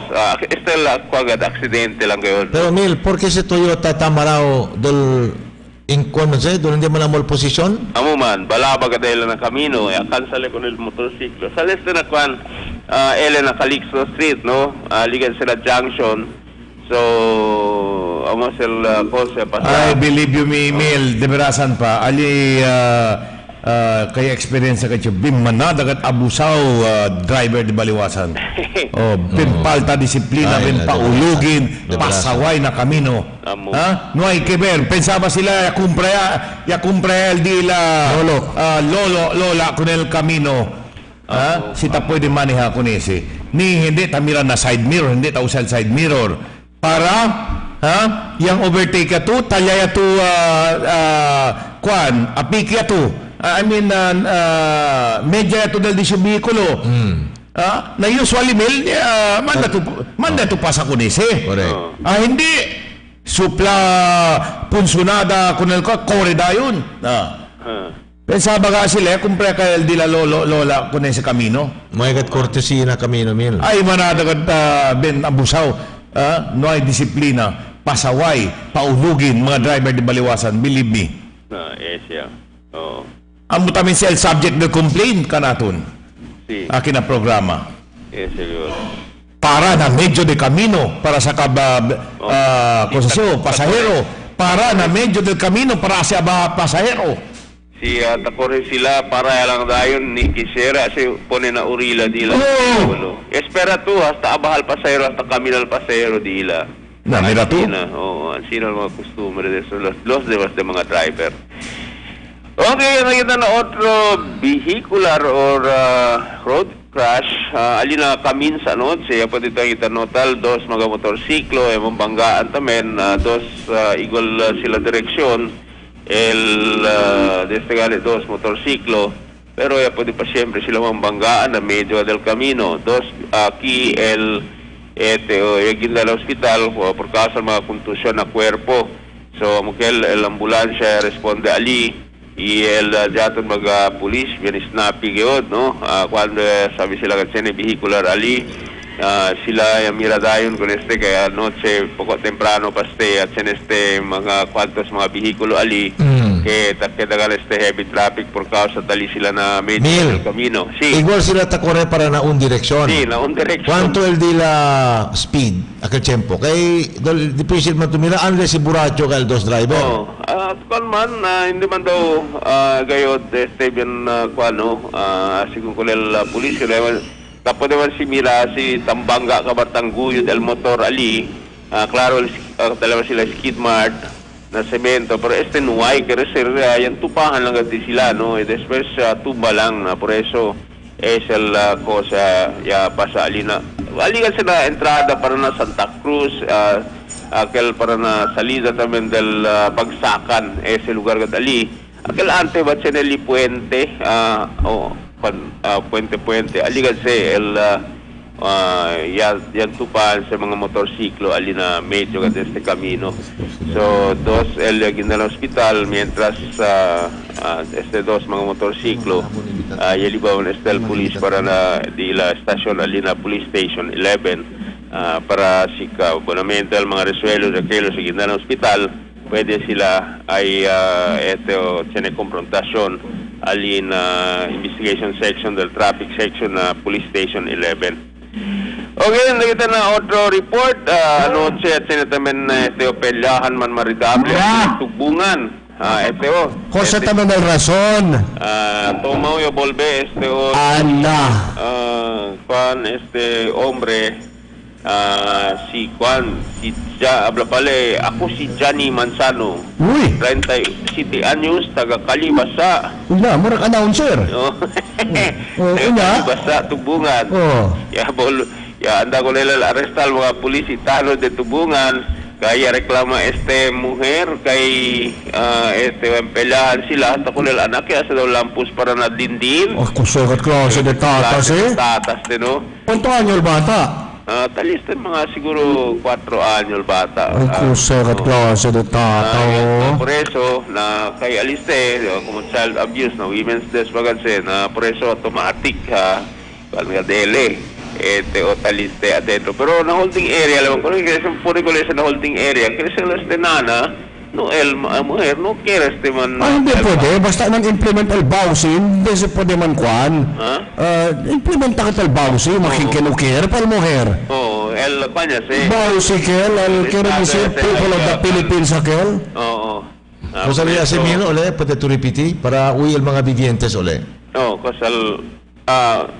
Esta es la cuagad accidente lang ngayon. Pero Neil, ¿por qué si Toyota tamarao del incuan doon hindi man ang posisyon? Amo man, balaba ka dahil na kamino, cancel con el motorsiklo. Sa leste na kwan, na Calixto Street, no? Ligan sila junction. So, amo sila cosa I pasar. believe you me, Mil, deberasan pa. Ali, kaya experience ka siya, bimana, dagat abusaw, driver di baliwasan. Pimpalta disiplina, paulugin, pasaway na kamino. No hay que ver. Pensaba sila, ya cumpra el dila, lola, con el camino. Si ta pwede maneha con ese. Ni hindi tamira na side mirror, hindi ta usal side mirror. Para yang overtake to talya to apiki to medya to del disubikulo na usually mil manda to pasa con ese hindi supla punsunada con el kore dayon pensaba ka sila kumpre ka el dila lola con ese camino may kat cortesía na camino Mil ay manada kat ben abusaw. No hay disiplina, pasaway, paulugin mga driver di baliwasan, believe me. Yes, Ang mutamin siya subject ng complaint kanaton. Si. Akin na programa. Yes, siguro. Para na medyo de camino para sa pasahero. Para na medyo de camino para sa pasahero. Si takore sila para lang dayon ni kisera si pone na urila dila. Espera tu hasta abahal pasahero hasta caminal pasahero dila. Na mira tu. Sino mga customer de los demás de mga driver. Okay, nakita na otro vehicular or road crash. Alina kaminsa no, siya pwede tayo kita notal dos mga motorsiklo, emong banggaan tamen, dos igual sila direksyon. Dos motorsiklo, pero ya pwede pa siyempre sila mambanggaan na medyo del camino. Aquí ginda al hospital por causa ng mga kontusyon na cuerpo. So, el ambulancia responde ali y el jaton mga pulis, bien snappy gayod, no? Cuando sabi sila kasi ni vehicular ali, sila miradayon con kaya noche poco temprano paste at mga kwantos mga bihikulo ali que takedagal heavy traffic por causa tali sila na medyo del camino. Sí. Igual sila takore para na un direksyon. Sí, na un direksyon. Quanto el di la speed aquel tiempo? Kay difícil man tumira unless si Buracho kay el dos driver. Kung man, hindi man daw gayod bien kuano sigun ko la pulisya tapos naman si Mira si Tambanga Kabatanguyod el motor ali claro talaga sila skid mart na semento pero nuay que yan tupahan lang gati sila no y después tumba lang na por eso es la cosa ya pasa alina aligan sila entrada para na Santa Cruz aquel para na salida también del Bagsakan ese lugar gatali aquel ante va Cheneli Puente Puente aligan el yan tupahan sa mga motorsiklo alina medyo kat camino so dos el ginal hospital mientras dos mga motorsiklo yelibaw el police para na di la station alina police station 11 para sika bonamente al mga resuelo de aquellos sa ginal hospital pwede sila ay tiene confrontasyon alin investigation section del traffic section na police station 11. Okay, nakita na otro report anoche at sinatamen pelahan man maridable tugbungan Cosa también del razón. Tomao yo volvé Juan hombre si Juan si habla pale ako si Johnny Manzano. Uy. 37 anyos taga Kalibasa. Una, murag announcer. Kalibasa Tubungan. Ya anda ko nila arrestal mga pulis italo de Tubungan kaya reklama muher kay empelahan sila ta ko nila anak kaya sa daw lampus para na dindin. Kusugat klase de tatas tatas no. Quanto anyo bata? Talista mga siguro 4 anyos bata. Kusugat klase de tata. Por eso na kay aliste como child abuse na women's death baganse na por eso automatic kalga dele o taliste adentro pero na holding area alam ko kasi puri ko na holding area kasi las de nana no el mujer no quiere man hindi pwede basta nang implement el bausin hindi se pwede man kwan implement el bausin makikinukir pa el mujer el kanya si bausin el quiere decir people of the Philippines aquel Rosalía Semino ole puede tu repetir para huir el mga vivientes ole cosa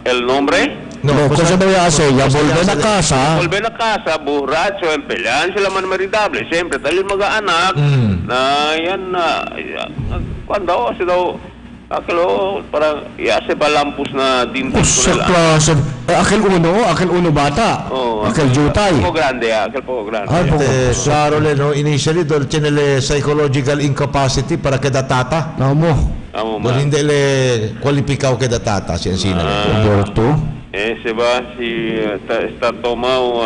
el nombre No, cosa debe hacer? Ya volver a casa. Volver a casa, borracho, empelean sila man maridable. Siyempre, talin mga anak na yan na kuando si daw akelo para iase palampus na dindin ko nila. Klase. Akil uno bata. Akil jutay. Poco grande, akil poco grande. Claro le no initially dol tiene psychological incapacity para que datata. Namo. Dol hindi le kwalipikaw ke datata siyensina. Se va si está tomado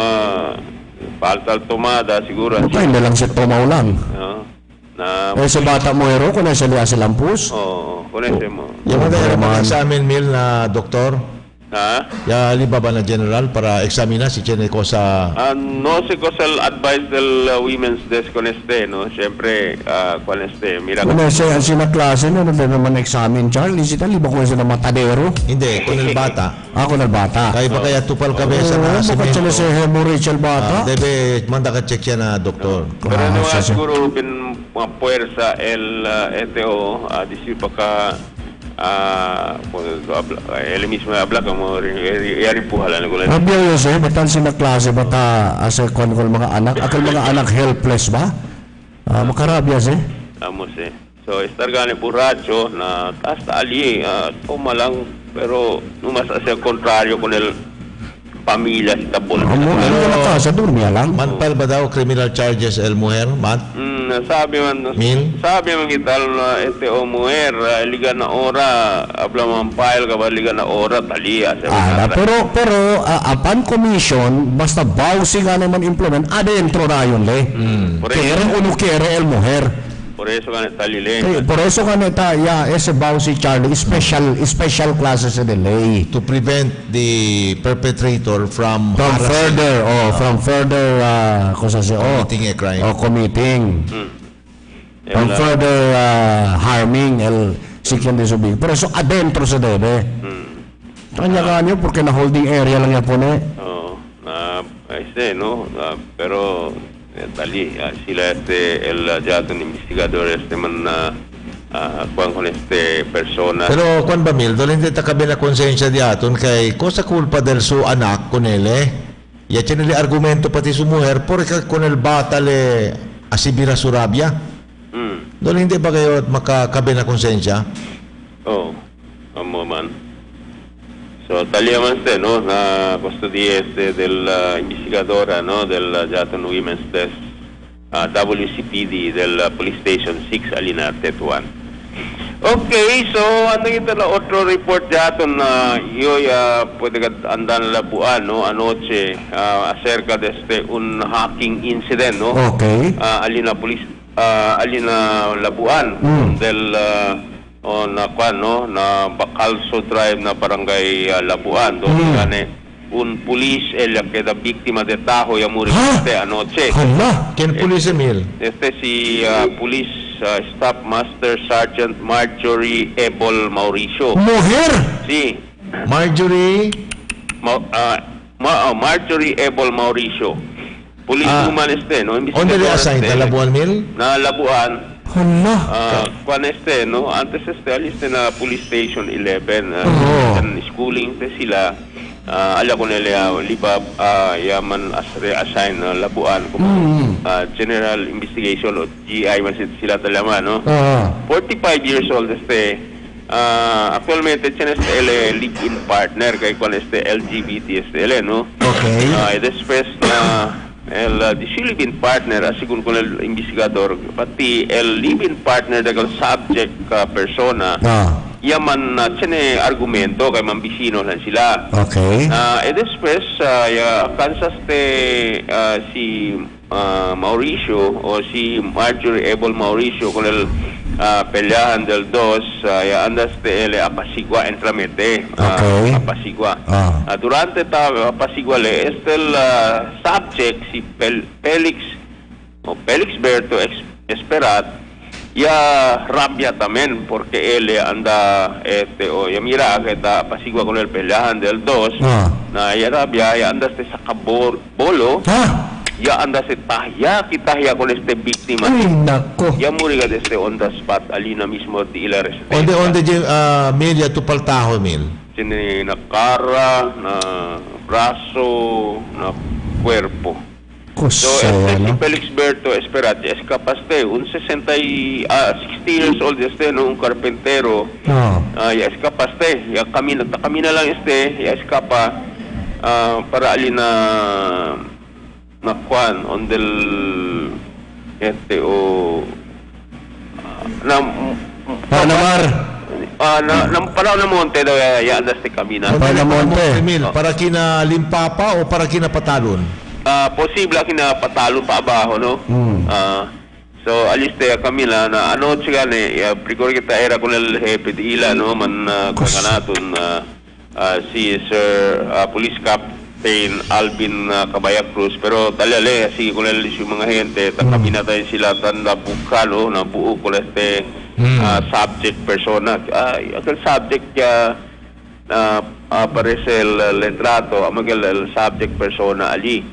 falta tomada siguro así. Hindi lang siya tumaw lang. Sa bata mo hero kung nasa liya sa lampus? Kung nasa mo. Yung mga examen meal na doktor? Ya liba ba na general para examina si Chene ko sa no sé cosa el advice del women's desk con no siempre con mira kung nasa sina klase no naman examen Charlie sita liba ko sa matadero hindi con el bata con el bata kaya ba kaya tupal kabesa na semento bakit sa hemorrhage bata debe manda ka check yan na doktor pero no siguro bin puwersa el decir baka él mismo habla como yari puhalan ko lang. Abya yo say batan sina klase bata asa kon mga anak akal mga anak helpless ba? Makarabya say. Amo say. So estar gani borracho na hasta ali toma lang pero numas asa kontraryo con el pamilya si tabol. Ano na casa durmiya lang. Manpal ba daw criminal charges el mujer mat? Sabi man ital mujer liga na ora habla man file ka ba liga na ora talia pero upon commission basta bawsi nga naman implement adentro na yun le kere uno kere el mujer por eso ka natalili. Por eso kanita, ese bago si Charlie, special classes in the lay. To prevent the perpetrator from further, committing a crime. Committing. From further harming el seeking disobedience. Por eso adentro sa debe. Kanya kanyo, porque na holding area lang yan po na no, pero sila el ya un investigador con persona. Pero kung ba Mil, doon hindi takabi na konsensya di aton kay cosa culpa del su anak con ele. Ya tiene el argumento pati su mujer porque con el bata le asibira su rabia. Doon hindi ba kayo makakabi na konsensya? Amo man. So taliaman no na custodia del investigadora no del Jatan Women's Desk WCPD del Police Station 6 Alinarte 1. Okay, so ano ito na otro report Jatan na pwede ka andan labuan no anoche acerca de un hacking incident no. Okay. Alina labuan del na Bacalso Drive na barangay Labuan doon un police que da víctima de tajo ya murió anoche. ¿Quién police Emil? Si police Staff Master Sergeant Marjorie Ebol Mauricio. Mujer? Sí. Marjorie Marjorie Ebol Mauricio. Police woman no? ¿Dónde le assign? ¿Na Labuan Mil? Na Labuan. no? Antes na Police Station 11 schooling sila ala ko nila libab yaman assign na Labuan como General Investigation o GI man sila talaman no 45 years old actualmente tiene live-in partner kay con LGBT no después el live-in partner según con el investigador pati el live-in partner del subject persona yaman tiene argumento kay mambisino lang sila después kansas si Mauricio o si Marjorie Ebol Mauricio con el peleahan del 2 andas ele apasigua entramente apasigua durante apasigua el subject si Felix Berto Esperat rabia también porque él anda mira que está apasigua con el peleahan del 2 na rabia anda sa kabolo anda se tahya con víctima. Ay, nako. Muri ka on the spot, alina mismo di ila respeto. Onde media tu paltaho Mil? Sini na cara, na braso, na cuerpo. So, si Felix Berto Esperat, escapaste, un 60 years old no, un carpentero. Escapaste, kamina lang escapa para alina nakuan on del para na monte daw ya andas te camina para monte para kina Limpapa o para kina Patalon posible kina Patalon pa abajo no so aliste camina na anoche gane pricor kita era con el jefe de ila no man kaganaton si Sir Police Captain Alvin Cabaya Cruz pero talale así con el mga gente kamina tayo sila tan bukalo na buo ko subject persona aquel subject aparece el letrato el subject persona allí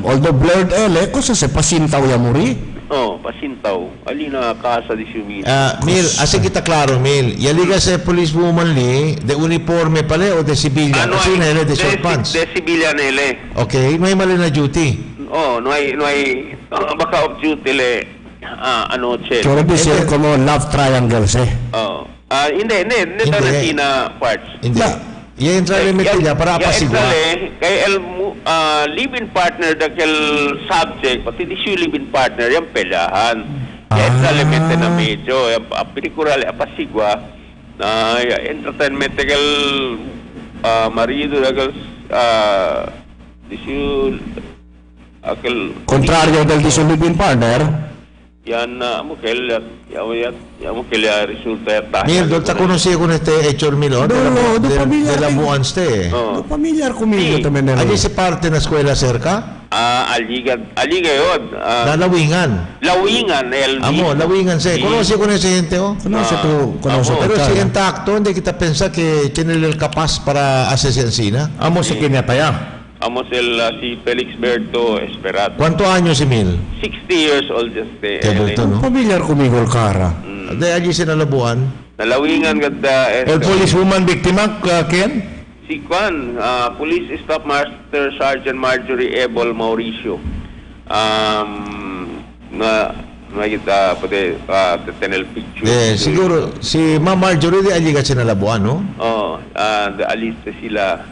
although blurred cosa se pasintaw ya muri pasintaw alina casa di sumida Mil así kita claro Mil yaliga sa police woman de uniforme pale o de civilian kasi nele de short pants de civilian nele okay no hay mali na duty no hay baka of duty le anoche quiero decir como love triangles hindi na parts hindi yan niya para apasigwa kay el live-in partner dakel subject pati di siya live-in partner yung pelahan yan elemente na medyo pelikural apasigwa na entertainment dakel marido dakel di siya contrario del di siya live-in partner Yan amo kel resulta ta. Mil, dolta conocí con este hecho Mil, de la Buanste. No familiar conmigo Sí. también. Allí se parte en la escuela cerca? Aliga yun. Lawingan. Lawingan, Amo, Lawingan se. Sí. Conocí con ese gente, oh. Conoce tú, conoce Pero tú, si cara. intacto, hindi kita pensa que tiene el capaz para hacer ciencina. Amo si kinataya. Amos si Felix Berto Esperat. ¿Cuántos años si Mil? 60 years old just Qué bulto, ¿no? Familiar conmigo el cara. De allí se nalabuan. Nalawingan ganda. El policewoman biktima, Ken? Si Kwan, Police Staff Master Sergeant Marjorie Ebol Mauricio. Na kita pwede tetenel picture. Siguro, si Ma'am Marjorie de allí ka sinalabuan, no? Aliste sila.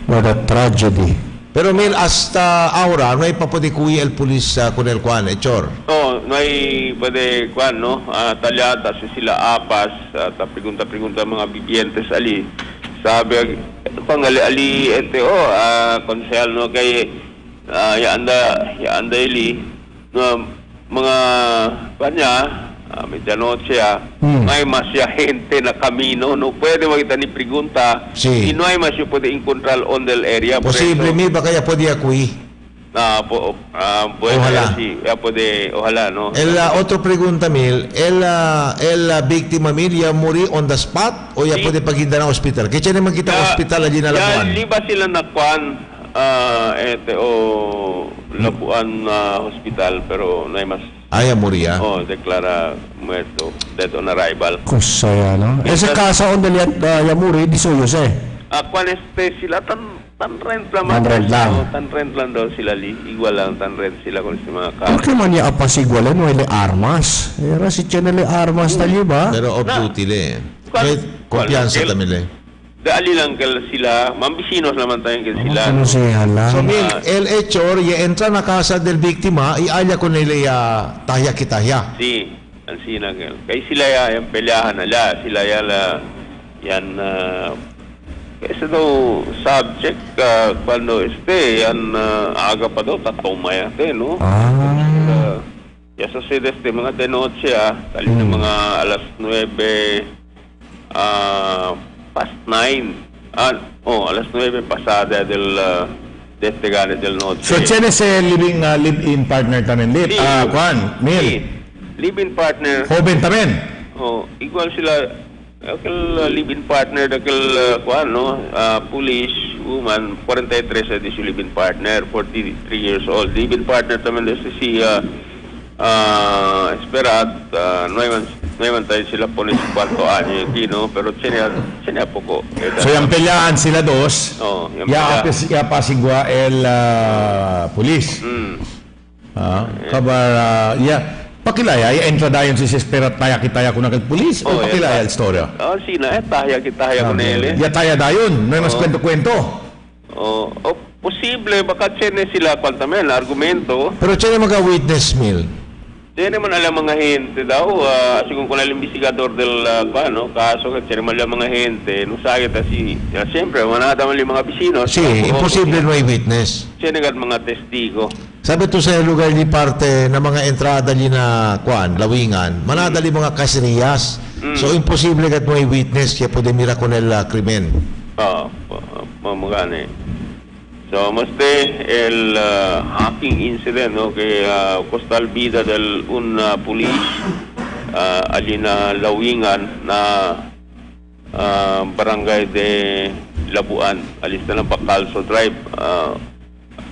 What a tragedy. Pero Mil, hasta ahora, no hay papadikuy el pulis con el Kwan, Echor. No hay pwede Kwan, no? Talyata sila apas, pregunta mga bibientes ali. Sabi, ali konsehal no kay yaanda ili no mga kanya medianoche may masya gente na camino no pwede makita ni pregunta Sí. y no hay masya pwede encontrar on del area Posible, Mil, baka ya podía kuy. puede Ojalá. sí, ya puede ojalá no. El otro pregunta, Mil, el víctima, Mil, ya muri on the spot o ya Sí. puede paginda na hospital? Kaya siya naman kita hospital allí na labuan. Liba sila na kwan Labuan hospital pero no hay mas Ay, muri, ah. declara muerto dead on arrival. Kusaya, no? Ese casa onde yamuri, di suyos Kwan sila tan rent lang Tan rent lang. tan rent lang daw sila igual lang tan rent sila kung si mga ¿Por qué man niya apasigualen no ele armas? Era si Chenele armas tali ba? Pero off duty le. Kwan- May kumpiyansa kwan- tamil le. Dali lang sila, mambisinos naman tayo sila. Ano siya lang? So, Mil, el hechor, ya entra na casa del víctima, iaya ko nila ya tahya-kitahya. Sí, ang sinang kay sila yung pelyahan nila, sila yan kasi daw subject cuando yan aga pa daw tatumay no. Ya sucede mga de noche tali ng mga alas 9 past 9 alas 9 pasada de gane del noche. So, chen ese live-in partner tamen, Sí. Kwan, Mil. Sí. Live-in partner. Joven tamen. Igual sila live-in partner police woman 43 di si live-in partner 43 years old. Live-in partner taman si Esperat no hay man tayo sila police 4 años no pero tiene poco. So, yung pelyahan sila dos. yung Ya pelya. apasigua el police. Kabar, pakilaya, entra dayon si Esperat taya-kitaya ko na kay police. O pakilaya el storya. Sina tahya ko nele. Ya taya dayon, no hay mas kwento-kwento. Posible baka tiene sila kwantamen argumento. Pero siya na mga-witness, Mil. Tiene man alam mga gente daw, según con el investigador del caso, que tiene man alam mga gente, no sabe si, siyempre, manata man yung mga bisino. Sí, imposible no hay witness. Tiene mga testigo. Sabi to sa lugar ni parte na mga entrada ni na Kwan, Lawingan, manadali mga kaseriyas. So, imposible kat no hay witness kaya pwede mira con el krimen. Mamagane. So, el hacking incident, no, que costó la vida del un police allí na Lawingan na barangay de Labuan, alista ng Pacalso Drive,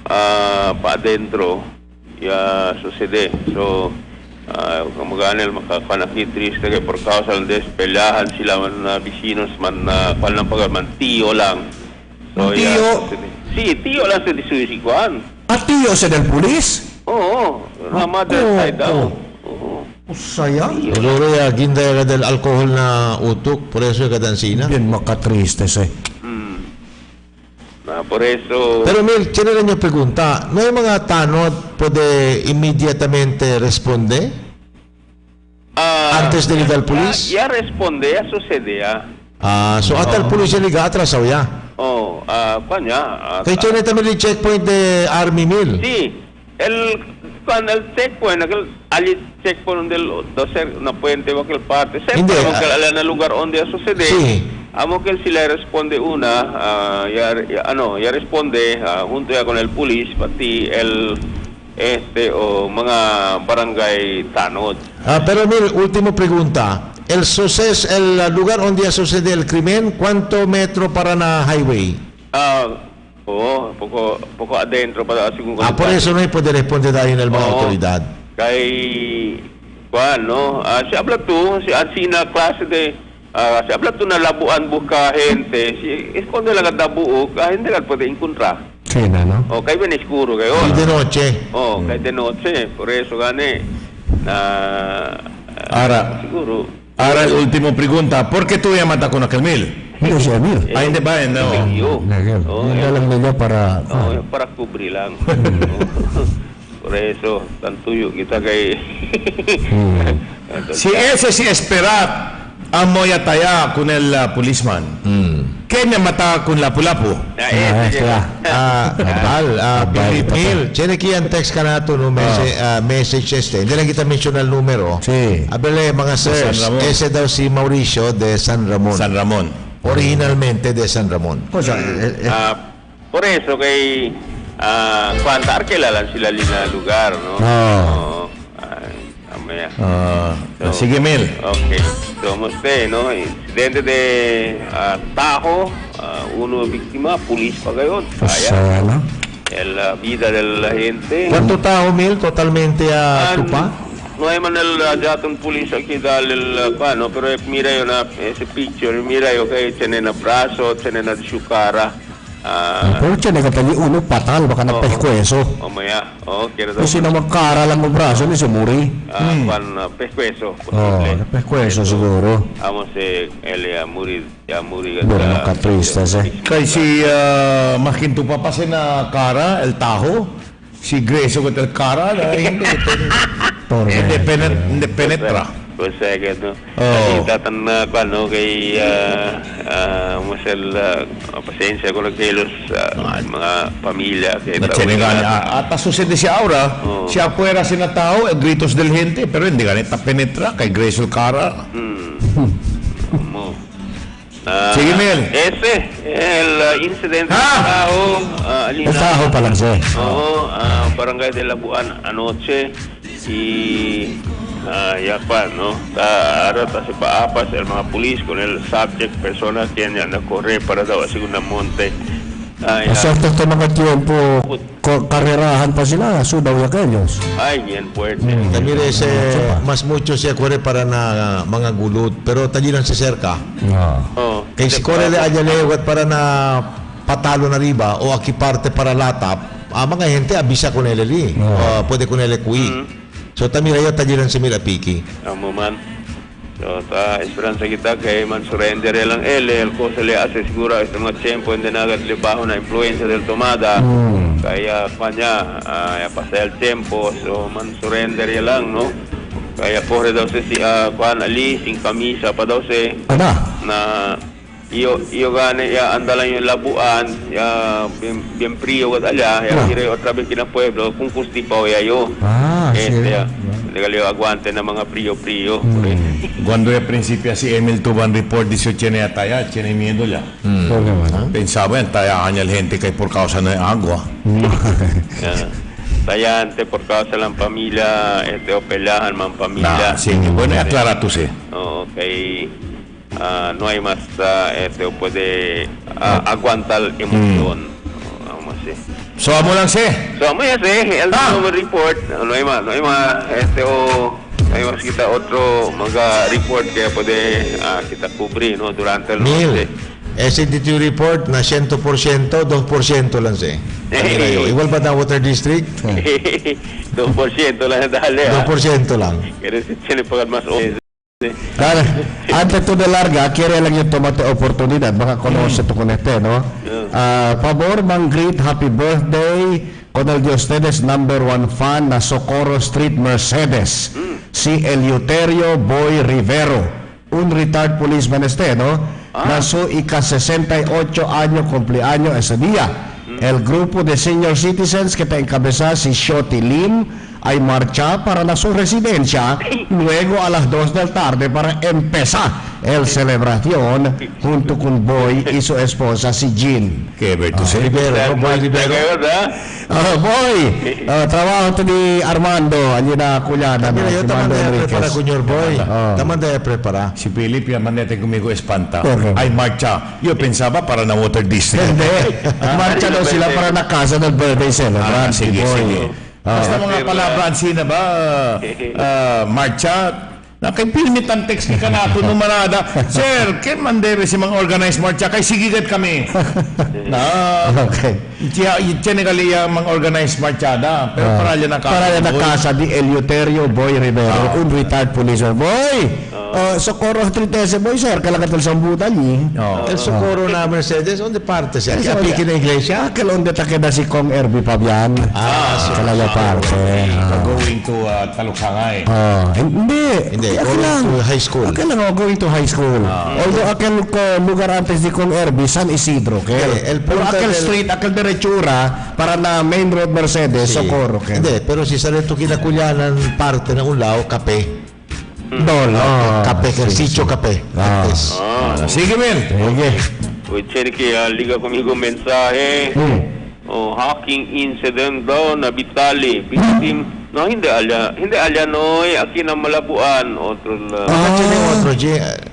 pa adentro, sucede. So, kamaganan makakanakit triste kay por causa ng despelahan sila man na bisinos man palang pagman tiyo lang. So, Tiyo? tiyo lang sa disusikuan. Tiyo sa del pulis? Oo, mother side daw. Kusaya? Loro ya ginda ya del alcohol na utok, por eso ya kadansina. Bien makatriste Por eso... Pero Mil, tiene rin yung pregunta, no hay mga tanod pwede inmediatamente responde? Antes de ligar al police? Ya responde, ya sucede, So hasta el police liga atrasaw ya. kanya. Kaya siya na tamili checkpoint de Army Mil. Sí, cuando el checkpoint, ali checkpoint del doser na puente o aquel parte, Hindi, sempre mo kala na lugar onde sucede. Si. Amo que sila responde una, ya responde junto ya con el police pati el o mga barangay tanod. Pero Mil, último pregunta. El lugar donde sucede el crimen, ¿cuánto metro para na highway? Poco adentro para siguro. Por eso no puede responder tayo ng mga otoridad. Kay no, si habla tú, si ansina klase de si habla tú na labuan buka gente, si esconde lang at buo, hindi ka pwede encontrar. Sí, no? Kay ben escuro kayo. Y de noche. Kay de noche, por eso gane siguro. Ahora el último pregunta, ¿por qué tú llamas con aquel mil? Hindi siya, Emil. Hindi ba? No. Hindi lang nila para... Para cubrir lang. Por eso, tantuyo kita kay... Si ese si esperar amoy ataya con el policeman. Kenya mata con lapu-lapu. Mil, tiene que ang text ka na ito, no, message hindi lang kita mention ang numero. Sí. Abele, mga sir, ese daw si Mauricio de San Ramon. San Ramon. Originalmente de San Ramon. Por eso kay kuantar kilala sila lina lugar, no? Sige, Mil. Okay. So, no? Incidente de Tajo, uno víctima, pulis pa gayon. Kaya, no? La vida de la gente. ¿Cuánto tao, Mil, totalmente tupa? No hay manera un pulis aquí darle el no, pero mira yo ese picture, mira yo que tiene na brazo, tiene na su cara. Pero siya nagatali uno patal, baka napehkweso. Maya, quiero Kasi na magkara lang ang braso ni si Muri. pescuezo. Napehkweso siguro. Vamos él ya muri. Bueno, nakatrista siya. Kay si makinto pa pa na cara, el Tajo. Si Greso con el cara, hindi penetra. Pues que no. Tatan na no kay pasensya ko lang kay los mga pamilya kay At sucede si Aura, si afuera sin tao, gritos del gente, pero hindi ganita penetra kay Greso el cara. Sige, Mel. Ese, el incidente El Tajo pa lang siya. barangay de Labuan anoche y no ahora se paapas el mga pulis con el subject persona que yan na corre para daw sa una monte Kasi ito mga tiempo karerahan pa sila, sudaw yakelyos. Ay, bien fuerte. Mire, mas mucho se acuerde para na mga gulot, pero tali lang sa cerca. Kay si Kore de Ayalewat para na patalo na riba o aki parte para latap, mga gente abisa con eleli. Pwede con ele kui. So tamira yo tali lang si Mira Piki. Amo man. So, esperanza kita kay man surrender lang el cosa le hace segura este mga tiempo hindi nagat bajo na influencia del tomada. Kaya kanya pasa el tiempo so man surrender lang no. Kaya pobre daw si kuan ali sin camisa pa daw na iyo gane ya andalan yung labuan ya bien frío at allá ya quiere otra vez kina pueblo kung kustipaw ya yo. Legalio aguante na mga frío. Cuando al principio si Emil tuvo un report dice tiene ataya, tiene miedo ya. Pensaba en taya añal gente que por causa de agua. Tayante por causa de la familia o pelahan man familia. Sí, bueno, aclara tú sí. Okay. No hay más puede aguantar emoción. So amo lang si. So amo yan si. El report. No hay más hay más kita otro mga report kaya pwede kita cubrir no durante el noche. Ese report na 100%, 2% lang si. Igual ba na Water District? 2% lang dali. 2% lang. Kaya sila pagat mas Dale, antes tú de larga, quiere lang yung tomate oportunidad, baka conoce tu con este, ¿no? Favor, mang greet, happy birthday con el de ustedes number 1 fan na Socorro Street, Mercedes, si Eleuterio Boy Rivero, un retired policeman este, ¿no? Na su ika-68 año cumpleaños ese día. El grupo de senior citizens que te encabeza si Shoti Lim, ay marcha para la su residencia, luego a las 2 del tarde para empezar el celebración junto con Boy y su esposa si Jean. Que Bertus Rivero, Boy Rivero. Boy, trabaho to ni Armando, allí na kulyada na Mira, yo si también Armando de Enriquez. prepara, señor Boy. También de prepara. Si Philip, yaman natin kumigo espanta. Okay. Ay, marcha. Yo pensaba para na Water District. Hindi, marcha daw sila para na casa del birthday celebrant si sige, Boy. sige. Basta mga palabran, sina ba? Marcha. Nakipilmit ang text ni Kanato no manada. Sir, ken mandere si mga organized marcha kay sigigat kami. Okay. Tiyan kaliya mga organized marchada. Pero para yan na casa di Eleuterio Boy Rivero, un retired police officer. Boy, Socorro 313 Boy, sir, kalakatal sa butan ni. El Socorro na Mercedes, ¿dónde parte siya? Kaya piki na iglesia? Aquel onde takeda si Kong Erby Fabian. Kalaya parte. Going to Taluksangay. Hindi. Going to high school. Aquel lang going to high school. Although aquel lugar antes di Kong Erby, San Isidro. Pero aquel street, aquel derechura para na main road Mercedes, Socorro. Hindi, pero si Sareto kinakulyanan parte ng Ulao, kape. Kape, ejercicio kape. Antes. Sige, men. Sige. Uy, Cherky, liga conmigo mensahe. Hacking incident daw na Vitali. Victim, no, hindi alya noy, aquí na Malabuan. Otro la... Tiene otro,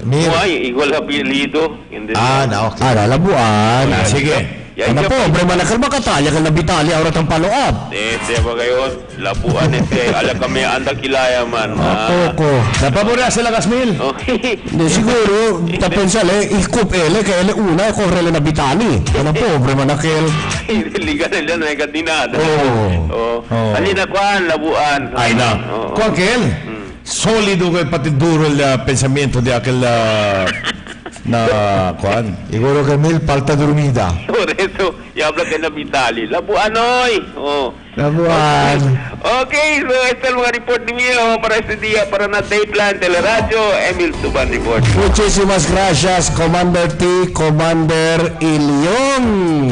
Mir. Ay, igual apelido. Okay. Labuan. Sige. Ano po, problema na kalma katalya kal na Vitali, aurat ang palo-up. Ba kayo? Labuan, ala kami anda kilaya man. Poco. Napabura sila Kasmil. Hindi, siguro, tapensal ikup kaya una, korrele na Vitali. Ano po, problema na kil... Liga nila na ikatinada. Alina kuan, Labuan. Ay na. Kuan kel? Solido kay pati duro la pensamiento de aquel na kuan. Siguro que Mil falta dormida. Por eso, y habla que na Vitali. Labuan hoy. Labuan. Okay, so este es el mga report ni Mio para este día, para na Dateline, Teleradyo, Emil Tuban Report. Muchísimas gracias, Commander T, Commander Ilion.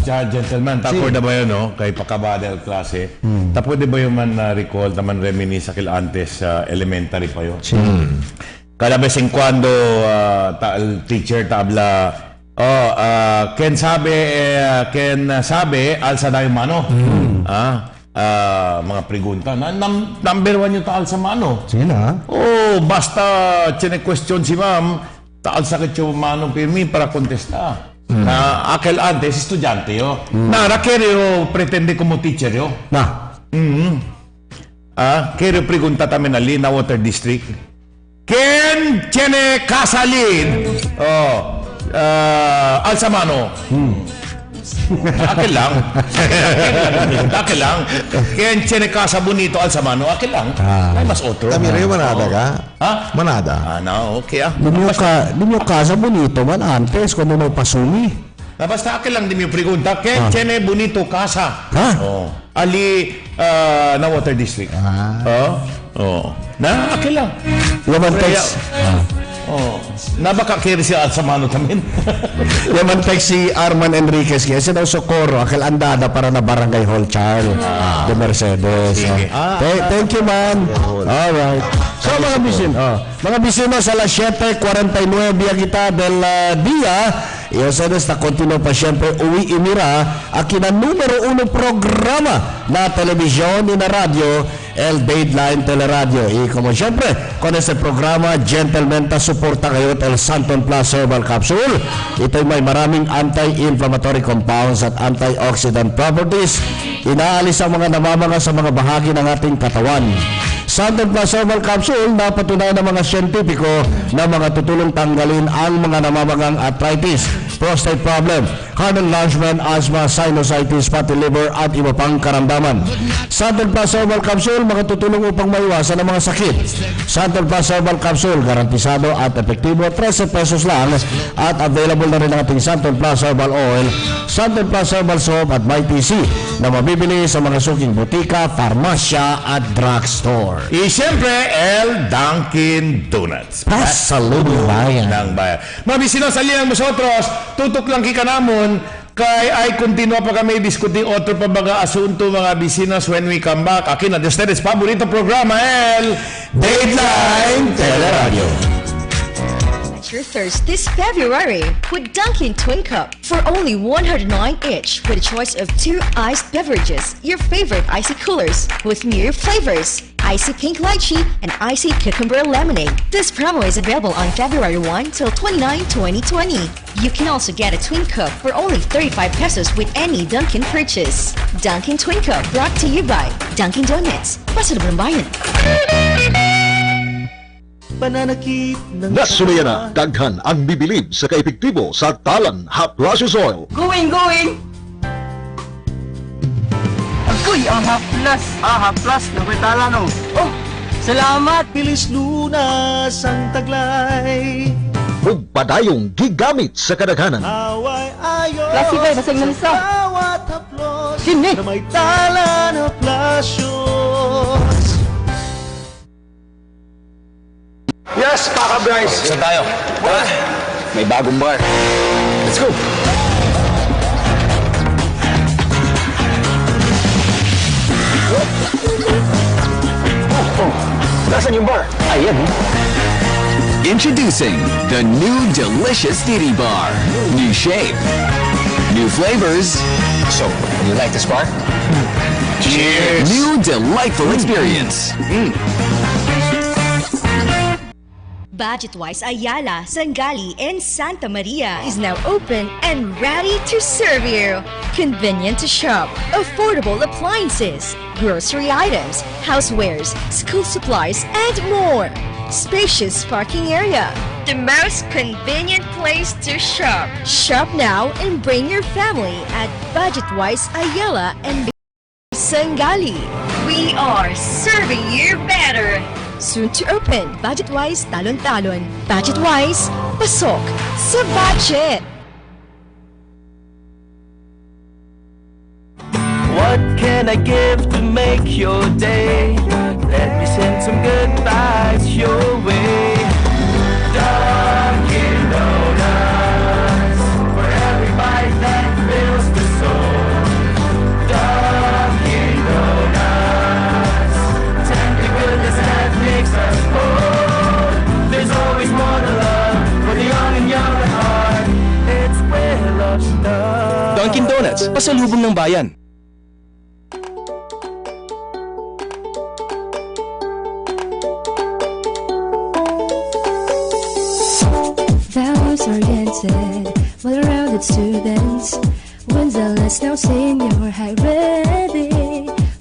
Gentlemen, tapos na ba yun, no? Kay pakabada el klase. Tapos na ba yun man recall, naman reminis akil antes elementary pa yun? Cada vez en cuando el teacher tabla, ken sabe, alza na yung mano. Mga pregunta. Number 1 yung taal sa mano. Sina? Basta tiene question si ma'am, taal sa kit yung mano pirmi para contesta. Aquel antes, estudyante yo. Quiere yo pretende como teacher yo. Quiere pregunta también ali na Water District. ¿Quién tiene casa lin? Alza mano. Akin lang. Akin lang. ¿Quién tiene casa bonito? Alza mano. Akin lang. Ay, mas otro. Tamira yung manada ka? Manada. No, okay Di mo casa bonito man antes kung ano pasumi. Basta akin lang di mo pregunta. ¿Quién tiene bonito casa? Ali na Water District. Na akin lang. Yaman text. Nabakakiri siya sa mano tamin. Yaman text si Arman Enriquez kaya siya daw Socorro, akil andada para na Barangay Hall Charles de Mercedes. Thank you, man. Alright. So mga bisinos a las 7:49 kita del día. Y ustedes está continuo pa siempre uwi imira aquí na número 1 programa na televisión y na radio, el Dateline Teleradyo. Y como siempre, con este programa, gentlemen, ta suporta kayo el Santon Plus Herbal Capsule. Ito'y may maraming anti-inflammatory compounds at antioxidant properties. Inaalis ang mga namamanga sa mga bahagi ng ating katawan. Santon Plus Herbal Capsule na patunayan ng mga siyentipiko na mga tutulong tanggalin ang mga namamangang arthritis, prostate problem, heart enlargement, asthma, sinusitis, fatty liver at iba pang karamdaman. Santon Plus Herbal Capsule makatutulong upang maiwasan ang mga sakit. Santon Plus Herbal Capsule garantisado at epektibo, 13 pesos lang, at available na rin ang ating Santon Plus Herbal Oil, Santon Plus Herbal Soap at MyTC na mabibili sa mga suking butika, farmasya at drugstore. Y siyempre, el Dunkin Donuts. Pasalubong bayan. Mga bisinos, alihan nosotros, tutok lang kika namon, Kay ay continua pa kami diskuting otro pa mga asunto mga bisinos when we come back. Aquí na de ustedes paborito programa el Dateline Teleradyo. Your thirst this February with Dunkin' Twin Cup for only 109 each with a choice of 2 iced beverages, your favorite icy coolers with new flavors, icy pink lychee and icy cucumber lemonade. This promo is available on February 1 till 29, 2020. You can also get a Twin Cup for only 35 pesos with any Dunkin' purchase. Dunkin' Twin Cup brought to you by Dunkin' Donuts. President ng Bayan. Nasunaya na, daghan ang bibilib sa kaepektibo sa talan Hot Luscious Oil. Going! Agoy, ang haplas! Haplas na betala no. Oh, salamat! Bilis lunas ang taglay. Ug padayong gigamit sa kadaghanan. Away ayo. Klasibay, basag na nisa. Bawat haplos Sini! na may tala na plasyos. Yes, Paka Bryce! Saan tayo? May bagong bar. Let's go! Nasaan yung bar? Ayan. Introducing the new delicious Diddy Bar. New shape. New flavors. So, you like this bar? Cheers! New delightful experience. Budget-wise Ayala, Sangali, and Santa Maria is now open and ready to serve you. Convenient to shop, affordable appliances, grocery items, housewares, school supplies, and more. Spacious parking area. The most convenient place to shop. Shop now and bring your family at Budget-wise Ayala and Sangali. We are serving you better. Soon to open, Budget-wise Talon-Talon. Budget-wise, pasok sa budget! What can I give to make your day? Let me send some good vibes your way. Dunkin' Donuts, for every bite that fills the soul. Dunkin' Donuts, tender goodness that makes us whole. There's always more to love for the young and young at heart. It's where love starts. Dunkin' Donuts, pasalubong ng bayan. Values-oriented, well-rounded students. Windsor-less now senior high ready,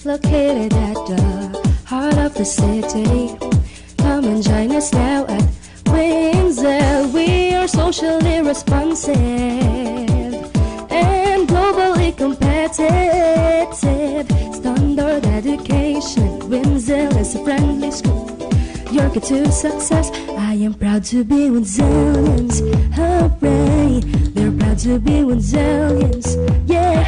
located at the heart of the city. Come and join us now at Windsor. We are socially responsive and globally competitive. Standard education, Windsor is a friendly school. Your key to success. I am proud to be Windsorians. Hooray! They're proud to be Windsorians. Yeah!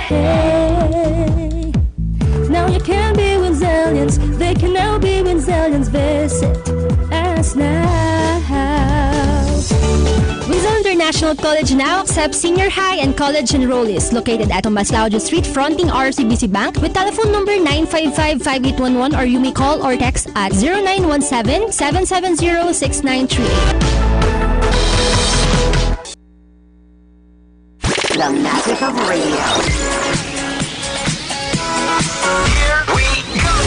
Now you can be Windsorians. They can now be Windsorians. Visit us now. Windsor International College now accepts senior high and college enrollees located at Tomas Laudio Street fronting RCBC Bank with telephone number 955-5811 or you may call or text at 0917-770-6938. The magic of radio.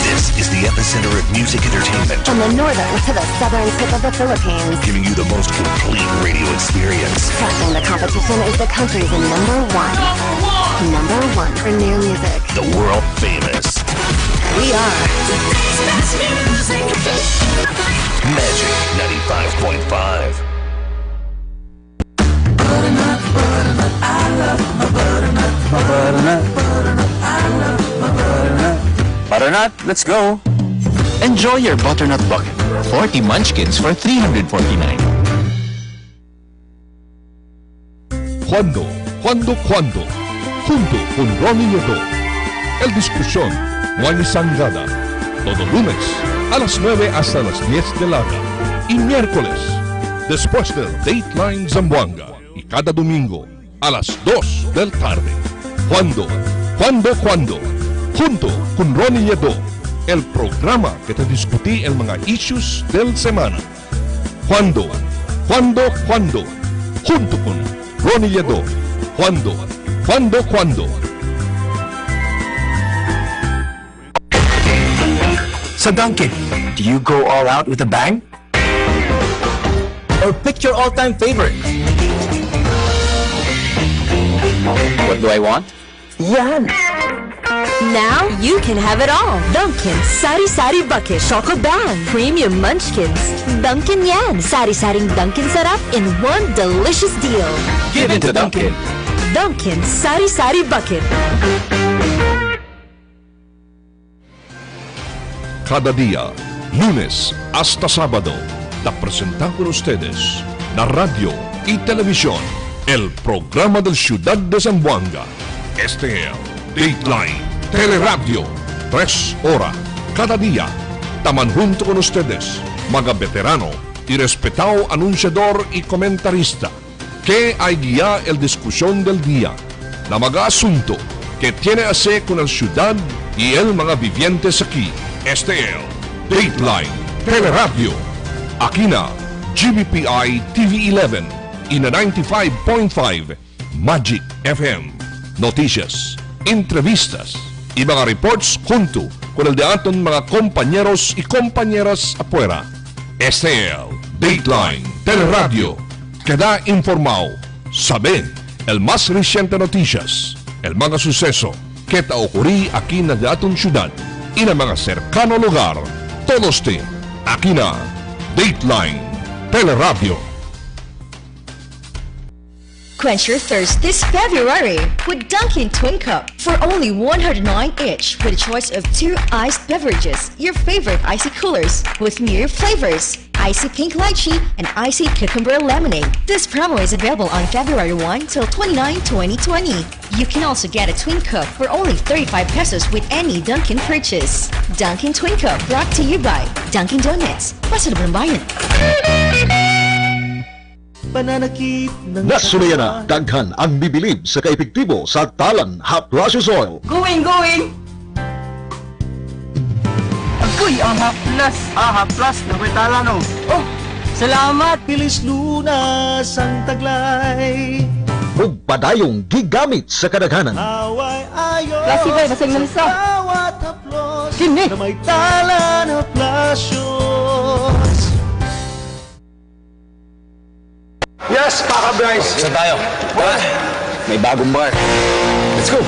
This is the epicenter of music entertainment. From the northern to the southern tip of the Philippines. Giving you the most complete radio experience. Crushing the competition is the country's number one. Number one for new music. The world famous. We are Magic 95.5. Butternut, let's go! Enjoy your butternut bucket. 40 munchkins for $349. ¿Cuándo? Junto con Ronnie Nieto. El Discusión, Juan y Sangada. Todo lunes, a las 9 hasta las 10 de la noche. Y miércoles, después del Dateline Zamboanga. Y cada domingo, alas 2 del tarde. Cuando, junto con Ronnie Lledo, el programa que te discutí el mga issues del semana. Cuando, junto con Ronnie Lledo. Cuando. So Duncan, do you go all out with a bang? Or pick your all-time favorite? What do I want? Yan! Now you can have it all. Dunkin' Sari Sari Bucket Choco Bang Premium Munchkins. Dunkin' Yan Sari-saring Dunkin' Sarap in one delicious deal. Give it to Dunkin'. Dunkin' Sari Sari Bucket. Cada día, lunes hasta sábado, la presentan con ustedes la radio y televisión, el programa del Ciudad de Zamboanga. Este es Dateline, Teleradyo, 3 horas cada día. Taman junto con ustedes, mga veterano y respetado anunciador y comentarista, que hay guía el discusión del día, la mga asunto que tiene a hacer con el ciudad y el mga vivientes aquí. Este es Dateline, Teleradyo. Aquí na GBPI TV11 y na 95.5 Magic FM. Noticias, entrevistas y mga reports junto con el de aton mga compañeros y compañeras afuera. Este es Dateline, Teleradyo. Queda informado, sabe el más reciente noticias, el mga suceso que ta ocurrí aquí na de aton ciudad y na mga cercano lugar. Todos te aquí na Dateline, Teleradyo. Quench your thirst this February with Dunkin' Twin Cup for only 109 each with a choice of 2 iced beverages, your favorite icy coolers with mere flavors, icy pink lychee and icy cucumber lemonade. This promo is available on February 1 till 29, 2020. You can also get a Twin Cup for only 35 pesos with any Dunkin' purchase. Dunkin' Twin Cup brought to you by Dunkin' Donuts. Pasalubong bayan. Pananakit ng Nasunaya na, daghan ang bibilib sa kaepektibo sa Talan Hot Luscious Oil. Going! Agoy, Aha Plus na betala no. Oh, salamat! Bilis lunas ang taglay. Ug padayong gigamit sa kadaghanan. Away ayo. Klase ba? Basag na nisa. Bawat haplos na may Talan Hot Luscious. Yes, Paka Bryce! Saan tayo? May bagong bar. Let's go!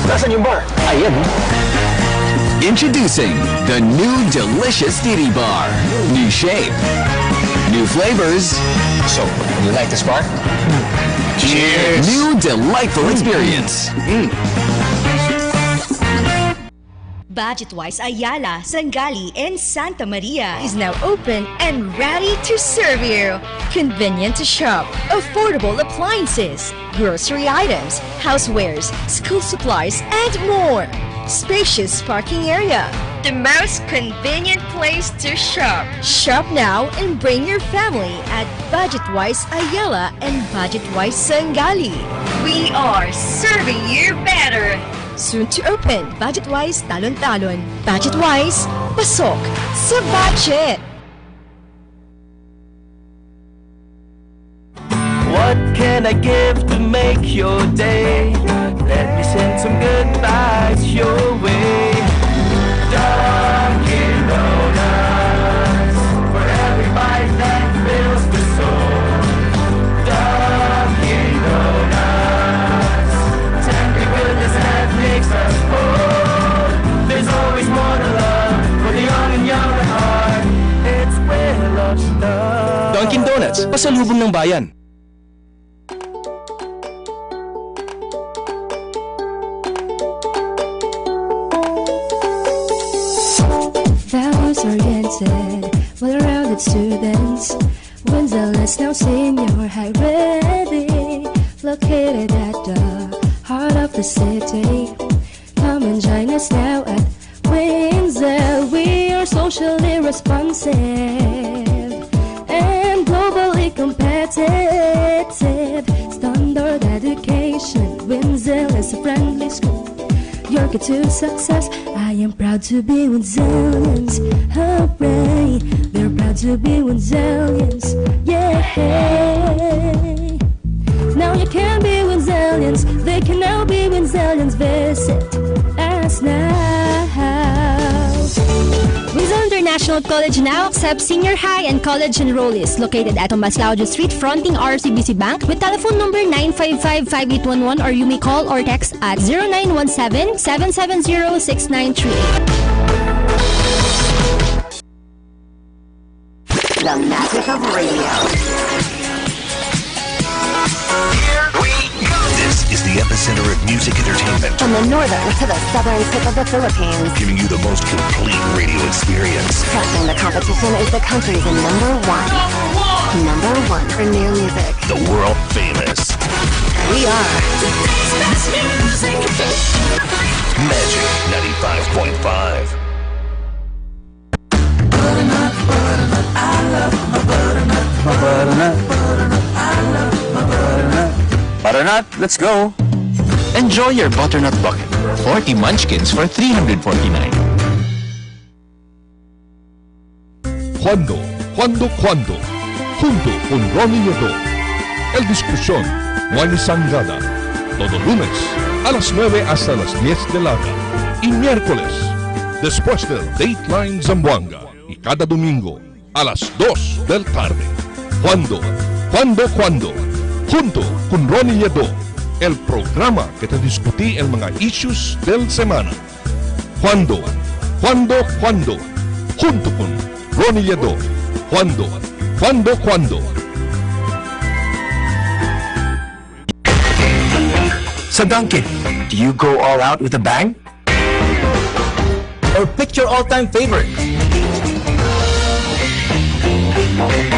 Nasaan yung bar? Ayan. Introducing the new delicious Didi Bar. New shape. New flavors. So, you like this bar? Cheers! New delightful experience. Budget-wise Ayala, Sangali, and Santa Maria is now open and ready to serve you. Convenient to shop, affordable appliances, grocery items, housewares, school supplies, and more. Spacious parking area. The most convenient place to shop. Shop now and bring your family at Budget-wise Ayala and Budget-wise Sangali. We are serving you better. Soon to open, Budget-wise Talon-Talon. Budget-wise, pasok sa budget! What can I give to make your day? Let me send some good vibes your way. Dunkin' Donuts, for every bite that fills the soul. Dunkin' Donuts, tender goodness that makes us whole. There's always more to love for the young and young at heart. It's where love starts. Dunkin' Donuts, pasalubong ng bayan. Values-oriented, well-rounded students. When's the last now senior high ready? Located at the heart of the city. Come and join us now at Windsor. We are are socially responsive and globally competitive. Standard education, Windsor is a friendly school. Your key to success. I am proud to be Windsorians. Hooray! They're proud to be Windsorians. Yeah. Now you can be Windsorians. They can now be Windsorians. Visit us now. Windsor International College now accepts senior high and college enrollees located at Maslaudio Street fronting RCBC Bank with telephone number 955-5811 or you may call or text at 0917-770-6938. The magic of radio. Here we go. This is the epicenter of music entertainment. From the northern to the southern tip of the Philippines. Giving you the most complete radio experience. Crushing the competition is the country's number one. Number one for new music. The world famous. We are Magic 95.5. Butternut, let's go. Enjoy your butternut bucket. 40 munchkins for $349. ¿Cuándo? Junto con Ronnie Nieto. El discusión, Juan y Sangada. Todo lunes, a las 9 hasta las 10 de la noche. Y miércoles, después del Dateline Zamboanga. Y cada domingo, a las 2 del tarde. ¿Cuándo? Junto con Ronnie Nieto. El programa que te discutí el mga issues del semana. ¿Cuándo? Junto con Ronnie Nieto. ¿Cuándo? So Duncan, do you go all out with a bang? Or pick your all-time favorite?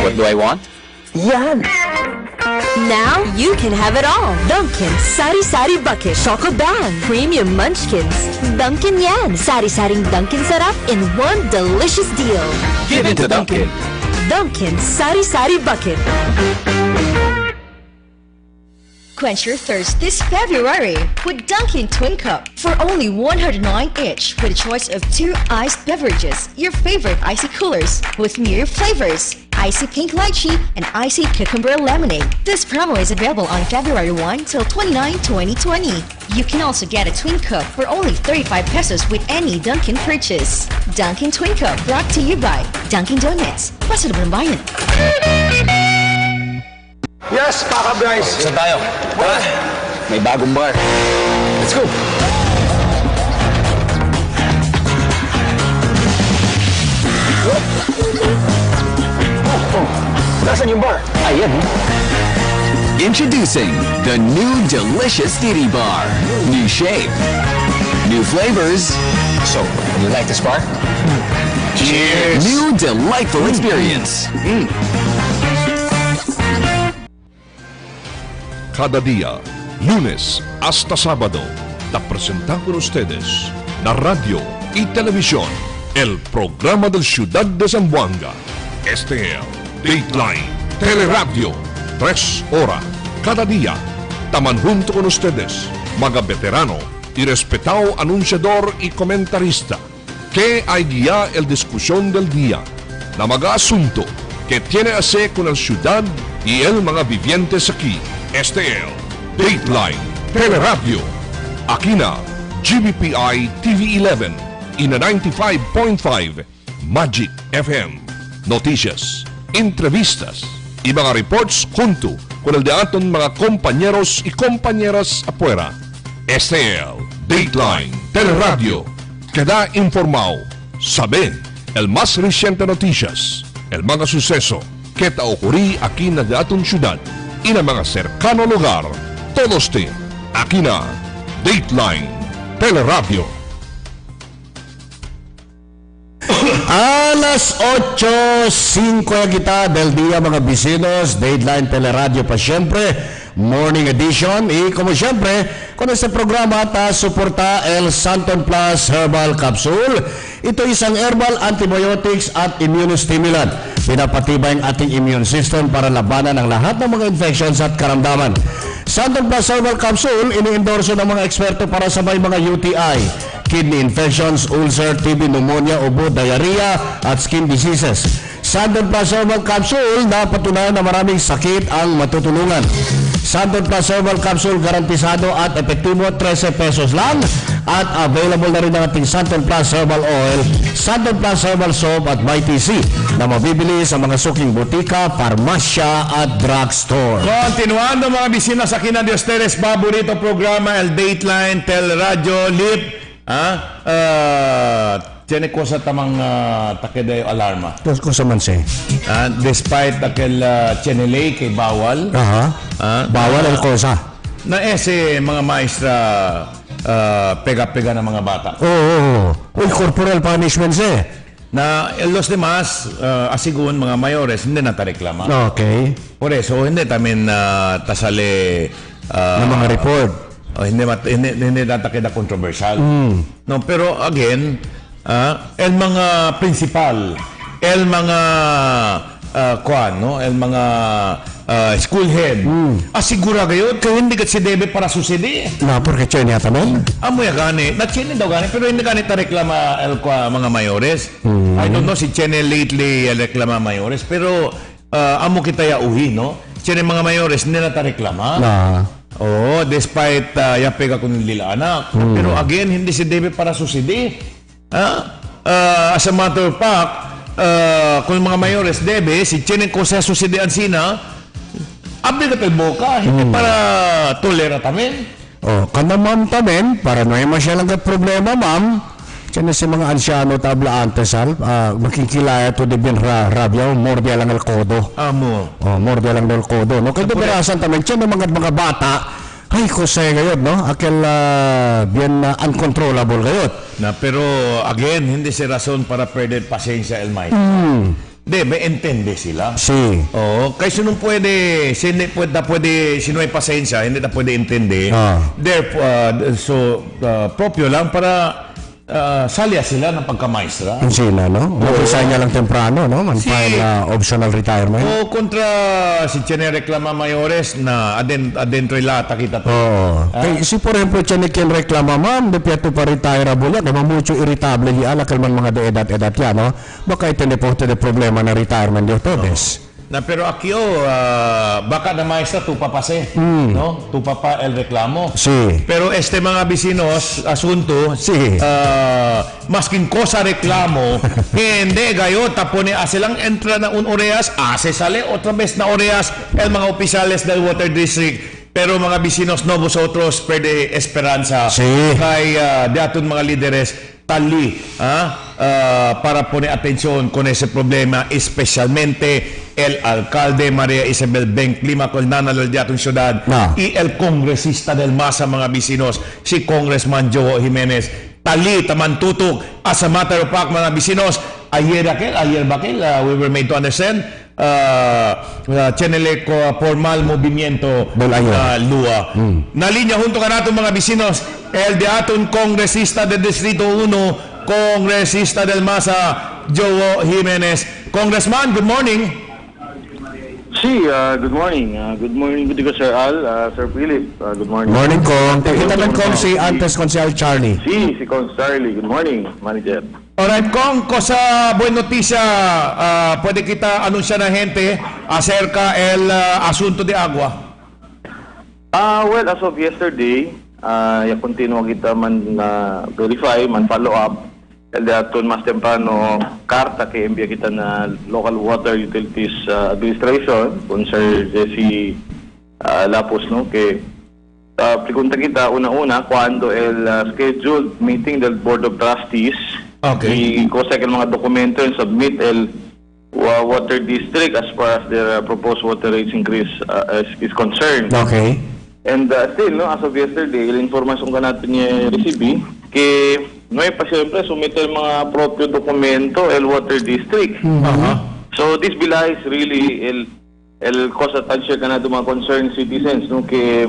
What do I want? Yan! Now you can have it all. Dunkin' Sari Sari Bucket Choco Bang Premium Munchkins. Dunkin' Yan. Sari Saring Dunkin' Sarap in one delicious deal. Get into Dunkin'. Dunkin' Sari Sari Bucket. Quench your thirst this February with Dunkin' Twin Cup for only 109 each with a choice of 2 iced beverages, your favorite icy coolers with mirror flavors, icy pink lychee and icy cucumber lemonade. This promo is available on February 1 till 29, 2020. You can also get a Twin Cup for only 35 pesos with any Dunkin' purchase. Dunkin' Twin Cup brought to you by Dunkin' Donuts. Pasalubong ng bayan. Yes, Paka Bryce! Saan tayo? Tara, may bagong bar. Let's go! Nasaan yung bar? Ayan. Introducing the new delicious Diddy Bar. New shape, new flavors. So, you like this bar? Cheers! New delightful experience. Cada día, lunes hasta sábado, te presentan con ustedes la radio y televisión, el programa del Ciudad de Zamboanga. Este es Dateline, Teleradyo, 3 horas, cada día. Taman junto con ustedes, mga veterano y respetado anunciador y comentarista, que hay guía el discusión del día, na mga asunto que tiene a hacer con el ciudad y el mga vivientes aquí. Este es Dateline Teleradyo. Aquí na GBPI TV11 y na 95.5 Magic FM. Noticias, entrevistas y mga reports junto con el de aton mga compañeros y compañeras afuera. Este es Dateline Teleradyo. Queda informado, sabe el más reciente noticias, el mga suceso que ta ocurrí aquí na de aton ciudad y na mga cercano lugar. Todos te, aquí na Dateline Teleradyo. Alas 8:05 na kita del día mga bisinos, Dateline Teleradyo pa siyempre. Morning Edition. Y como siempre, con este programa suporta el Santon Plus Herbal Capsule. Ito isang herbal antibiotics at immunostimulant. Pinapatibay ang ating immune system para labanan ang lahat ng mga infections at karamdaman. Santon Plus Herbal Capsule, ini-endorso ng mga eksperto para sa may mga UTI, kidney infections, ulcer, TB, pneumonia, ubo, diarrhea, at skin diseases. Santon Plus Herbal Capsule, napatunayan na maraming sakit ang matutulungan. Santon Plus Herbal Capsule, garantisado at epektibo, 13 pesos lang. At available na rin ang ating Santon Plus Herbal Oil, Santon Plus Herbal Soap at Mighty C na mabibili sa mga suking butika, parmasya at drugstore. Continuando mga bisina sa kina de ustedes paborito programa, el Dateline, Teleradyo, LIP. Tiene cosa tamang takedayo alarma. Cosa man siya? Despite aquel chenelay kay bawal. Bawal ang cosa. Na mga maestra pega-pega ng mga bata. Uy, corporal punishment siya. Na los demás, asigun mga mayores, hindi na tareklama. Okay. Por eso, hindi tamin tasale ng mga report. Hindi natakeda controversial. No, pero again, el mga principal, el mga el mga school head, asigura kayo kaya hindi ka si debe para susidi. Na, porque siya niya taman? Amoy gani, na chene daw gani, pero hindi gani ta reklama mga mayores. I don't know si chene lately reklama mayores, pero amo kita ya uhi, no? Chene mga mayores hindi na ta reklama. Despite yapega kun lila anak. Pero again, hindi si debe para susidi. As a matter of fact, kung mga mayores debe, si chene ko sa susidian sina, abdi ka boka, hindi para tolera tamin. Kada ma'am tamin, para no ay masyalang ka problema, ma'am. Diyan na si mga ansyano tabla antesal, makikilaya to di bin rabyaw, mordia lang el kodo. Mordia lang el kodo. No, kaya berasan tamin, diyan na mga bata, ay kusay gayot, no? Akel bien uncontrollable gayot. Na, pero again, hindi si rason para perder pasensya el may. Debe, entende sila. Sí. Kaysa nung pwede, si no hay pasensya, hindi na pwede entende. Therefore, proprio lang para salya sila ng pagkamaestra. Sila, no? Mag-resign niya lang temprano, no? Man-file optional retirement. Kontra si Chene reklama mayores na adentro ilata kita to. Si por ejemplo, Chene kien reklama, ma'am, de piato pa retirable yan. Naman mucho irritable di ala kalman mga de-edad yan, no? Baka itende po de problema na retirement di ustedes. Na pero aquí baka na maestra tu papase, no? Tu papa el reklamo. Sí. Pero mga vecinos asunto, maskin cosa reklamo, hindi gayo tapone silang entra na un oreas, se sale otra vez na oreas el mga opisales del water district. Pero mga vecinos no vosotros perde esperanza. Kay de aton mga líderes tali para pone atención con ese problema, especialmente el alcalde Maria Isabel Beng Clima Colnana del Diatong Ciudad y el congresista del MASA mga vecinos, si Congressman Joe Jimenez. Tali taman tutok. As a matter of fact mga vecinos, ayer bakil, we were made to understand Cheneleco formal movimiento LUA. Nalinya junto ka natin mga vecinos, el de aton congresista del Distrito 1, congresista del MASA, Joe Jimenez. Congressman, good morning. Good morning. Good morning, Sir Al, Sir Philip. Good morning. Morning, Kong. Kita lang, Kong, si Antes Consel Charlie. Si Kong Charlie. Good morning, Manager. Alright, Kong, cosa buen noticia puede kita anunciar na gente acerca el asunto de agua? Well, as of yesterday, continue kita verify, follow up. El daton mas temprano karta kay envía kita na Local Water Utilities Administration kung Sir Jesse Lapos, no, que pregunta kita una cuando el scheduled meeting del Board of Trustees y cosa que el mga dokumento and submit el water district as far as their proposed water rates increase is concerned. Okay. And still, no, as of yesterday, el informasyon ka natin niya receive que no hay pa siyempre sumite el mga propio dokumento el water district. So this belies really cosa tansya ka na mga concerned citizens, no, que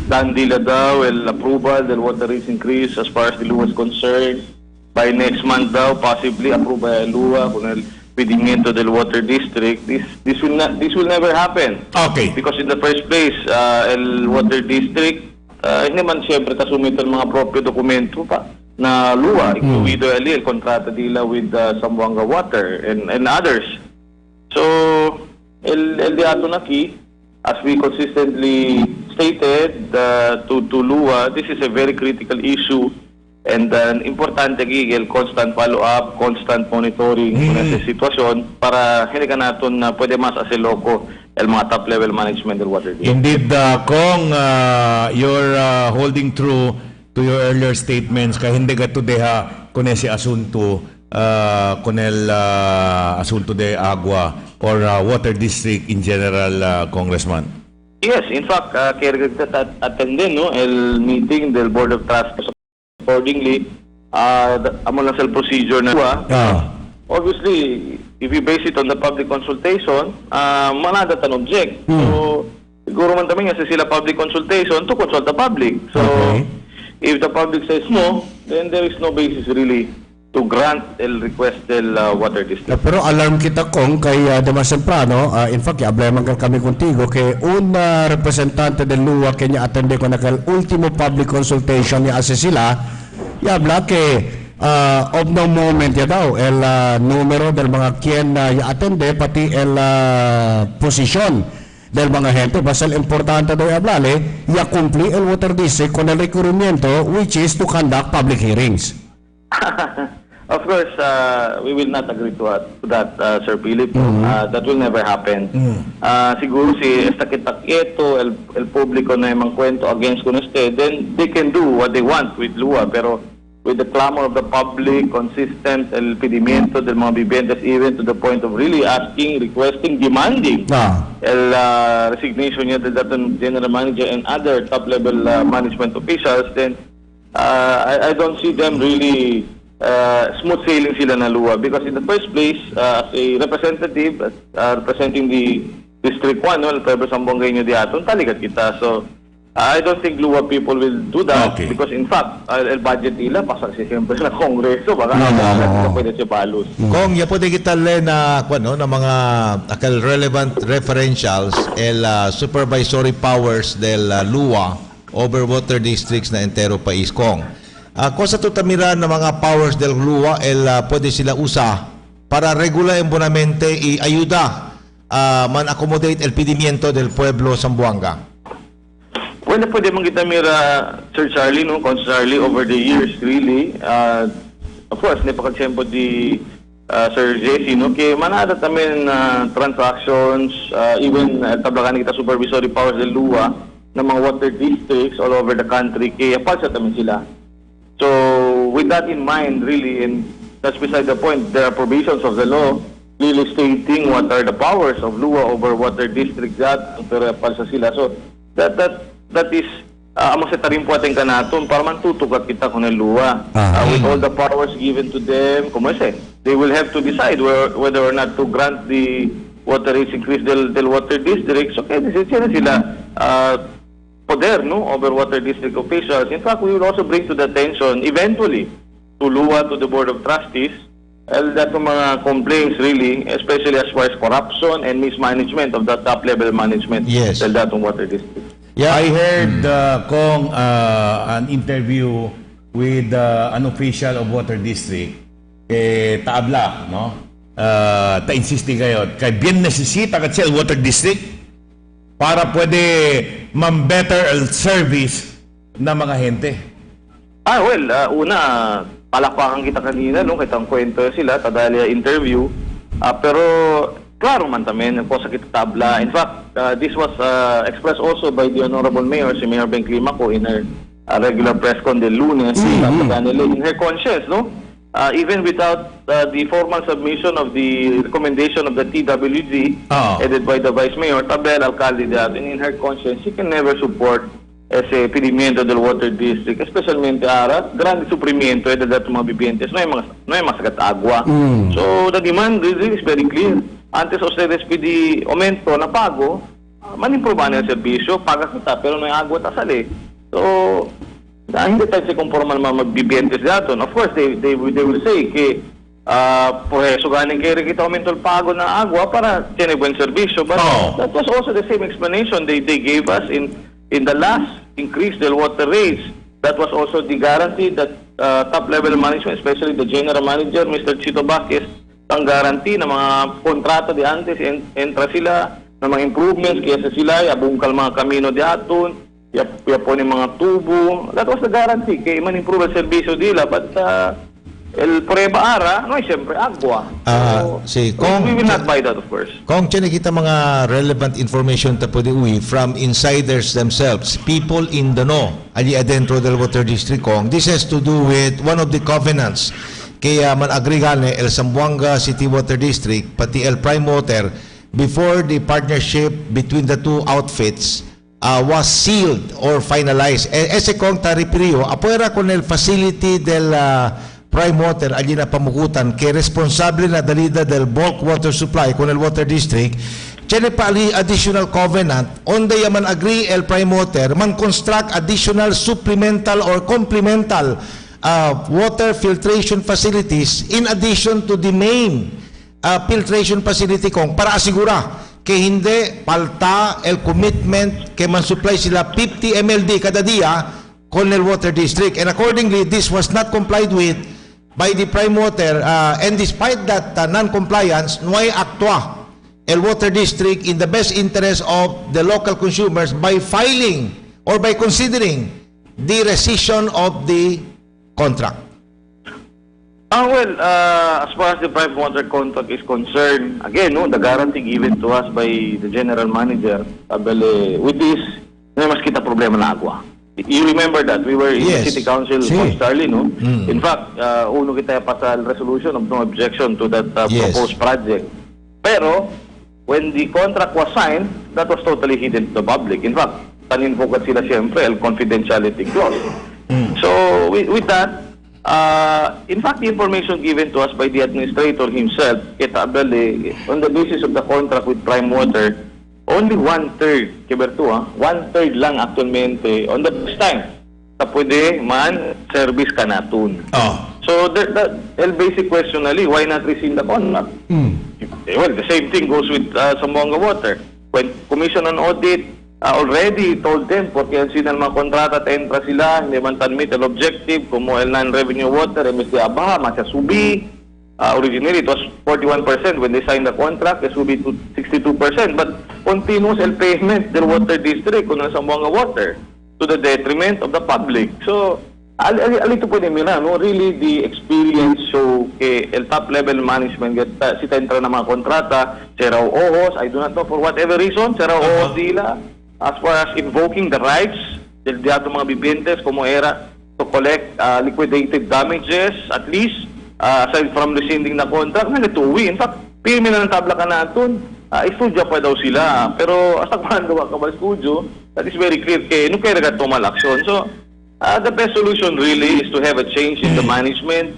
dan nila daw el approval del water rates increase as far as the LUA is concerned. By next month daw, possibly approve by LUA kung el pedimento del water district. This will never happen. Okay. Because in the first place, el water district, hindi man siyempre kasumit ang mga propio dokumento pa na LUA, incluido el kontrata nila with Zamboanga Water and others. So, el diato na key, as we consistently stated to LUA, this is a very critical issue and importante gigil, constant follow-up, constant monitoring sa sitwasyon para hindi ka natin na pwede mas asiloko el mga top-level management del water. Indeed, Kong, you're holding true to your earlier statements kaya hindi ka tudeha kung ese asunto con el asunto de agua or water district in general, Congressman. Yes, in fact, kaya attendin no, el meeting del Board of Trustees accordingly, amo lang sa procedure na obviously, if you base it on the public consultation, manada tan object. So, siguro man kami nga sa sila public consultation to consult the public. So, if the public says no, then there is no basis really to grant el request del water district. Pero alarm kita kong kay Damas Semprano, in fact, ableman kami contigo que un representante del LUA que niya atende con aquel último public consultation niya ase sila, y habla que of no moment ya daw el numero del mga quien ya atende pati el posisyon del mga gente basta el importante daw hablale ya cumpli el water district con el requirimiento which is to conduct public hearings. Of course, we will not agree to that, Sir Philip. That will never happen. Siguro si ito, el publiko na yung kwento against kung then they can do what they want with LUA. Pero with the clamor of the public, consistent, el pedimiento del mga bibentes, even to the point of really asking, requesting, demanding el resignation niya del dating general manager and other top-level management officials, then I don't see them really smooth sailing sila na LUA because in the first place, as a representative representing the District 1, el Pueblo Zamboanga nyo diaton, talikat kita. So, I don't think LUA people will do that because in fact, el budget nila, pasang siya siyempre na Kongreso, baka pwede siya balos. Kung ya pwede kita na mga akal relevant referentials, el supervisory powers del LUA over water districts na entero país, Kong. Cosa to tamira na mga powers del LUA pwede sila usa para regular bonamente y ayuda man accommodate el pedimiento del pueblo Zamboanga. Well, pwede mong kita mira, Sir Charlie, no, Charlie, over the years, really, of course, napakatsempo di Sir Jesse, no, kaya manada tamin transactions, even tablakan kita supervisory powers del LUA ng mga water districts all over the country, kaya palsa tamin sila. So, with that in mind, really, and that's beside the point, there are provisions of the law really stating what are the powers of LUA over water districts pero palsa sila. So, that is, amo sa tarim po ating kanaton para man tutukat kita kung LUA. With all the powers given to them, they will have to decide whether or not to grant the water rates increase del water districts. Okay, decision sila poder, no, over water district officials. In fact, we will also bring to the attention eventually to LUA, to the Board of Trustees, that mga complaints really, especially as far as corruption and mismanagement of the top-level management del datong water district. Yeah, I heard Kong an interview with an official of water district taabla, no? Ta-insisti kayo kay bien necesita kasi el water district para pwede ma-better el service na mga gente. Una, palakpakan kita kanina, no? Kitang kwento sila, tadali interview. Pero, klaro man tamin, po sa kita tabla. In fact, this was expressed also by the Honorable Mayor, si Mayor Ben Climaco, in her regular press con del Lunes, in her conscience, no? Even without the formal submission of the recommendation of the TWG, headed by the Vice Mayor, Tabel Alcalde, and in her conscience, she can never support ese pedimiento del water district, especialmente grande suprimiento del dato mga bibiyentes, no hay masagat agua. So the demand really is very clear. antes ustedes pidi aumento na pago, manimprobahan ang serbisyo, paga kita, pero may agwa tasali. So, hindi tayo si conformal magbibiyentes daton. Of course, they will say, pues, so ganing kaya kita aumento ang pago na agwa para tiene buen serbisyo. But that was also the same explanation they gave us in the last increase del water rates. That was also the guarantee that top-level management, especially the general manager, Mr. Chito Baquez, ang guarantee na mga kontrata di antes, entra sila na mga improvements, kaya sa sila, abungkal mga kamino di aton, kaya po ni mga tubo. That was the guarantee, kaya man-improve ang servisyo nila. But el prueba ara, no, siyempre, agwa. We will not buy that, of course. Kung kita mga relevant information tapo di uwi from insiders themselves, people in the know, ali adentro del water district kong, this has to do with one of the covenants kaya man agregane El Zamboanga City Water District pati El Prime Water before the partnership between the two outfits was sealed or finalized. Ese kong tariprio, apuera con el facility del Prime Water, allí na pamukutan, que responsable na dalida del bulk water supply con el Water District, tiene pa additional covenant, onde yaman agree el Prime Water, man construct additional supplemental or complemental water filtration facilities in addition to the main filtration facility kong para asigura que hindi palta el commitment que man supply sila 50 MLD kada dia con el Water District. And accordingly, this was not complied with by the Prime Water, and despite that non-compliance, no hay actua el Water District in the best interest of the local consumers by filing or by considering the rescission of the contract. Well, as far as the private water contract is concerned, again, no, the guarantee given to us by the general manager, with this, mas kita problema na agwa. You remember that we were in the city council constantly, no? In fact, uno kita pasal resolution of no objection to that proposed project. Pero when the contract was signed, that was totally hidden to the public. In fact, taninvokat sila siyempre el confidentiality clause. So with that, in fact, the information given to us by the administrator himself, on the basis of the contract with Prime Water, only 1/3, kiberto 1/3 lang actualmente on the first time na pwede man service ka natun. So the basic question ali, why not rescind the contract? Well, the same thing goes with Zamboanga Water. When Commission on Audit already told them, porque sila mga kontrata at entra sila, hindi man tan-meet ang objective, como el non-revenue water, MSD Abaha, masya subi. Originally, it was 41% when they signed the contract, it will be to 62%. But continuous el payment del Water District kung sa Zamboanga Water to the detriment of the public. So, alito po nila, no? Really, the experience show que el top-level management si entra na mga kontrata, sera ohos, I do not know for whatever reason, sera ohos sila, as far as invoking the rights del diato mga bibentes, como era to collect liquidated damages, at least, aside from rescinding na contract, nagatuwi. In fact, pirmi na ng tabla ka natin, studio pa daw sila. Pero as takpan gawa ka ba studio, that is very clear kay nung kaya nagatumal action. So, the best solution really is to have a change in the management.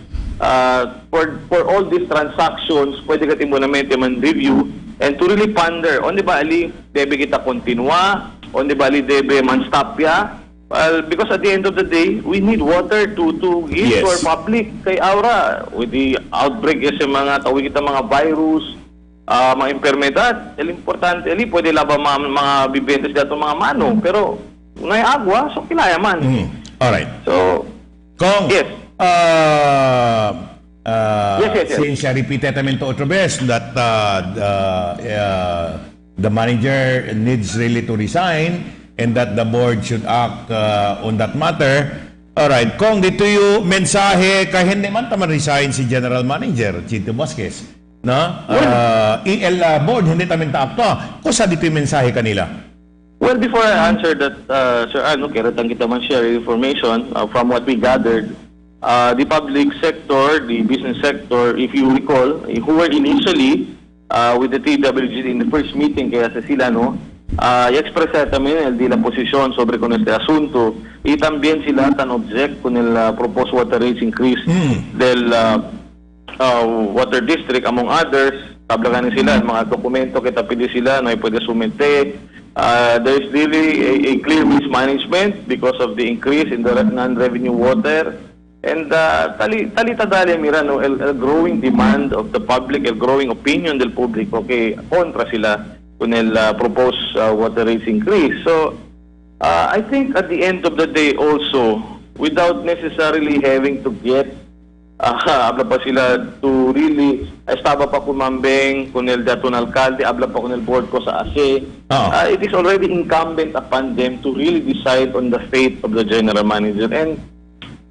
For all these transactions, pwede ka timbonamente man review and to really ponder, on di ba ali, debe kita kontinua, on di ba ali, debe man stop ya. Well, because at the end of the day, we need water to give to our public. Kay aura, with the outbreak kasi mga tawag kita mga virus, mga impermedad, importante, pwede laba mga bibentes dito mga manong. Pero, ngay agwa, so kilaya man. Alright. So, Kong, yes. Since I repeated to otro best that the manager needs really to resign, and that the board should act on that matter. Alright, kung dito yung mensahe, kahit hindi man taman resign si General Manager, Chito Vasquez, no? EL board, hindi taman ta-acto. Kung sa dito yung mensahe kanila? Well, before I answer that, Sir Ano, kairatang kita man share information from what we gathered. The public sector, the business sector, if you recall, who were initially with the TWG in the first meeting, kaya sa sila, no? I-expresa también el de la posición sobre con este asunto y también sila tan object con el proposed water rates increase del Water District among others tablangan sila, mga dokumento kita pili sila na pwede sumite. There's really a clear mismanagement because of the increase in the non-revenue water. And tali-tadali mira, no, el growing demand of the public, el growing opinion del público, okay, kontra sila kung el proposed water rates increase. So, I think at the end of the day also, without necessarily having to get habla pa sila to really estaba pa kumambeng kung el daton alcalde, habla pa kung el board ko sa ASE. It is already incumbent upon them to really decide on the fate of the general manager. And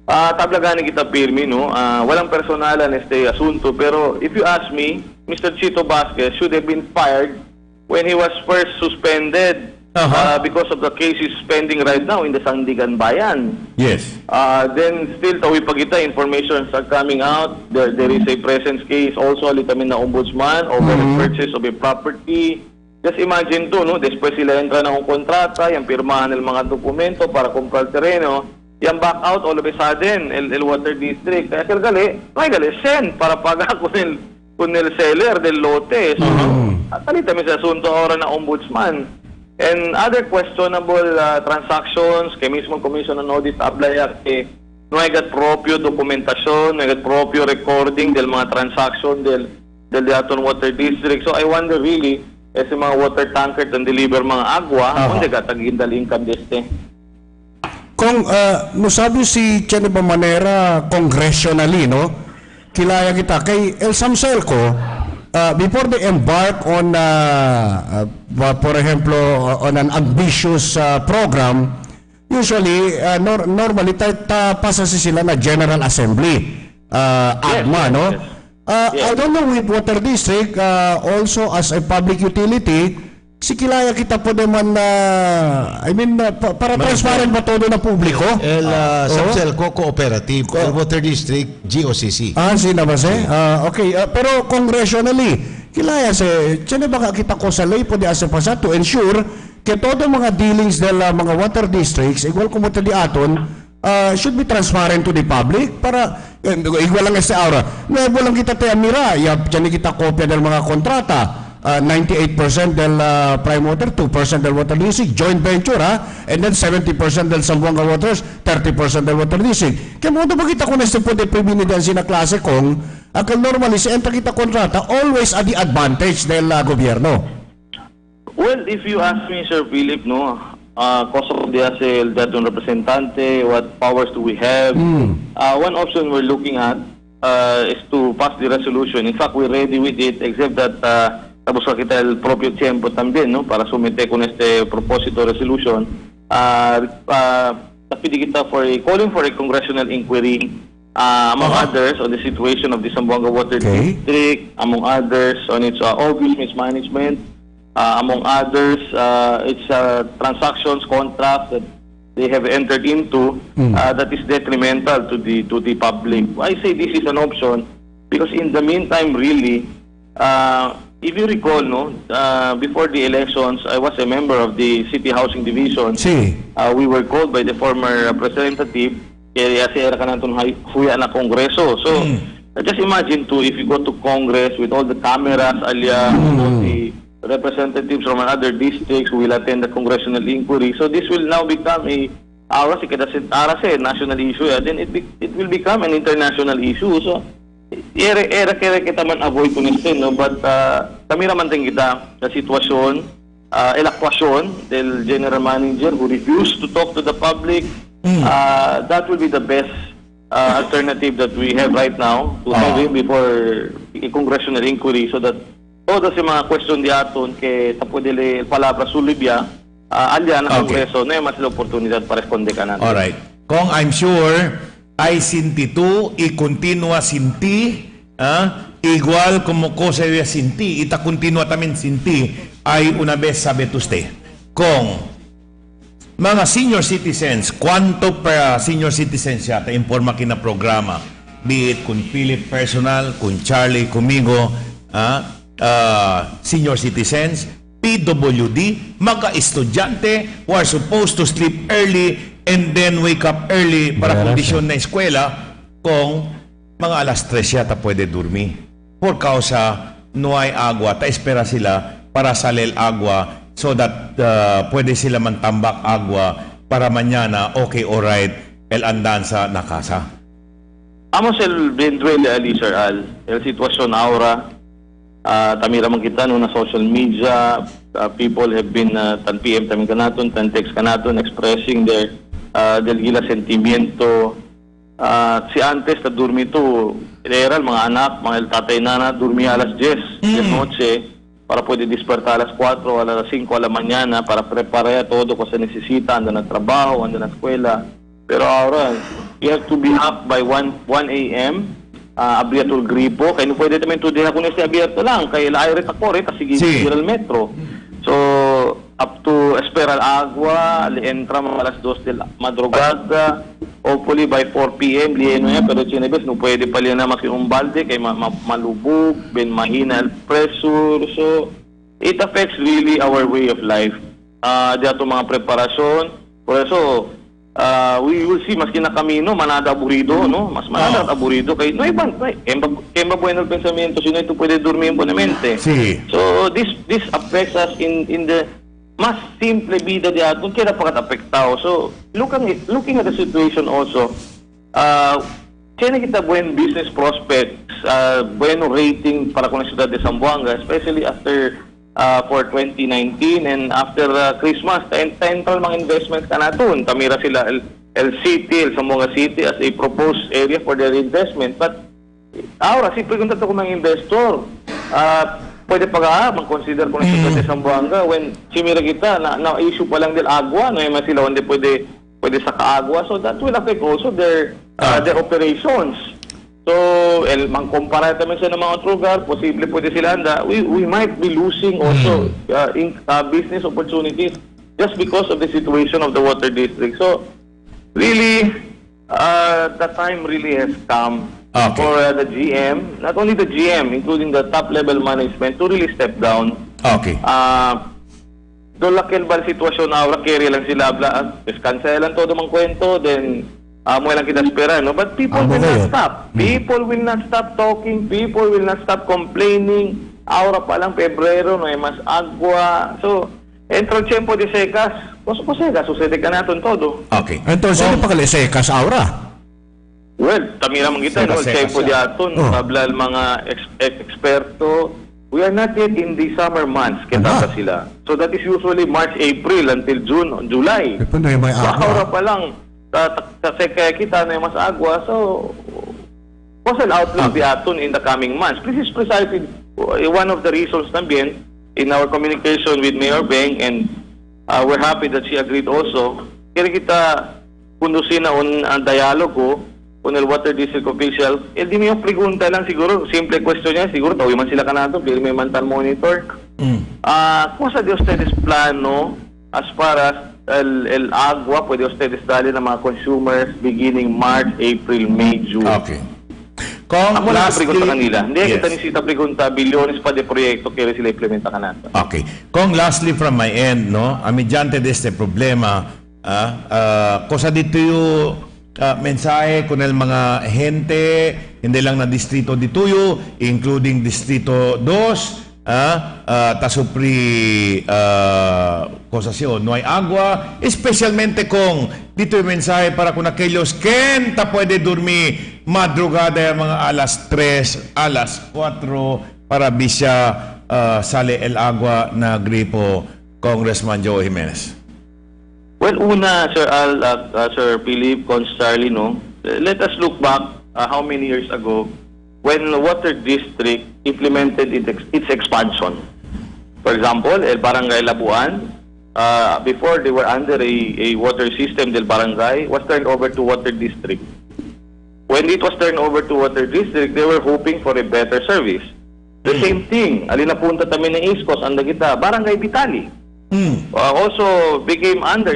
tablaganin kita pirmi, no? Walang personalan este asunto, pero if you ask me, Mr. Chito Vasquez should have been fired when he was first suspended because of the case he's pending right now in the Sandigan Bayan. Yes. Then still tawi pa kita, information are coming out. There is a presence case also alitamin na ombudsman over the purchase of a property. Just imagine to, no? Después sila entra ng kontrata, yung pirmahan ng mga dokumento para comprar terreno. Yung back out all of a sudden, el water district. Kaya gali, send para paga con el seller del lote. So, alitamin sa asunto ora na ombudsman. And other questionable transactions, kay mismo Commission on Audit ablaya que no hay gat propio dokumentasyon, no hay gat propio recording del mga transaction del Daton Water District. So I wonder really, ese mga water tanker and deliver mga agwa, kung gatagin dal income deste. Kung nasabi si Chene ba manera congressionally, no? Kilaya kita kay El Samselco, before they embark on, for example, on an ambitious program, usually, normally, pasa sila na General Assembly, AGMA, no? I don't know with Water District, also as a public utility, si kilaya kita po naman na, para transparent ba todo na publiko? El Samselco Cooperative, el Water District, GOCC. Sina ba okay, pero congressionally, kilaya tiyan ba kita ko sa lay po di asapasa to ensure que todo mga dealings del mga water districts, igual como di aton, should be transparent to the public para, igual lang este aura, nuevo lang kita mira, tiyan kita kopya del mga kontrata, 98% del prime water, 2% del water district, joint venture, and then 70% del Zamboanga Waters, 30% del water district. Kaya mo ba kita kung nasa po de prebinidansi na klase kung akal normally sa enta kita kontrata always at the advantage del gobyerno? Well, if you ask me, Sir Philip, no, koso di ase el datong representante, what powers do we have? One option we're looking at is to pass the resolution. In fact, we're ready with it, except that tapos kita el propio tiempo también, no, para sumite con este propósito resolution. Tapidi kita calling for a congressional inquiry, among others, on the situation of the Zamboanga Water District, among others, on its obvious mismanagement, among others, its transactions, contracts that they have entered into that is detrimental to the public. I say this is an option because in the meantime, really, if you recall, no, before the elections, I was a member of the City Housing Division. We were called by the former representative, kaya era ka natin huya na Kongreso. So, just imagine too, if you go to Congress with all the cameras, all the representatives from other districts who will attend the congressional inquiry. So, this will now become a national issue. Then it will become an international issue. So, era kaya kita man avoid ko nito, no? But kami naman din kita sa sitwasyon, elakwasyon del general manager who refused to talk to the public. That will be the best alternative that we have right now to have him before a congressional inquiry so that todo si mga question di aton ke tapo dele palabra sulibya alya na Kongreso na mas oportunidad para responde ka natin. Alright. Kung I'm sure ay sinti tu, y continua sinti, igual como cosa de sinti, ita continua también sinti, ay una vez sabe usted, con mga senior citizens, quanto per senior citizens yata, informa kina programa, be it kun Philip personal, kun Charlie, kumigo, senior citizens, PWD, mga estudyante who are supposed to sleep early and then wake up early para kondisyon na eskwela kung mga alas 3 yata pwede dormi. Por causa no hay agua, ta-espera sila para sale el agua so that pwede sila mantambak agua para mañana, okay, alright, el andanza na casa. Amos el duele ali, Sir Al, el sitwasyon aura, tamira man kita no na social media, people have been tan PM tamin kanaton, tan text kanaton expressing their del gila sentimiento. Si antes na durmi to, general mga anak, mga tatay nana, durmi alas 10 de noche para pwede dispertar alas 4 o alas 5 a la mañana para preparar todo kung sa necesita, anda na trabaho, anda na eskwela. Pero ahora, you have to be up by 1 a.m. Abierto el gripo, kaya no pwede naman ito din ako nasi abierto lang, kaya lairit ako rin, kasi el metro. So, up to esperar agua, entra mga alas 2 de la madrugada, hopefully by 4 p.m. lieno yan, pero chinebes, no pwede pala na makiung balde, kaya malubog, ben mahina el pressure, so it affects really our way of life. Dito mga preparasyon, por eso, we will see, mas kinakamino, manada aburido, no? Mas manada aburido, kaya no iban, kemba bueno el pensamiento, sino ito pwede dormir bonamente. Sí. So, this affects us in the mas simple vida de aton, kaya napaka-apektao. So, looking at the situation also, kaya kita buen business prospects, bueno rating para con la ciudad de Zamboanga, especially after for 2019 and after Christmas, central mga investments ka natin. Tamira sila el city, el Zamboanga City as a proposed area for their investment. But, ahora, si pregunta ko ng investor, pwede pa mag-consider ko ng ciudad de Zamboanga when simira kita na-issue pa lang del agua, no yung sila onde pwede sa kaagwa. So that will affect also their operations. So, mang-compare naman sa mga otro lugar, posible pwede sila handa. We might be losing also business opportunities just because of the situation of the water district. So, really, the time really has come for the GM, not only the GM, including the top-level management, to really step down. Okay. Doon lakil ba sitwasyon na carry lang sila, cancelan todo mang kwento, then mo lang kita espera, no? But people will not stop. People will not stop talking. People will not stop complaining. Aura pa lang Pebrero, no? Mas agua. So, entro el tiempo de secas. Pues secas, sucede ka natin todo. Okay. Entonces, ano pa kala secas, Aura? Well, tamira man kita, no? El tiempo de aton. Pablal mga eksperto. We are not yet in the summer months, kita sila. So, that is usually March, April, until June, July. So, aura pa lang. Kasi kaya kita na mas agwa, so what's an outlook di aton in the coming months? This is precisely one of the reasons también in our communication with Mayor Beng, and we're happy that she agreed also. Kaya kita kundusin na ang dialogo con el water district official. Di mo yung pregunta lang siguro, simple question niya, siguro tawi man sila kanato, pili may mantan monitor. Cosa de ustedes plano as far as el agua, pwede ustedes dali ng mga consumers beginning March, April, May, June. Okay. Kung amo lang pregunta kanila. Hindi kita nisita pregunta, bilyones pa de proyekto kaya sila implementa ka natin. Okay. Kung lastly from my end, no, mediante de este problema, cosa dito yung mensahe con el mga gente, hindi lang na distrito dituyo, including distrito 2, tasupri cosas yun, no hay agua, especialmente kung dito yung mensahe para kung aquellos que ta puede dormir madrugada mga alas 3, alas 4 para bisya sale el agua na gripo, Congressman Joe Jimenez. Well, una, Sir Al, Sir Philip, Cons Charlie, no? Let us look back how many years ago when the water district implemented its expansion. For example, El Barangay Labuan, before they were under a water system del barangay, was turned over to water district. When it was turned over to water district, they were hoping for a better service. The same thing, alin na punta tamin ng East Coast, anda kita, Barangay Vitali. Also became under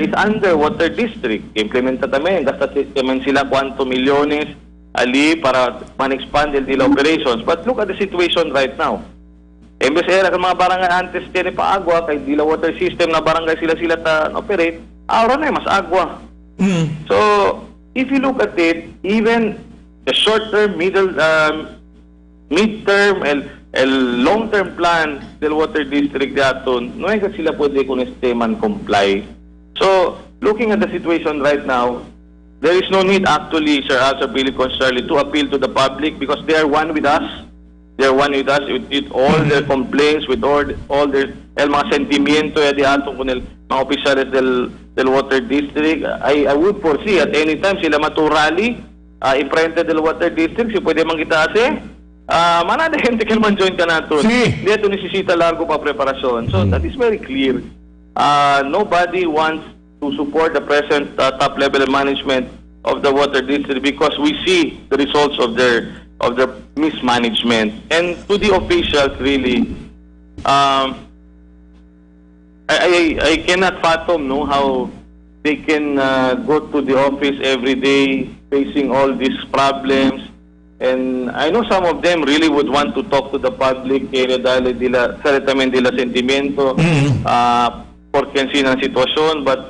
water district. Implementa tamin, gasta tamin sila kwanto milyones ali para man-expand nila operations. But look at the situation right now. Embes era ka mga barangay antes tiene pa agwa, kay dila water system na barangay sila operate, ahora na mas agwa. So, if you look at it, even the short-term, mid-term, and el long-term plan del Water District daton, no ay sila pwede kung man comply. So, looking at the situation right now, there is no need actually, Sir Asa, Billy, Charlie, to appeal to the public because they are one with us. They are one with us with all their complaints, with all their mga sentimiento di atong kunil mga opisyales del Water District. I would foresee at any time sila maturali in frente del Water District, si pwede mangitase. Manada gente que man join ka nato. Hindi ito nisisita largo pa preparasyon. So that is very clear. Nobody wants to support the present top level management of the Water District because we see the results of their mismanagement. And to the officials, really, I cannot fathom how they can go to the office every day facing all these problems. And I know some of them really would want to talk to the public kaya dahil certamente dila sentimiento porque ang sitwasyon, but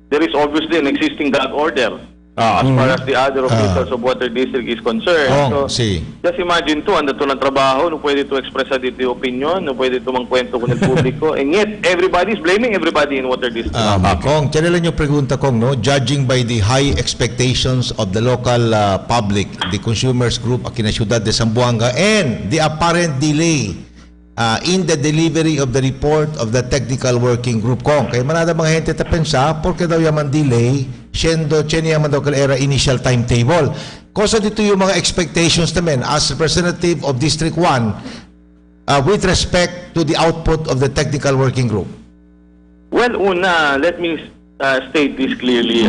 there is obviously an existing gag order as far as the other officials of Water District is concerned. Just imagine ando to ng trabaho, no pwede to express dito yung opinion, no pwede to mangkwento con el publiko, and yet everybody is blaming everybody in Water District. Kong, tiyan lang yung pregunta Kong, judging by the high expectations of the local public, the consumers group aquí na Ciudad de Zamboanga, and the apparent delay in the delivery of the report of the technical working group Kong. Kaya manada mga gente ta pensa, porque daw yaman delay, siendo yaman daw era initial timetable. Kosa dito yung mga expectations namin as representative of District 1 with respect to the output of the technical working group. Well, let me state this clearly,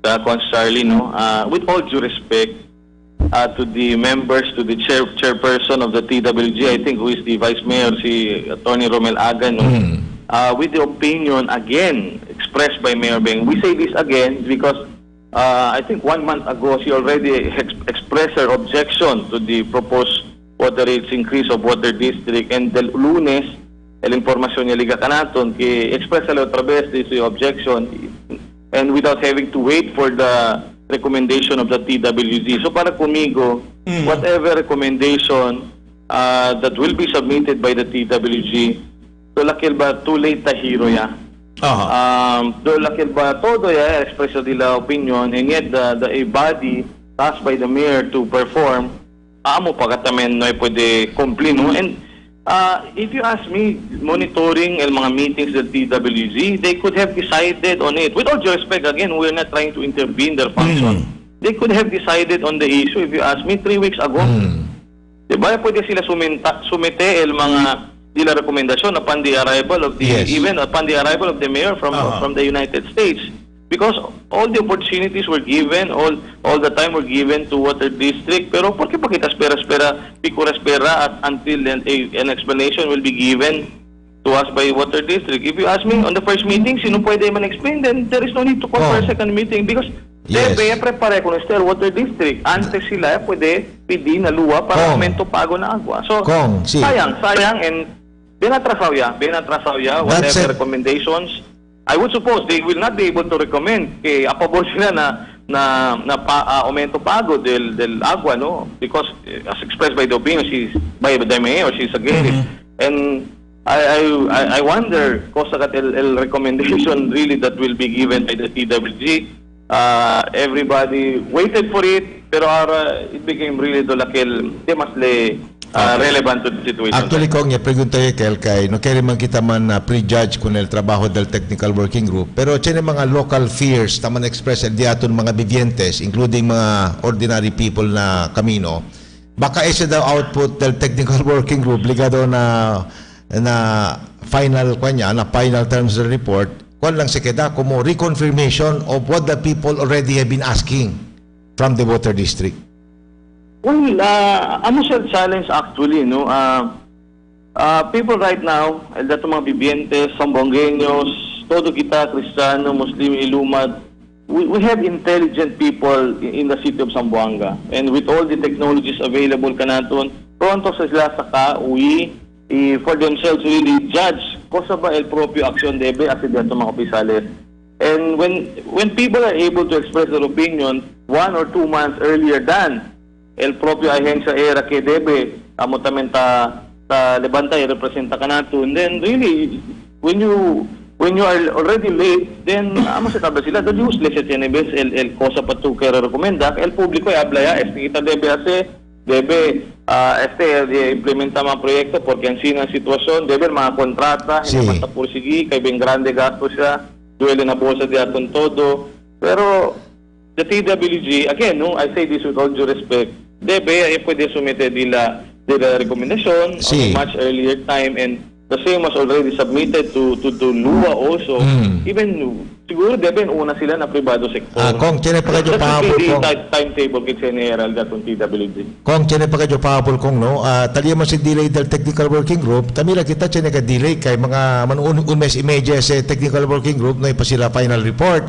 Charlie, with all due respect, to the members, to the chairperson of the TWG, I think who is the Vice Mayor, si Attorney Romel Agan, with the opinion again expressed by Mayor Beng. We say this again because I think 1 month ago she already expressed her objection to the proposed water rates increase of Water District, and the Lunes el informasyon niya liga kanaton ki express otra vez this objection, and without having to wait for the recommendation of the TWG. So para kumigo, whatever recommendation that will be submitted by the TWG, to lakil ba too late ta hero ya. Do lakil ba todo ya express nila opinion, and yet the body tasked by the mayor to perform amo pagatamen no pwede complete. And if you ask me, monitoring el mga meetings del TWG, they could have decided on it. With all due respect, again, we're not trying to intervene their function. They could have decided on the issue, if you ask me, 3 weeks ago. Diba, pwede sila sumite el mga nila rekomendasyon upon the arrival of the even upon the arrival of the mayor from the United States. Because all the opportunities were given, all the time were given to Water District. Pero por qué pa kita espera, at until an explanation will be given to us by Water District? If you ask me, on the first meeting, sino pwede man explain, then there is no need to call for a second meeting because debe prepare con este Water District. Antes sila pwede pidi na luwa para aumento pago na agwa. So, sayang, and binatrasaw ya, whatever recommendations. I would suppose they will not be able to recommend kay apabor sila na aumento pago del agua, no? Because as expressed by the opinion, by the mayor, she's against it. And I wonder, kosa el recommendation really that will be given by the TWG. Everybody waited for it, pero it became really demasle relevant to the situation. Actually, Kong, niya pregunta kay no kaya man kita man prejudge kung el trabaho del technical working group, pero tiene mga local fears taman express el diaton mga vivientes, including mga ordinary people na kamino. Baka ese daw output del technical working group ligado na final terms of the report, kung lang se queda como reconfirmation of what the people already have been asking from the Water District. Well, ano siya challenge actually, no? People right now, dato mga bibientes, Sambongueños, todo kita, Kristiyano, Muslim, Ilumad, we have intelligent people in the city of Zamboanga. And with all the technologies available kanaton, pronto sila sa for themselves really judge kosa ba el propio aksyon debe as dato mga opisales. And when people are able to express their opinion 1 or 2 months earlier than el propio ahensya era que debe amo tamen ta lebantay representa kanato, and then really when you are already late, then amo sa tabla sila do useless at NBS el cosa pa tu kaya rekomenda el publiko ay ablaya kita debe implementa mga proyekto porque ang sina sitwasyon debe mga kontrata hindi matapursigi kay ben grande gasto siya duele na bolsa di aton todo pero the TWG again I say this with all due respect debe pwede sumite dila rekomendasyon on a much earlier time, and the same was already submitted to LUA also. Even siguro debe una sila na privado sektor. Kung tiene pa kayo pahabol kung timetable kit general datong TWG. Kung tiene pa kayo pahabol kung tali mo si delay del technical working group, tamila kita tiene ka delay kay mga un mes imedya sa technical working group no pa sila final report.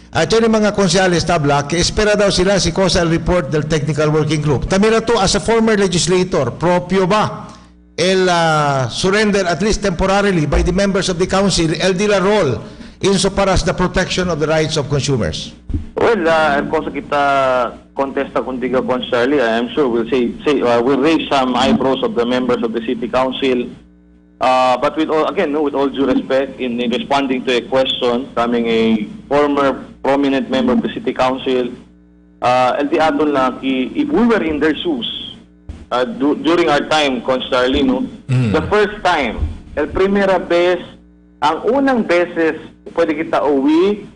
At yun yung mga konsyales tabla, espera daw sila si COSAL report del technical working group. Tamira to, as a former legislator, proprio ba el surrender at least temporarily by the members of the council el di la role insofar as the protection of the rights of consumers? Well, cosa kita contesta kuntiga consyali, I am sure we'll we'll raise some eyebrows of the members of the city council. But with all due respect, in responding to a question coming a former prominent member of the city council, LD Atol na if we were in their shoes during our time, constantly, the first time, el primera vez, ang unang beses pwede kita uwi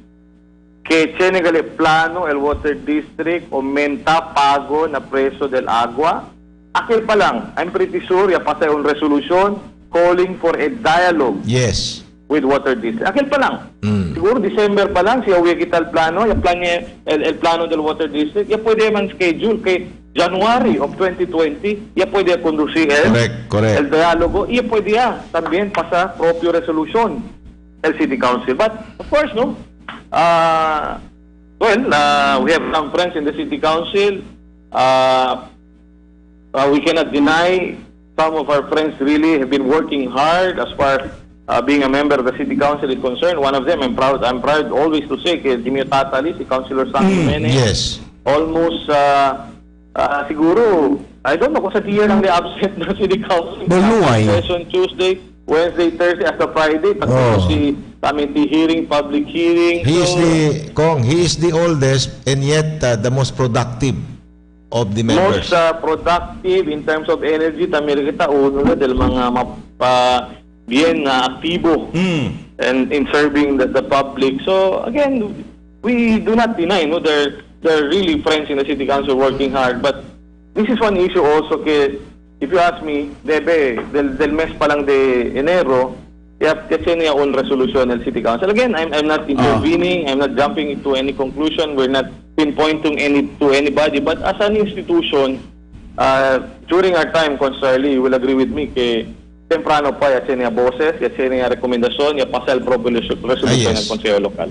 kay Chenegale Plano, el Water District, aumenta pago na preso del agua. Akil pa lang, I'm pretty sure, yapasay un resolution calling for a dialogue with Water District. Akil pa lang. Siguro December pa lang, siya uwi kita el plano, el plano del Water District, ya pwede man schedule kay January of 2020, ya pwede conducir el dialogo, ya pwede también pasa propio resolution el City Council. But, of course, we have some friends in the City Council. We cannot deny some of our friends really have been working hard as far being a member of the City Council is concerned. One of them, I'm proud always to say, Jimmy Tatali, si Councilor Sam Jimenez. Yes. Almost, siguro, I don't know kung sa tiyer lang absent na City Council. Session Tuesday, Wednesday, Thursday, hasta Friday. Tapos si committee hearing, public hearing. He is the oldest and yet the most productive of the members. Most productive in terms of energy, tamir kita uno na del mga bien aktibo and in serving the public. So again, we do not deny they're really friends in the City Council working hard, but this is one issue also kay if you ask me, del mes pa lang de Enero, kasi niya on resolution ng City Council. Again, I'm not intervening, I'm not jumping into any conclusion, we're not pinpointing to anybody, but as an institution, during our time, constantly, you will agree with me, kay temprano pa, yan niya boses, yan niya rekomendasyon, yan pasal propio resolution ng Konseyo Lokal.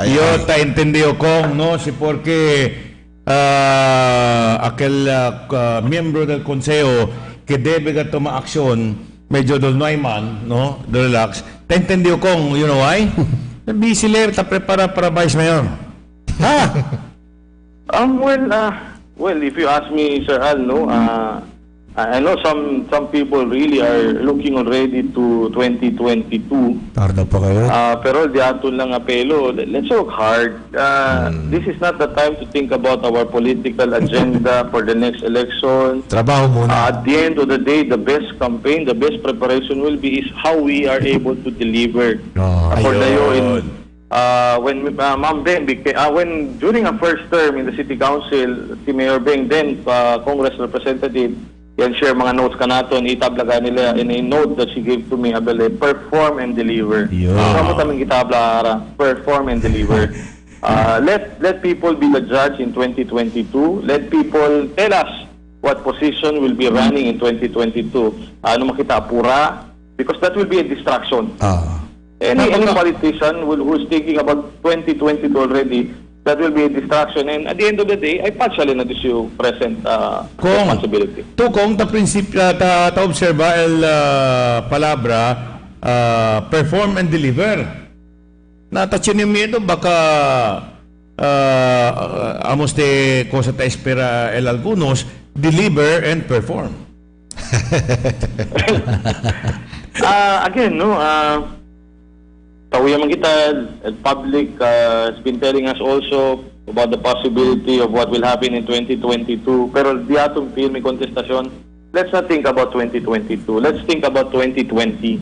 Yo ta entendió con, no, si porque aquel miembro del Consejo que debe tomar acción, medyo dolnoy man, no, relax. Ta entendió con, you know why? Busy le, ta prepara para Vice Mayor. Well, if you ask me, Sir Al, no, I know some people really are looking already to 2022. Tarda pa kayo. Pero di aton lang apelo, let's work hard. This is not the time to think about our political agenda for the next election. Trabaho muna. At the end of the day, the best campaign, the best preparation will be is how we are able to deliver. When Ma'am Beng when during a first term in the City Council, si Mayor Beng, then Congress representative, yan share mga notes kanaton, itabla nila in a note that she gave to me, abele, perform and deliver. Kamu tamang itabla, perform and deliver. Let people be the judge in 2022. Let people tell us what position will be running in 2022. Ano makita pura, because that will be a distraction. Any politician who's thinking about 2022 already, that will be a distraction, and at the end of the day, ay partially na this yung present responsibility. Kung ta prinsipyo ta observa el palabra perform and deliver. Natatsin yung miedo baka amos de cosa ta espera el algunos deliver and perform. Again, no, tawiyaman kita, public has been telling us also about the possibility of what will happen in 2022. Pero di atong film kontestasyon, let's not think about 2022. Let's think about 2020.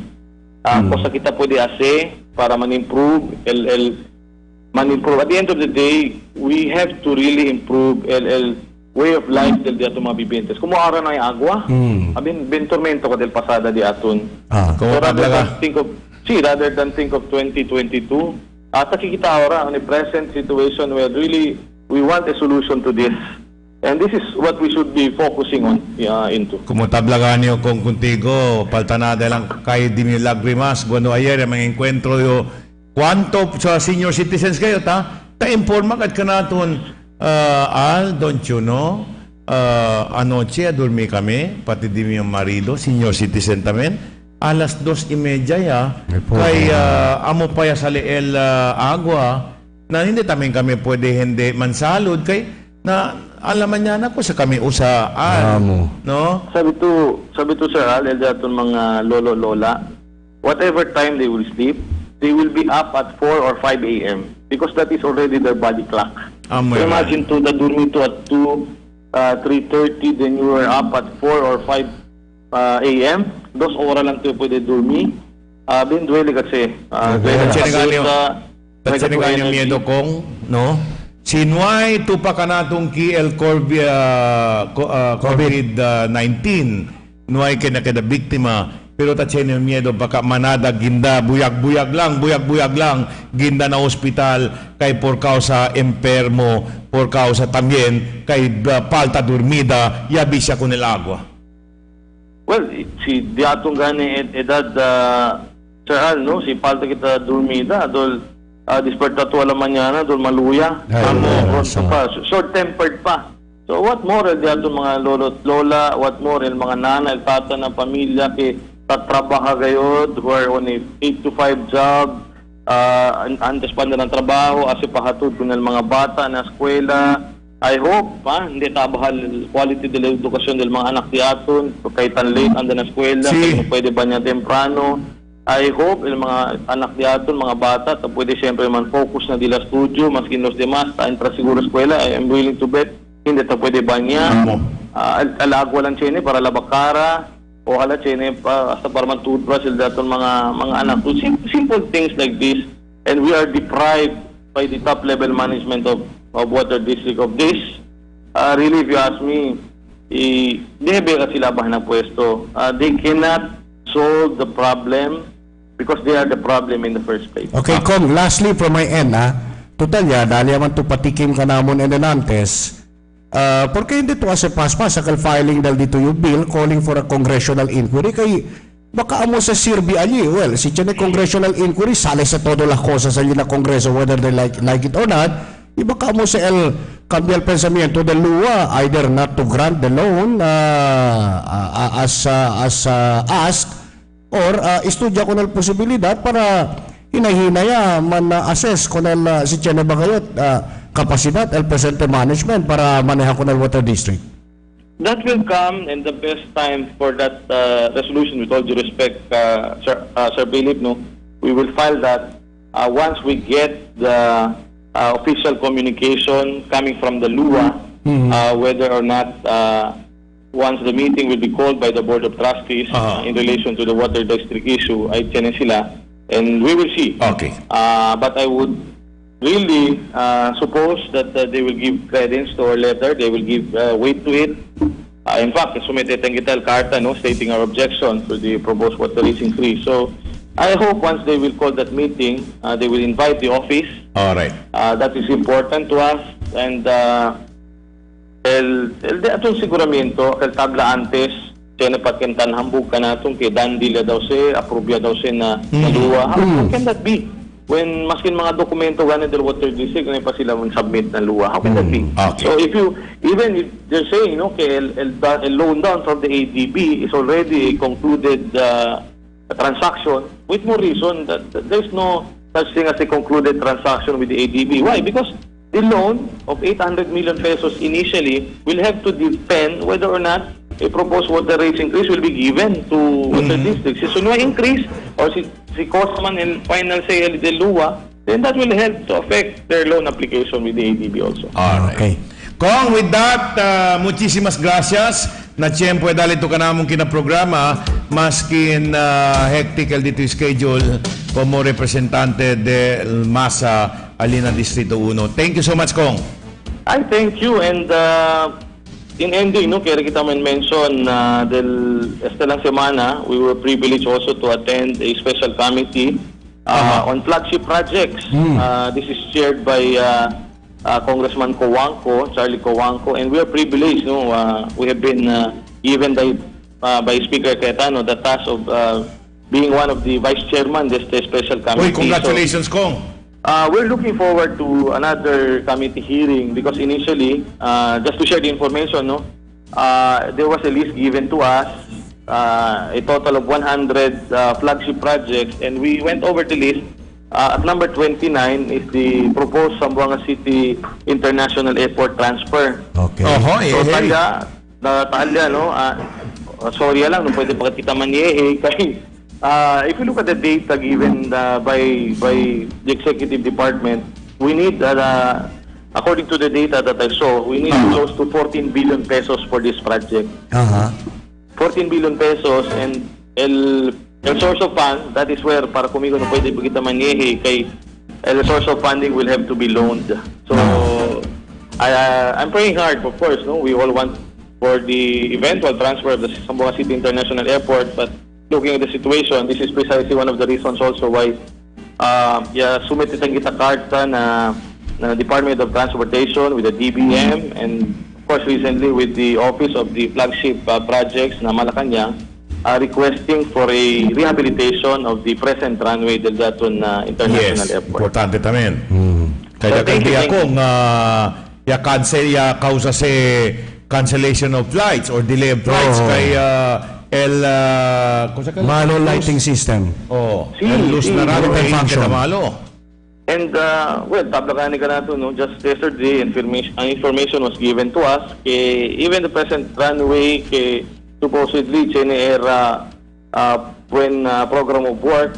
Kung sa kita pwede ase para man-improve, man-improve. At the end of the day, we have to really improve way of life del di ato mabibentes. Kung maara na yung agwa, ben tormento ko del pasada di aton. So rather than think of 2022, kita ora on the present situation where really we want a solution to this. And this is what we should be focusing on into. Kumutablagan niyo kung kuntigo, paltanada lang kay di mi lagrimas, bueno ayer mga encuentro yo kwanto sa senior citizens kayo ta-informa kat kanaton don't you know, anoche dormi kami, pati di mi yung marido, senior citizen tamen, alas 2:30 ya, kay amo pa ya sa leel agwa, na hindi tamen kami pwede hindi mansalod, kay na alaman niya na ko sa kami usaan, no? Sabi to Sir Al, aton mga lolo-lola, whatever time they will sleep, they will be up at 4 or 5 a.m. because that is already their body clock. So imagine to durmi to at 2, 3:30, then you were up at 4 or 5 a.m. 2 oras lang tayo pwede durmi. Duwele kasi. Tatsinigani yung miedo kong, no? Sinuay tupa ka natong KL COVID-19. Nuay kinakada biktima. Pero tatsin yung miedo, baka manada, ginda, buyag-buyag lang, ginda na ospital, kay por causa enfermo, por causa también, kay palta dormida, yabi siya con el agua. Well, si diatong gani edad, Sir Al, no? Si palta kita dormida, dol, disperta to alam mañana, dol maluya, short-tempered pa. So what more el diatong mga lolo't lola, what more el mga nana, el tata ng pamilya, kay tatrabaha gayod, who are on a 8 to 5 job, antes pa na ng trabaho, asi pahatod ko ng mga bata na eskwela. I hope, hindi tabahal quality de la edukasyon del mga anak di aton, kahit late anda na eskwela, kung pwede ba niya temprano. I hope, yung mga anak di aton, mga bata, pwede siyempre man focus na dila studio, maskin los demás, entra siguro eskwela, I am willing to bet, hindi ta pwede ba niya, alagwa lang siya para labakara, o hala chene pa hasta para mag-toothbrush daton mga anak. So simple things like this, and we are deprived by the top level management of water district of this. Really, if you ask me, debe ka sila ba na pwesto. They cannot solve the problem because they are the problem in the first place. Okay, Kong, lastly from my end, total ya, dali man to patikim ka namon enantes. Porque hindi to as a paspas sa filing dal dito yung bill calling for a congressional inquiry kay baka amo sa sirbi ali, well, si tiyan congressional inquiry sale sa todo las cosas sa na kongreso whether they like it or not, baka amo sa cambia el pensamiento del LUA either not to grant the loan as asked or istudya ko na posibilidad para hinahinaya man-assess ko na si tiyan ba kayo kapasidad el presente management para manehan ko ng water district. That will come, and the best time for that resolution, with all due respect, Sir Philip, no, we will file that once we get the official communication coming from the LUA, whether or not once the meeting will be called by the Board of Trustees in relation to the water district issue, ay tiyan sila, and we will see. Okay. But I would really suppose that they will give credence to our letter, they will give weight to it. In fact, submitted ang kita carta, no, stating our objection to the proposed water raising fee. So, I hope once they will call that meeting, they will invite the office. All right. That is important to us. And atong siguramiento, el tabla antes, siya napagkantan hambog ka natong kay dandila daw siya, aprobya daw siya na luwa. How can that be? When maskin mga dokumento gani del water district na pa sila submit na luwa, how can that be? Okay. So if they're saying, no, a loan down from the ADB is already a concluded transaction, with more reason that there's no such thing as a concluded transaction with the ADB. Why? Because the loan of 800 million pesos initially will have to depend whether or not a proposed water rates increase will be given to water districts. Si Sunwa increase or si Cosman and final say del Lua, then that will help to affect their loan application with the ADB also. Alright. Okay. Kong, with that, muchísimas gracias na siyempre dahil ito ka namong kinaprograma maskin hectic el dito schedule como representante del MASA Alina Distrito 1. Thank you so much, Kong. I thank you and in ending, no, kaya kita mention del esta lang semana, we were privileged also to attend a special committee on flagship projects. This is chaired by Congressman Charlie Cojuangco, and we are privileged. No, we have been given by Speaker Cayetano the task of being one of the vice chairman of this special committee. Congratulations, Kong. We're looking forward to another committee hearing because initially, just to share the information, no, there was a list given to us, a total of 100 flagship projects, and we went over the list. At number 29 is the proposed Zamboanga City International Airport transfer. Okay. So talya, no, sorry lang, no, pwede pa kita maniye, kay if you look at the data given by the executive department, we need, according to the data that I saw, we need close to 14 billion pesos for this project. 14 billion pesos, and el source of fund, that is where para kumigo na pwede pa kita manihe, kay el source of funding will have to be loaned. So I'm praying hard, of course, no, we all want for the eventual transfer of the Zamboanga City International Airport, but looking at the situation, this is precisely one of the reasons also why submitted ang kita karta na Department of Transportation with the DBM, and of course recently with the Office of the Flagship Projects na Malacanang, requesting for a rehabilitation of the present runway del Daton International Airport. Importante también. Kaya kandi akong causa se cancellation of flights or delay of flights kay malo lighting system. Luz na runway function. And well, tablakani ka nato, no, just yesterday information was given to us even the present runway supposedly era when program of work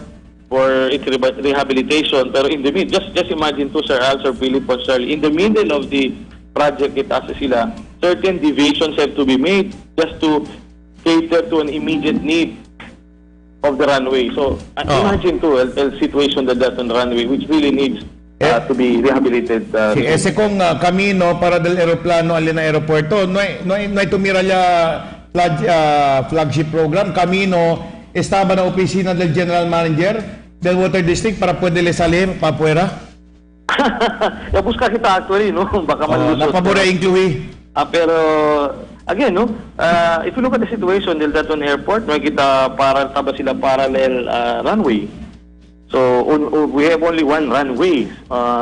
for its rehabilitation, pero in the middle, just imagine to Sir Al, Sir Philip, or Sir, in the middle of the project, itaas sila, certain deviations have to be made just to cater to an immediate need of the runway. So imagine to a situation that on the runway which really needs to be rehabilitated. Ese kong camino para del aeroplano alina aeropuerto, no hay tumiralya flagship program, camino, estaba na opisina del General Manager del Water District para pwede le salir pa afuera? Busca kita actually, no? Baka malusot. Napabura include. Pero, again, no? If you look at the situation del Daton Airport, no, kita taba sila parallel runway. So, we have only one runway,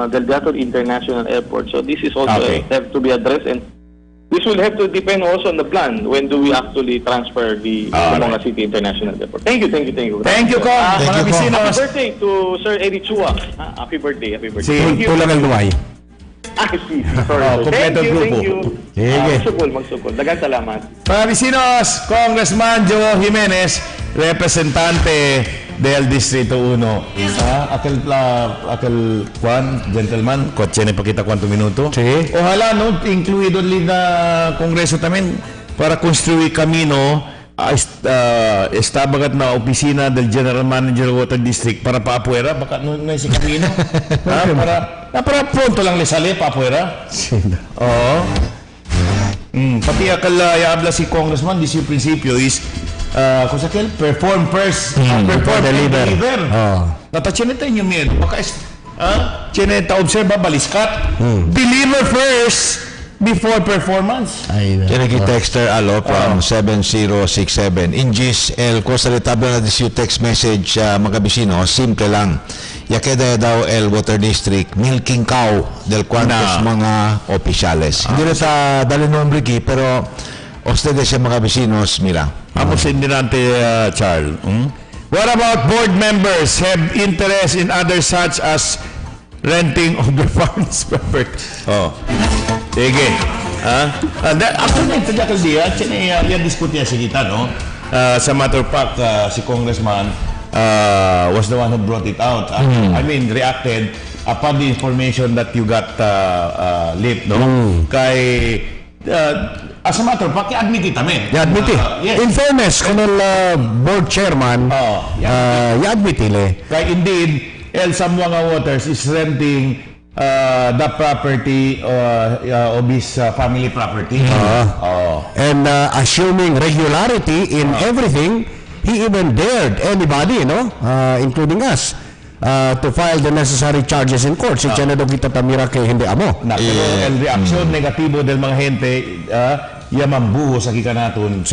del Daton International Airport. So, this is also have to be addressed, and this will have to depend also on the plan. When do we actually transfer the Zamboanga City International Airport? Thank you. Thank you, Kong. Happy birthday to Sir Eddie Chua. Happy birthday. Thank you. Tulang Alduay. Sorry. Thank you. Magsukol. Dagang salamat. Mga bisinos, Congressman Joe Jimenez, representante del Distrito 1. Aquel Juan, gentleman, kotse na pakita kwanto minuto. Sí. Ojalá, no, incluido din na Kongreso tamen para construir camino estabagat na opisina del General Manager Water District para pa afuera, baka no si camino. para pronto lang le sale pa afuera. Pati akal habla si Congressman, dice yung prinsipyo is cosa que perform first, perform deliver. Natachineta yung miedo. Baka chineta observa baliskat. Deliver first before performance. Tinagi texter alo from 7067. Ingis el cosa de tabla na disiyo text message mga bisino, simple lang. Yakeda daw el Water District milking cow del cuantos mga opisyales. Hindi na sa dali nombre ki, pero ustedes sa mga bisinos, mira. Vamos hindi natin, Charles. What about board members have interest in others such as renting of the farm's property? Sige. Actually, tadya kaldiya, yan diskutiya si kita, no? Sa matter of fact, si Congressman was the one who brought it out. I mean, reacted upon the information that you got leaked, no? Kay, as a matter of fact, i-admit kita, men. I-admit yes. In fairness, kanil board chairman, i-admit Kay indeed, El Zamboanga Waters is renting the property of his family property. And assuming regularity in everything, he even dared anybody, including us, to file the necessary charges in court. Si Senador kita tamira kay hindi amo. Pero el reaksyon negatibo del mga gente, yamambuho sa kikanaton,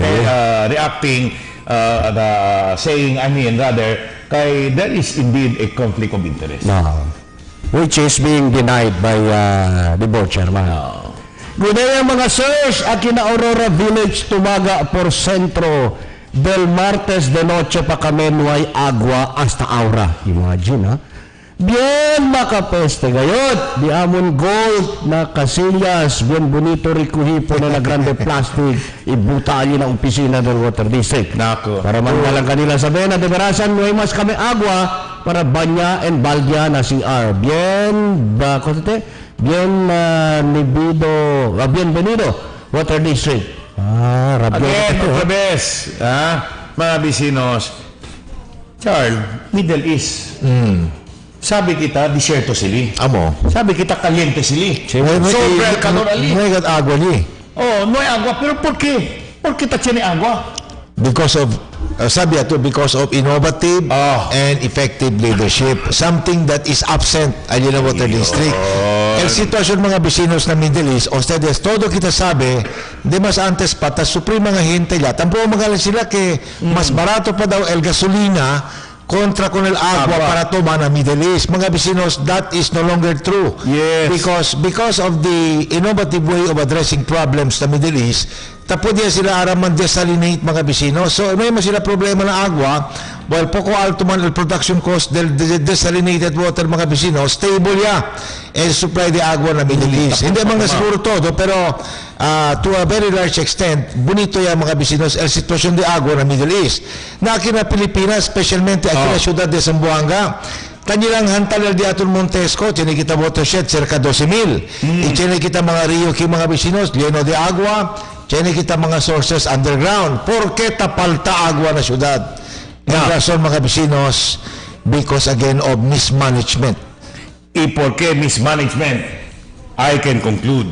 reacting, saying, kay there is indeed a conflict of interest. Which is being denied by the board chairman. Good day mga sirs, aquí na Aurora Village, Tumaga por Centro. Del martes de noche pa kami no hay agua hasta ahora. Imagine, ha? Bien makapeste gayot. Di amon gold na casillas. Bien bonito rikuhipo na grande plastic. Ibuta ali na opisina del Water District. Nako. Para man lang kanila sabihin na de verasan no hay mas kami agua para banya and baldia na CR. Bienvenido Water District. Again, otra vez, mga bisinos, Charles, Middle East. Sabi kita, disyerto sili. Amo. Sabi kita, kaliente sili. Sobrang calor ali. No hay agua ni. No hay agua. Pero ¿por qué? ¿Por qué tiene agua? Because of, sabi ato, because of innovative and effective leadership. Something that is absent ayun na Water District. El sitwasyon mga bisinos na Middle East, ustedes, todo kita sabi, de mas antes pa, tas suprema nga hintay la. Tampo magaling sila ke mas barato pa daw el gasolina kontra con el agua para tomar na Middle East. Mga bisinos, that is no longer true. Yes. Because of the innovative way of addressing problems na Middle East, tapo diya sila araman desalinate mga bisinos. So, may sila problema na agua, well, poco alto man el production cost del desalinated water mga bisinos, stable ya el supply de agua na Middle East. Hindi mga siguro todo, pero to a very large extent, bonito ya mga bisinos el sitwasyon de agua na Middle East. Na aquí na Pilipinas, specialmente aquí na ciudad de Zamboanga, kanilang hantal di aton Montesco, tiene kita watershed, cerca 12,000. Y tiene kita mga rio ki mga bisinos, lleno de agua, tiene kita mga sources underground. ¿Por qué tapalta agua na syudad? En razón mga bisinos, because again of mismanagement. ¿Y por qué mismanagement? I can conclude.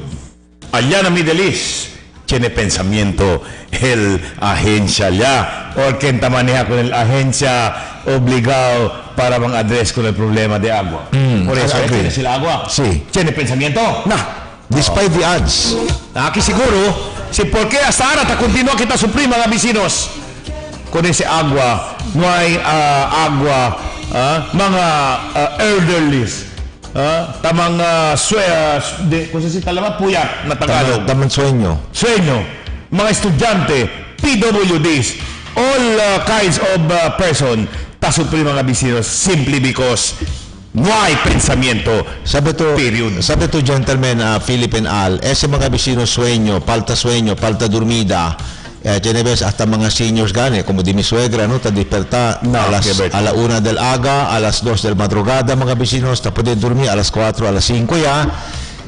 Allá na Middle East, tiene pensamiento el agencia ya. O quien maneja con el agencia obligado para mag-address con el problema de agua. Por eso, tiene sila agua. Sí. Tiene pensamiento. Despite the odds. Aquí siguro, si por qué hasta ahora ta continúa kita suplir mga bisinos. Con ese agua, no hay agua, mga elderlies, tamang kung sa talama, puyat na Tagalog. Tamang sueño. Mga estudyante, PWDs, all kinds of person, tasupli mga bisinos simply because no hay pensamiento. Sabi to gentlemen, Philip and Al, ese mga bisinos sueño, palta dormida. Tiene ves hasta mga seniors gane, como di mi suegra, no, ta desperta a la 1 del aga, a las 2 del madrugada, mga bisinos, ta puede dormir a las 4, a las 5 ya.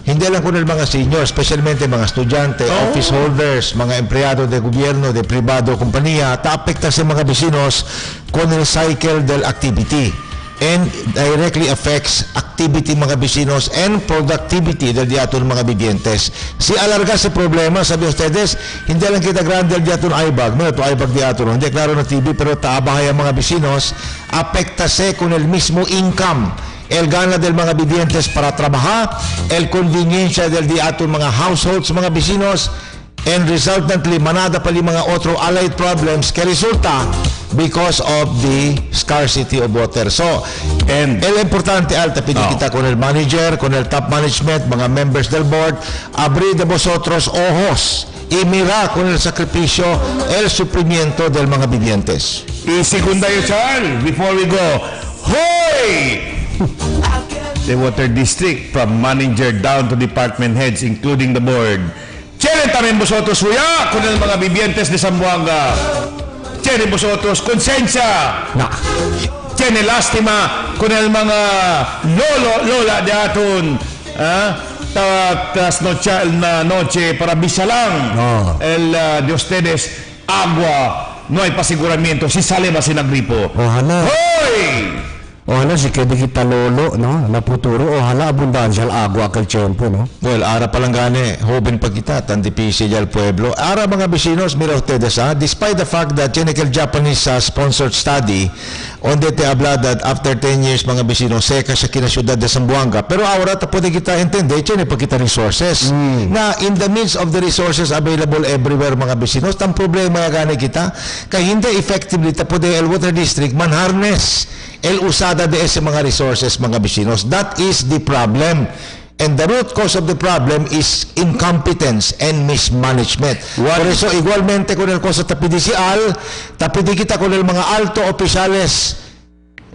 Hindi lang kuno mga seniors, especialmente mga estudyante, office holders, mga empleyado de gobierno, de privado, kompanya, ta apekta sa mga bisinos con el cycle del activity. And directly affects activity mga bisinos and productivity del diaton mga vivientes. Si alarga sa problema, sabi ustedes, hindi lang kita grande del diaton aibag, no, to aibag diaton, hindi klaro na TV, pero taabay ang mga bisinos, apektase con el mismo income, el gana del mga vivientes para trabajar, el conveniencia del diaton mga households, mga bisinos, and resultantly, manada pali mga otro allied problems que resulta because of the scarcity of water. So, and el importante alta pinikita con el manager, con el top management, mga members del board, abrir de vosotros ojos y mira con el sacrificio el suplimiento del mga vivientes. Y secundario, Charles, before we go, hoy! The Water District, from manager down to department heads, including the board, Tiene también vosotros, huya, con el mga vivientes de Zamboanga. Tiene vosotros conciencia. Tiene lástima con el mga lola de aton. Tras noche para bisalang de ustedes agua. No hay paseguramiento. Si sale va sin agripo. Ojalá. ¡Hoy! Ojalá si kedi kita lolo, no? Naputuro, ojalá abundansya al agua kal tiempo, no? Well, ara palang gani, joven pa kita, tan difícil al pueblo. Ara mga vecinos, mira ustedes, despite the fact that tiene que el Japanese sponsored study, onde te habla that after 10 years, mga vecinos, seca sa kinasiyudad de Zamboanga. Pero ahora, pwede kita entender, tiene pa kita resources. Na in the midst of the resources available everywhere, mga vecinos, tan problema gani kita, kaya hindi effectively, pwede el water district man-harness el usada de ese mga resources, mga vecinos. That is the problem. And the root cause of the problem is incompetence and mismanagement. Por eso, igualmente con el cosa tapidicial, tapidi kita con el mga alto opisales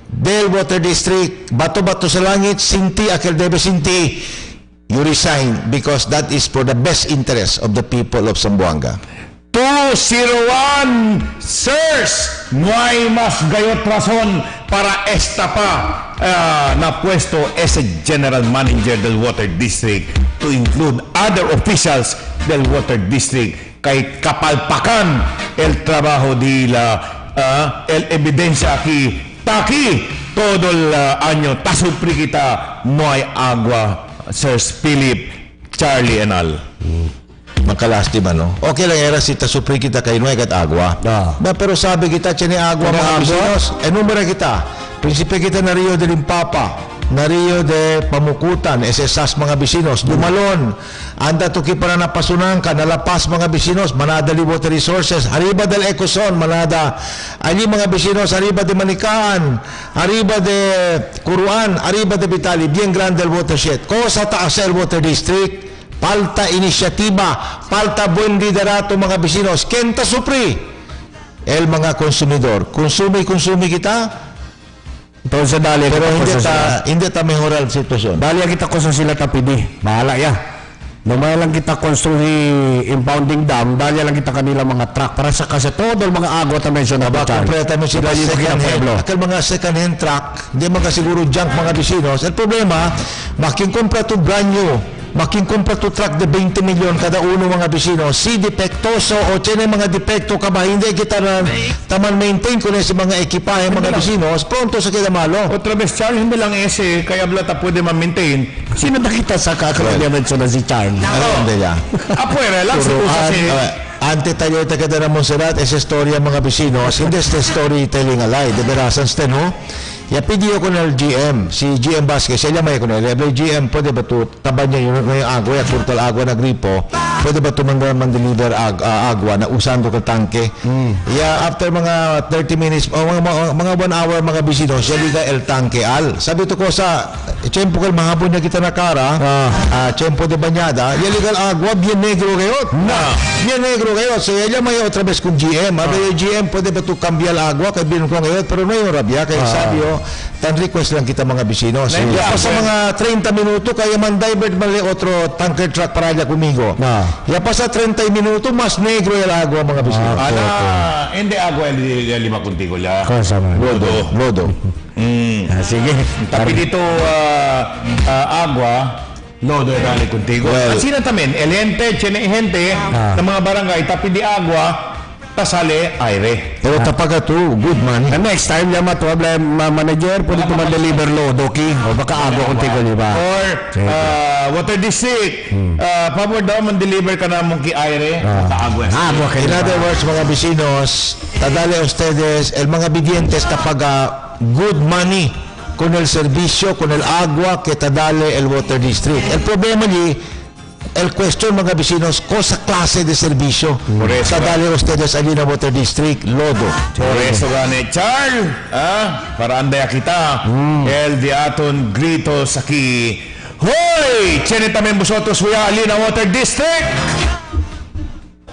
del water district, bato-bato sa langit, sinti aquel debe sinti, you resign because that is for the best interest of the people of Zamboanga. 201 sirs, no hay más gayot razón para esta pa na puesto ese general manager del water district to include other officials del water district kay kapalpakan el trabajo de el evidencia aquí taki todo el año tasupri kita no hay agua. Sirs Philip, Charlie and all. Makalastima, no? Okay lang era si tasupri kita kay Nueg at agua. Pero sabi kita, tiene agua, mga vecinos. Enumera kita. Prinsipe kita na Rio de Limpapa, na Rio de Pamukutan, SSAS mga vecinos. Dumalon. Anda tuki para napasunan ka, nalapas mga vecinos, manada li water resources. Arriba del Ecoson, manada. Ali mga vecinos, arriba de Manikaan, arriba de Curuan, arriba de Vitali. Bien grande el watershed. Cosa taas el water district. Falta inisyatiba, falta buen liderato mga vecinos. Kenta supri el mga konsumidor. Konsumi kita. Pero sa dali, pero hindi ta mejoral sitwasyon. Dali kita ko sa sila tapidi. Bahala ya. Lumaya lang kita construi impounding dam, dali lang kita kanila mga truck para sa kasi todo mga agua ta mention na ba. Kompleta mo sila second hand. Akal mga second hand truck, hindi mga siguro junk mga vecinos. El problema, making kompleto brand new. Making compra to truck de 20 milyon kada uno mga vecino. Si defectoso o tiene mga defecto ka ba, hindi kita na taman maintain ko na si mga ekipahe mga vecinos, pronto sa kita malo. Otra vez, Charles, hindi lang ese, kaya blata pwede ma-maintain. Sino nakita sa kakalabiyaman na si Charles? Hindi niya. Apuera, lang sa pusa si... Ante tayo taga na Montserrat, esa istorya mga vecinos, hindi este storytelling alay, de verasan steno. Ya pidió con el GM, si GM Vasquez, siya llama con el GM, pwede ba ito, taban niya yung agua, ya kurtal agua na gripo, pwede ba ito man-deliver agua na usando ka tangke. Ya after mga 30 minutes, o mga 1 hour mga bisino, siya liga el tangke al. Sabi ito ko sa, tiyempo kal mahapon niya kita na kara, tiyempo de bañada, ya liga agua, bien negro kayo. Bien negro kayo. So ya llama yo otra vez con GM, yung GM, pwede ba ito cambiar agua, kay bin ko ngayon, pero no yung rabia, kaya sabi yo, tan request lang kita mga vecinos. Ya sa mga 30 minuto kaya man divert mali otro tanker truck para allá conmigo. Ya pasa 30 minuto mas negro el agua mga vecinos. Hindi agua el lima contigo ya. Lodo. Sige. Tapi dito agua lodo dali contigo. Así na tamen el ente, tiene gente ng mga barangay tapi di agua tasale aire. Pero tapaga to, good man. And next time, yama to, manager, pwede ito man-deliver lodoki. O baka agwa kung tigo, di ba? Or, water district, favor daw man-deliver ka na mong ki-aire. Agwa. In other words, mga vecinos, tadale ustedes, el mga vivientes tapaga good money con el servicio, con el agua que tadale el water district. El problema ni, el question mga vecinos, cosa clase de servicio sa dali ustedes allí na water district, lodo. Por eso gane, Charles, para andaya kita, el diaton gritos aquí, hoy, tiene también vosotros huya allí na water district?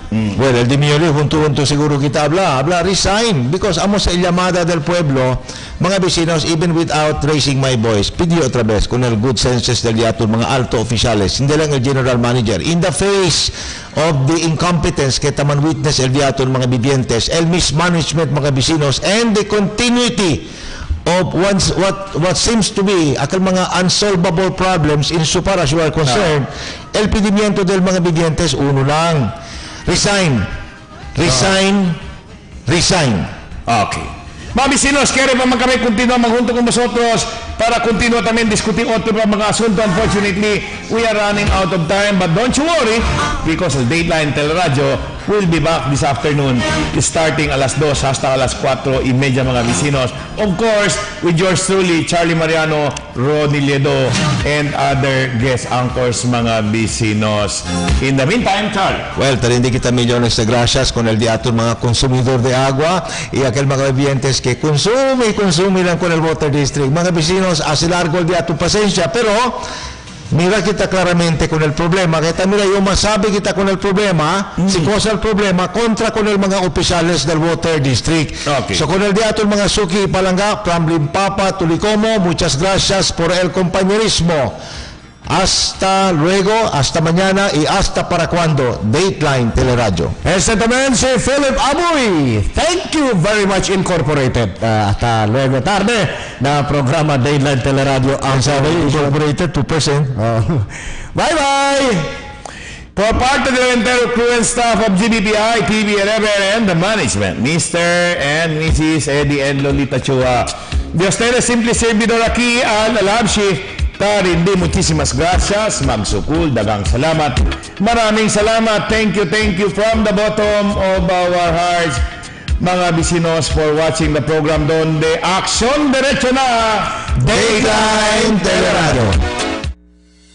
Well, el de Mioli, junto seguro kita habla resign, because amo sa llamada del pueblo, Mga vecinos, even without raising my voice, pidió otra vez con el good senses del yato, mga alto oficiales, hindi lang el general manager, in the face of the incompetence que taman witness el yato, mga vivientes, el mismanagement, mga vecinos, and the continuity of what seems to be akal mga unsolvable problems insofar as you are concerned, el pedimiento del mga vivientes, uno lang, resign. Okay. Mga vecinos, quiere pa man kami continua maghunto con vosotros para continua también discutir otro pa mga asunto. Unfortunately, we are running out of time, but don't you worry because the Dateline Teleradyo will be back this afternoon starting alas 2 hasta alas 4:30 mga vecinos. Of course, with yours truly, Charlie Mariano, Ronnie Liedo, and other guest anchors mga vecinos. In the meantime, Charlie. Well, tarindi kita millones de gracias con el diato mga consumidor de agua y aquel mga vivientes que consume lang con el water district. Mga vecinos, hace largo el diato pasensya, pero mira kita claramente con el problema. Kita mira yung masabi kita con el problema, si cosa el problema contra con el mga opisyales del water district. Okay. So con el diato mga suki palangga, from Limpapa to Licomo, muchas gracias por el compañerismo. Hasta luego, hasta mañana y hasta para cuando. Dateline Teleradyo. Este también si Philip Amoy. Thank you very much Incorporated. Hasta luego tarde na programa Dateline Teleradyo ang sabi Incorporated 2%. Bye-bye! For part of the entire crew and staff of GBPI, PB11 and the management, Mr. and Mrs. Eddie and Lolita Chua. De ustedes simple servidor aquí al Alabshi. Tarindi, muchísimas gracias. Magsukul, dagang salamat. Maraming salamat. Thank you from the bottom of our hearts. Mga vecinos for watching the program donde Aksyon Derecho na Dateline Teleradyo.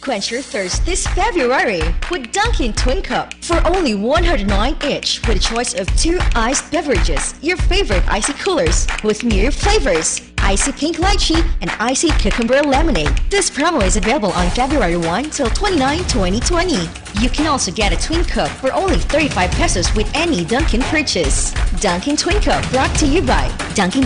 Quench your thirst this February with Dunkin' Twin Cup for only 109 each with a choice of 2 iced beverages, your favorite icy coolers with mere flavors, icy pink lychee and icy cucumber lemonade. This promo is available on February 1 till 29, 2020. You can also get a Twin Cup for only 35 pesos with any Dunkin' purchase. Dunkin' Twin Cup brought to you by Dunkin'